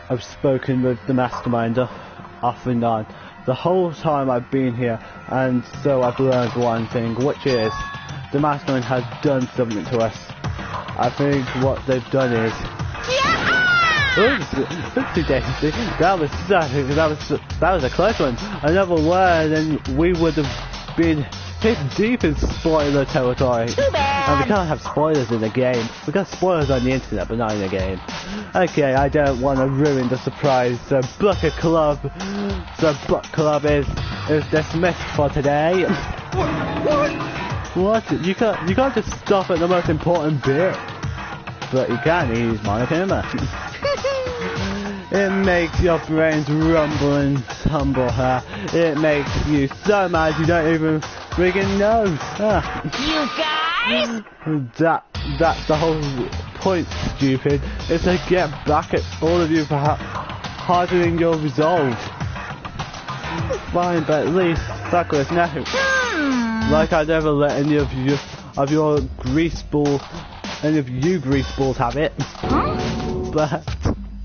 I've spoken with the mastermind off and on the whole time I've been here, and so I've learned one thing, which is the mastermind has done something to us. I think what they've done is... That was a close one. Another word and we would have been hit deep in spoiler territory. Too bad. And we can't have spoilers in the game. We got spoilers on the internet, but not in the game. Okay, I don't want to ruin the surprise. So Book Club is dismissed for today. What? You can't just stop at the most important bit. But you can. He's monochroma. It makes your brains rumble and tumble, It makes you so mad you don't even friggin' know. You guys? That's the whole point, stupid. Is to get back at all of you for hardening your resolve. Fine, but at least Sakura's now. Like I never let any of you grease balls have it. But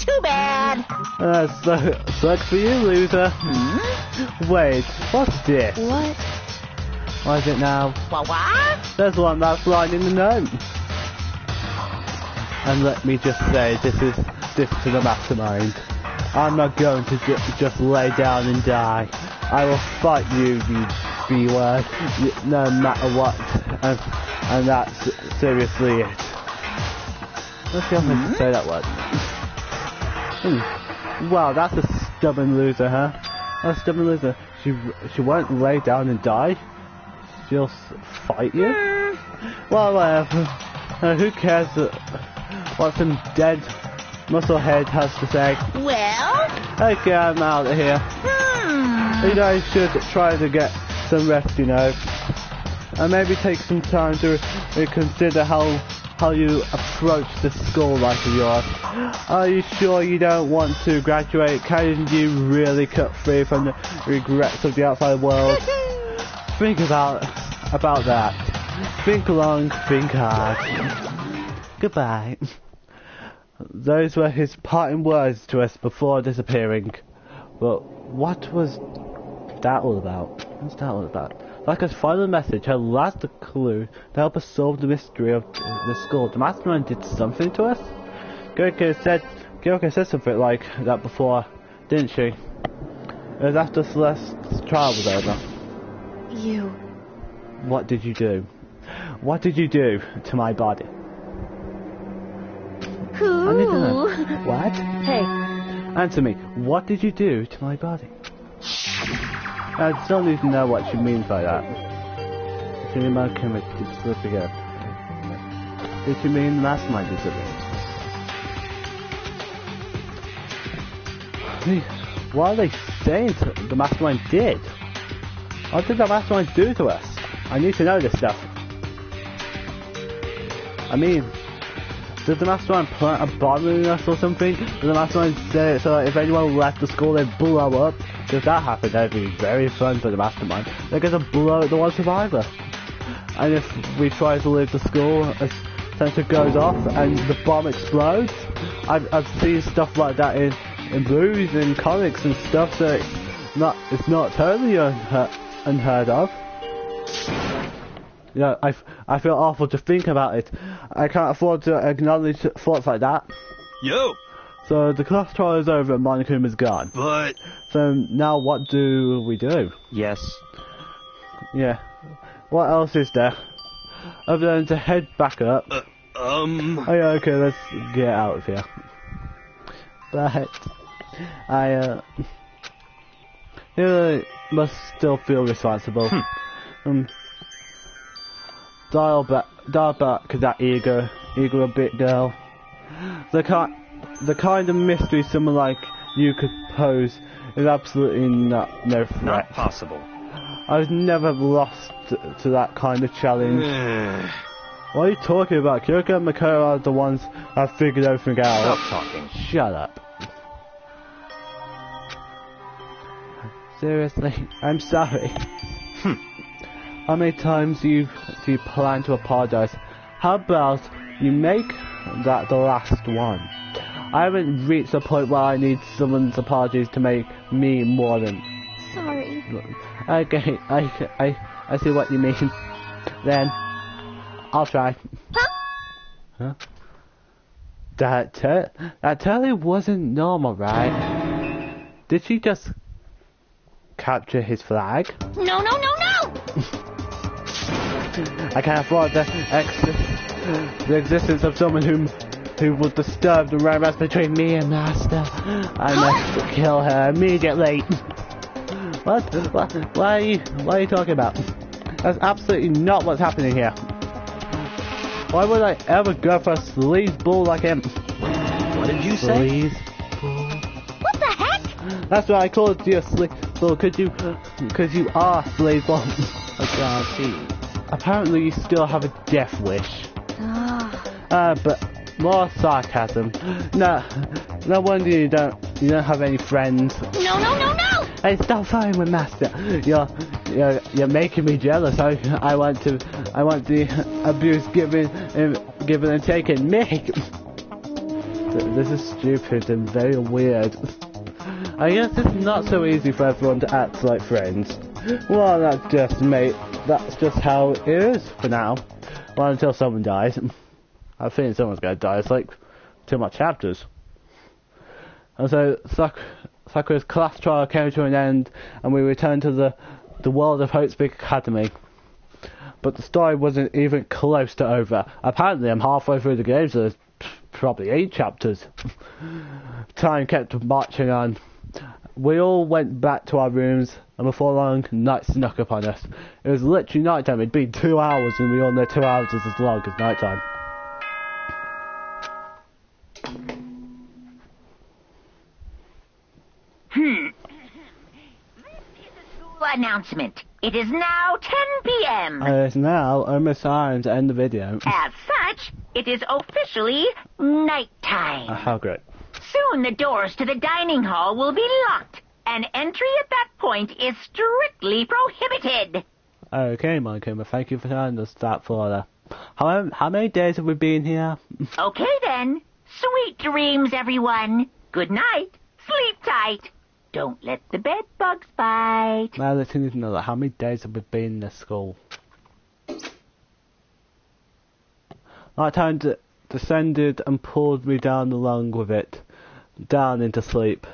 Too bad. Sucks for you, loser. Wait, what's this? What? What is it now? What? There's one that's lying in the note. And let me just say, this to the mastermind. I'm not going to just lay down and die. I will fight you, you B-word, no matter what. And that's seriously it. Let's see if I can say that word. Wow, that's a stubborn loser, A stubborn loser. She won't lay down and die. She'll fight you. Well, whatever. Who cares what some dead musclehead has to say? Well? Okay, I'm out of here. You guys should try to get some rest, and maybe take some time to consider how you approach the school life of yours. Are you sure you don't want to graduate? Can you really cut free from the regrets of the outside world? Think about that. Think long, think hard. Goodbye. Those were his parting words to us before disappearing. But what was that all about? What's that all about? Like his final message, her last clue to help us solve the mystery of the school. The mastermind did something to us? Kyoko said something like that before, didn't she? It was after Celeste's trial was over. You. What did you do? What did you do to my body? Who? I need to know. What? Hey. Answer me. What did you do to my body? I still need to know what she means by that. Cinema commit to slip again. Did she mean the mastermind did something? What are they saying the mastermind did? What did the mastermind do to us? I need to know this stuff. I mean, did the mastermind plant a bomb in us or something? Did the mastermind say it so that if anyone left the school they'd blow up? If that happened, that'd be very fun for the mastermind. They're gonna blow up the one survivor. And if we try to leave the school, a sensor goes off and the bomb explodes. I've seen stuff like that in movies and comics and stuff, so it's not totally unheard of. Yeah, I feel awful to think about it. I can't afford to acknowledge thoughts like that. Yo! So the class trial is over and Monokuma's gone. But... So now what do we do? Yes. Yeah. What else is there? Other than to head back up. Oh yeah, okay, let's get out of here. But I must still feel responsible. Dial back that ego a bit, girl. The kind of mystery someone like you could pose is absolutely no threat. Not possible. I was never lost to that kind of challenge. What are you talking about? Kyoko and Makoto are the ones that figured everything out. Stop talking. Shut up. Seriously, I'm sorry. How many times do you plan to apologize? How about you make that the last one? I haven't reached the point where I need someone's apologies to make me more than... Sorry. Okay, I see what you mean. Then, I'll try. Huh? That totally wasn't normal, right? Did she just capture his flag? No, no, no, no! I can't afford the existence of someone who would disturb the romance between me and Master. I must kill her immediately. What are you talking about? That's absolutely not what's happening here. Why would I ever go for a sleazeball like him? What did you say? Sleazeball? What the heck? That's what I called you, a sleazeball, because you are sleazeball. I can't see. Apparently you still have a death wish. But more sarcasm. No wonder you don't have any friends. No, no, no, no! Hey, stop fighting with Master. You're making me jealous. I want the abuse given and taken. Mick. This is stupid and very weird. I guess it's not so easy for everyone to act like friends. Well, that's just how it is for now. Well, until someone dies. I think someone's gonna die. It's like 2 more chapters. And so Sakura's class trial came to an end, and we returned to the world of Hope's Big Academy. But the story wasn't even close to over. Apparently, I'm halfway through the game, so there's probably 8 chapters. Time kept marching on. We all went back to our rooms, and before long, night snuck upon us. It was literally nighttime. It'd been 2 hours, and we all know 2 hours is as long as nighttime. I announcement. It is now 10 p.m. It's now almost time to end the video. As such, it is officially nighttime. How great. Soon the doors to the dining hall will be locked, and entry at that point is strictly prohibited. Okay, Monkey, thank you for telling us that, Florida. How many days have we been here? Okay then. Sweet dreams, everyone. Good night. Sleep tight. Don't let the bed bugs bite. Now let's need to know that. How many days have we been in this school? Night time descended and pulled me down along with it, down into sleep.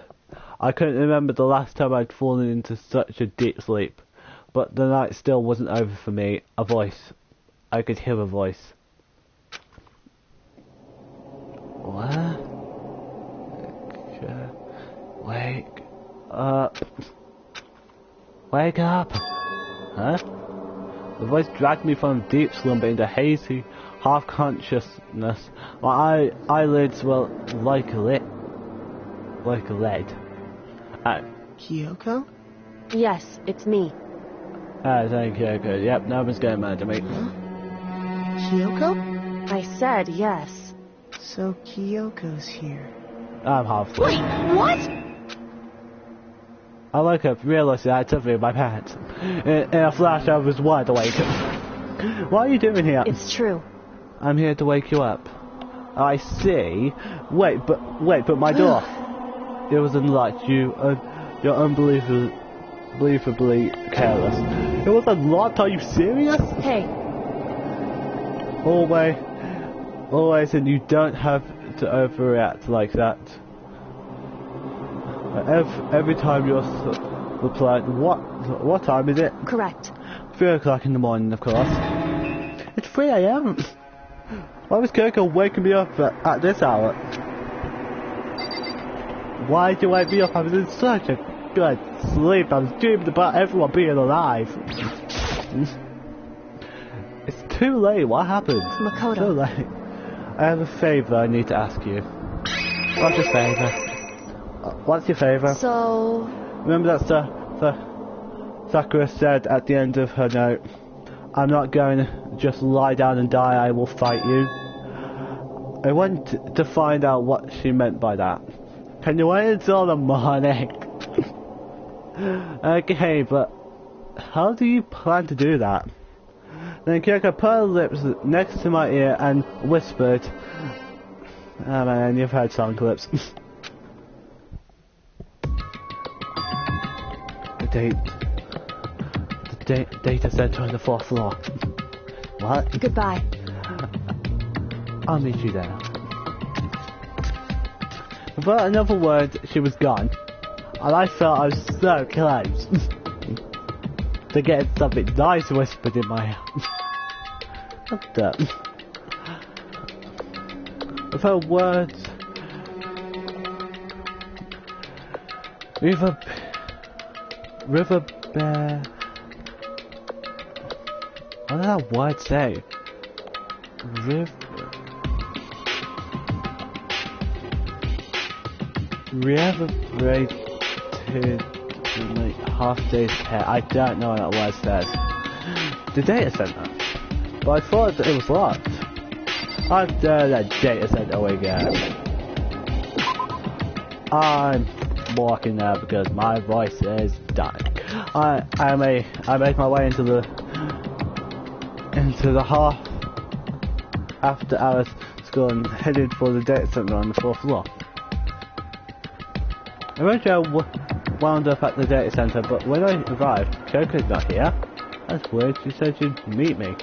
I couldn't remember the last time I'd fallen into such a deep sleep, but the night still wasn't over for me. A voice. I could hear a voice. What? Wake up. Wake up. Huh? The voice dragged me from deep slumber into hazy half-consciousness. My eyelids were like lead. Kyoko? Yes, it's me. Thank you, Kyoko. Yep, no one's getting mad at me. Kyoko? I said yes. So Kyoko's here. I'm half. Wait, what? I woke up, realised I had something in my pants. In a flash, I was wide awake. What are you doing here? It's true. I'm here to wake you up. I see. Wait, but my door. It was unlocked. You're unbelievably careless. It was unlocked. Are you serious? Hey. Always, and you don't have to overreact like that. Every time you're replied, what time is it? Correct. 3 o'clock in the morning, of course. It's 3 a.m. Why was Kyoko waking me up at this hour? Why did you wake me up? I was in such a good sleep. I was dreaming about everyone being alive. It's too late. What happened? Makoto. Too late. I have a favour I need to ask you. What's your favour? What's your favour? So... Remember that Sakura said at the end of her note, I'm not going to just lie down and die, I will fight you. I want to find out what she meant by that. Can you wait until the morning? Okay, but how do you plan to do that? Then Kyoko put her lips next to my ear and whispered, oh man, you've heard sound clips. The data center on the 4th floor. What? Goodbye. I'll meet you there. Without another word, she was gone. And I felt I was so close to getting something nice whispered in my ear. What the? Without words, River Bear. What did that word say? Reverberated like half day's hair. I don't know what that word says. The data center. But I thought that it was locked. I've done that data center again. I'm walking there because my voice is dying. I make my way into the half after hours school and headed for the data center on the 4th floor. Eventually I wound up at the data center, but when I arrived, Kyoko's not here. That's weird. She said she'd meet me.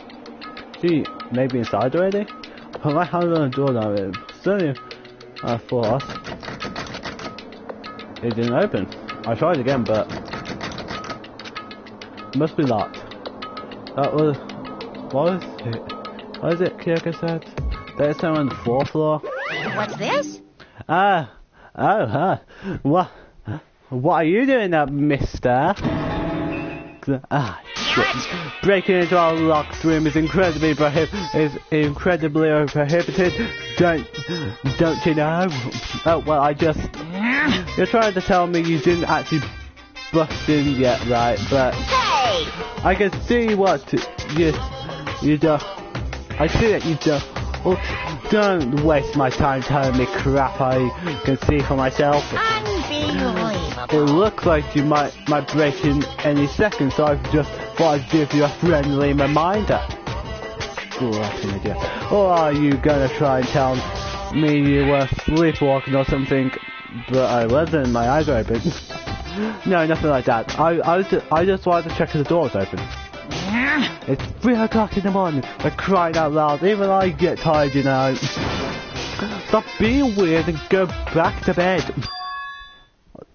She may be inside already? I put my hand on the door now and suddenly I thought it didn't open. I tried again, but it must be locked. That was... What was it Kyoko said? Data center on the 4th floor? What's this? What are you doing up, mister? Shit. Breaking into our locked room is incredibly prohibited. Don't you know? Oh, well, you're trying to tell me you didn't actually busting yet, right? But Hey! I can see what you do. I see that you do. Well, don't waste my time telling me crap I can see for myself. Unbelievable. It looks like you might break in any second, so I've just thought I'd give you a friendly reminder. Scrapping idiot. Or are you gonna try and tell me you were sleepwalking or something? But I wasn't, my eyes are open. No, nothing like that. I just wanted to check if the door was open. It's 3 o'clock in the morning. We're crying out loud. Even I get tired, you know. Stop being weird and go back to bed.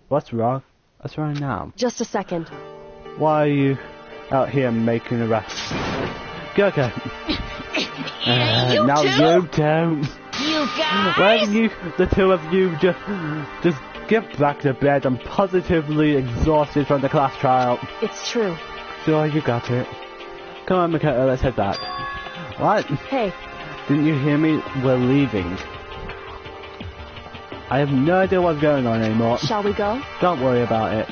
What's wrong? What's wrong now? Just a second. Why are you out here making a rush? Go. You now two? you don't. You guys? When you, the two of you, just get back to bed. I'm positively exhausted from the class trial. It's true. Sure, you got it. Come on, Makoto, let's head back. What? Hey, Didn't you hear me? We're leaving. I have no idea what's going on anymore. shall we go? Don't worry about it.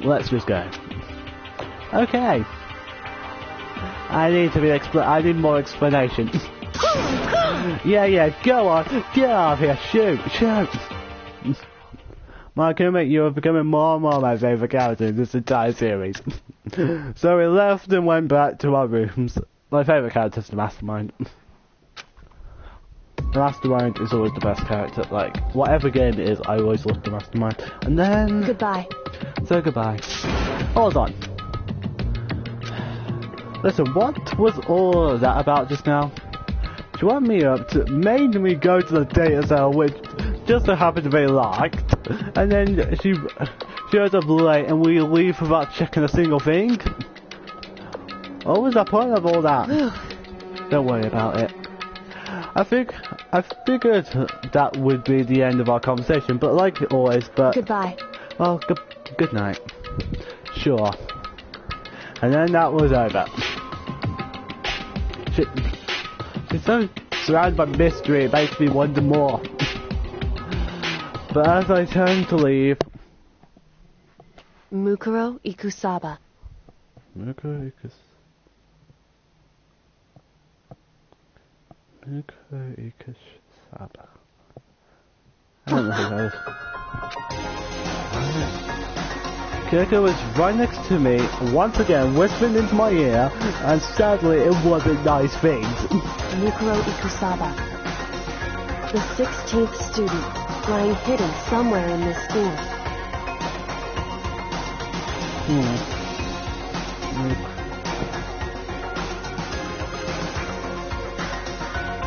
Let's just go. Okay. I need more explanation. Yeah, go on. Get out of here. Shoot. My Kuma, you are becoming more and more my favourite character in this entire series. So we left and went back to our rooms. My favourite character is the Mastermind. The Mastermind is always the best character. Like, whatever game it is, I always love the Mastermind. And then... Goodbye. So goodbye. Hold on. Listen, what was all of that about just now? She woke me up to made me go to the data cell, which just so happened to be locked, and then she shows up late and we leave without checking a single thing? What was the point of all that? Don't worry about it. I figured that would be the end of our conversation, but like always, Goodbye. Well, good night. Sure. And then that was over. She's so surrounded by mystery, it makes me wonder more. But as I turn to leave... Mukuro Ikusaba. Mukuro Ikusaba. I don't know who that is. Kiriko was right next to me, once again whispering into my ear, and sadly it wasn't nice things. Mukuro Ikusaba. The 16th student, lying hidden somewhere in this school.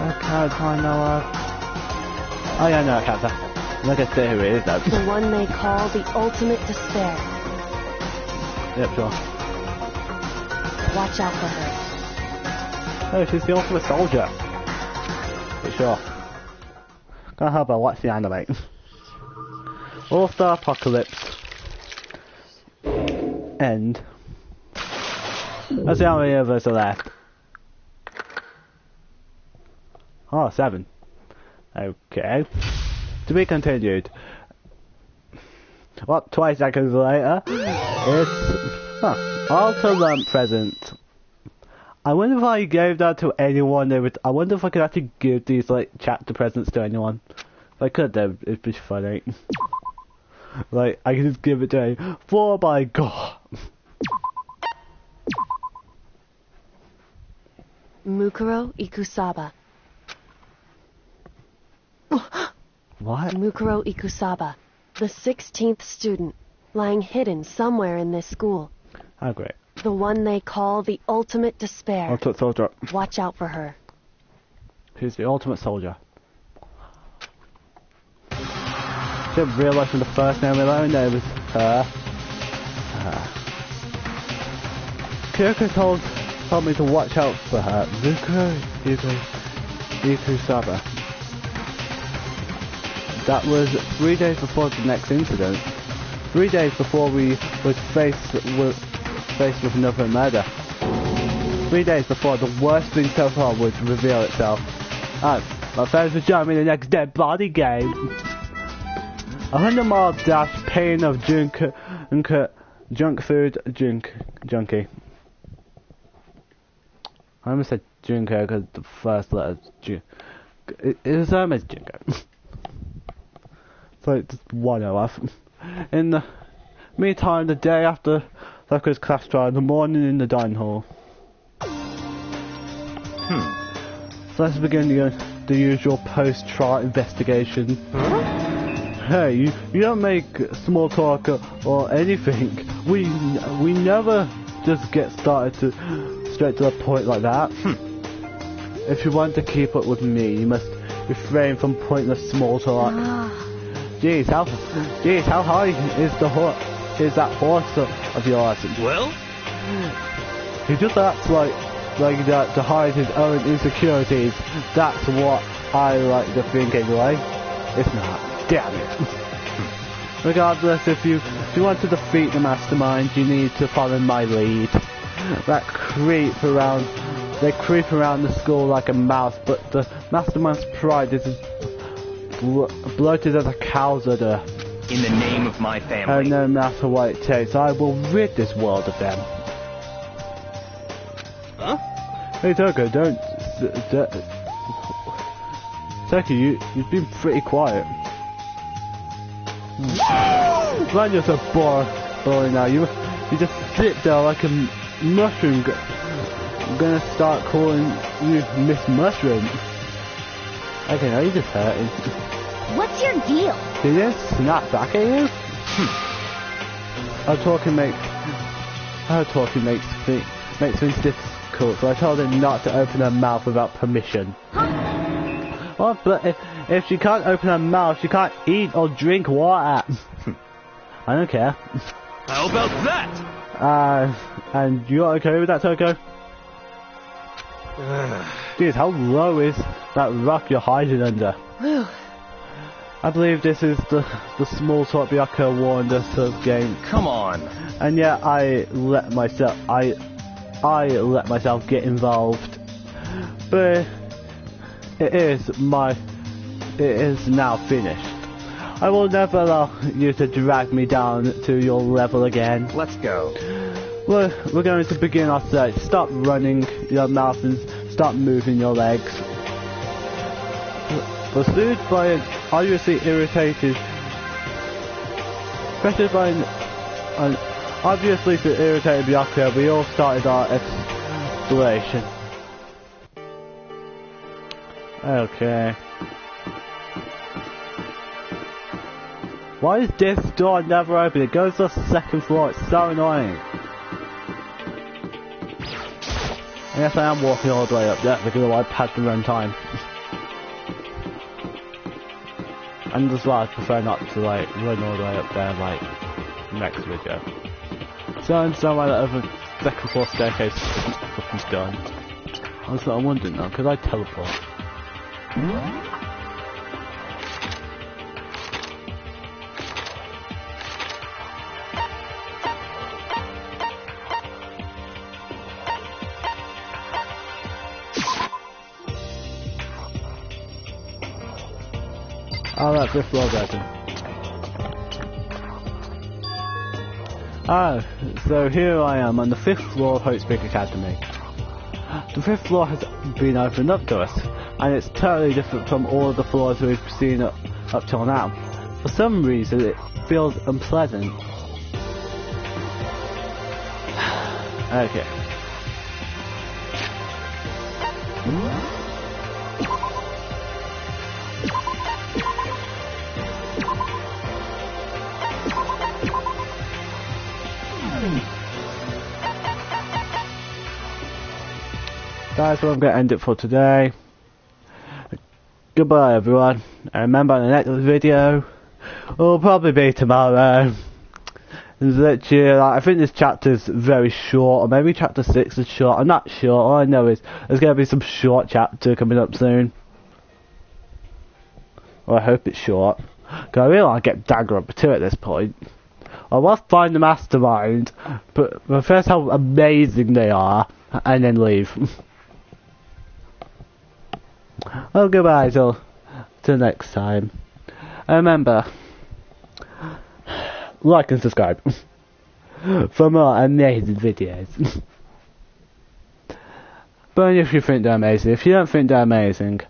What character I know of? Oh yeah, I know a character. I'm not gonna say who it is though. The one they call the ultimate despair. Yep, sure. Watch out for her. Oh, she's the ultimate soldier. For sure. Can't help but watch the anime. All-Star Apocalypse. End. Let's see how many of us are left. Oh, 7. Okay. To be continued. Well, 20 seconds later, it's Alta Lamp present. I wonder if I gave that to anyone. I wonder if I could actually give these like chapter presents to anyone. If I could, then it'd be funny. Like I could just give it to him. For my God. Mukuro Ikusaba. What? Mukuro Ikusaba. The 16th student, lying hidden somewhere in this school. Oh, great. The one they call the ultimate despair. Ultimate soldier. Watch out for her. Who's the ultimate soldier? Should have realised from the first name alone that it was her. Kyoko told me to watch out for her. Ikusaba. That was 3 days before the next incident. 3 days before we was faced with another murder. 3 days before the worst thing so far would reveal itself. Oh, my friends will join me in the next dead body game. 100 mile dash pain of Junka junk food junkie. I almost said Junko because the first letter is it's the same as Junko. So it's just one off. In the meantime, the day after Sakura's class trial, the morning in the dining hall. So let's begin the usual post-trial investigation. Hey, you don't make small talk or anything. We never just get started straight to the point like that. If you want to keep up with me, you must refrain from pointless small talk. Jeez, how high is that horse of yours? Well? He just acts like that to hide his own insecurities. That's what I like to think anyway. It's not. Damn it. Regardless, if you want to defeat the mastermind, you need to follow my lead. They creep around the school like a mouse, but the mastermind's pride is as bloated as a cow's udder. In the name of my family. And no matter what it takes, I will rid this world of them. Huh? Hey Toko, Toko, you've been pretty quiet. Man, you're so boring now. You just sit there like a mushroom. I'm gonna start calling you Miss Mushroom. Okay, now you're just hurting. What's your deal? Did it snap back at you? Her talking makes things difficult, so I told her not to open her mouth without permission. Well, but if she can't open her mouth, she can't eat or drink water. I don't care. How about that? And you're okay with that, Toko? Jeez, how low is that rock you're hiding under? I believe this is the small talk Byakko warned us of game. Come on. And yet I let myself get involved. But it is now finished. I will never allow you to drag me down to your level again. Let's go. We're going to begin our search. Stop running your mouth and start moving your legs. Pursued by an obviously irritated, pressured by an obviously irritated Byakko, we all started our exploration. Okay. Why is this door never open? It goes to the second floor. It's so annoying. Yes, I am walking all the way up there because I had the wrong time. And as well, I prefer not to like run all the way up there like next video. So I understand why that other second floor staircase is done. I'm wondering now, could I teleport? Oh, that's this floor open. Ah, so here I am on the 5th floor of Hope Speak Academy. The 5th floor has been opened up to us, and it's totally different from all of the floors we've seen up till now. For some reason, it feels unpleasant. Okay. That's what I'm going to end it for today. Goodbye everyone, and remember the next video will probably be tomorrow. Literally, I think this chapter's very short, or maybe chapter 6 is short, I'm not sure. All I know is there's going to be some short chapter coming up soon. Well, I hope it's short, because I really want to get Danganronpa 2 at this point. I will find the mastermind, but first how amazing they are, and then leave. Well, goodbye till next time. And remember, like and subscribe. for more amazing videos. But if you think they're amazing, if you don't think they're amazing,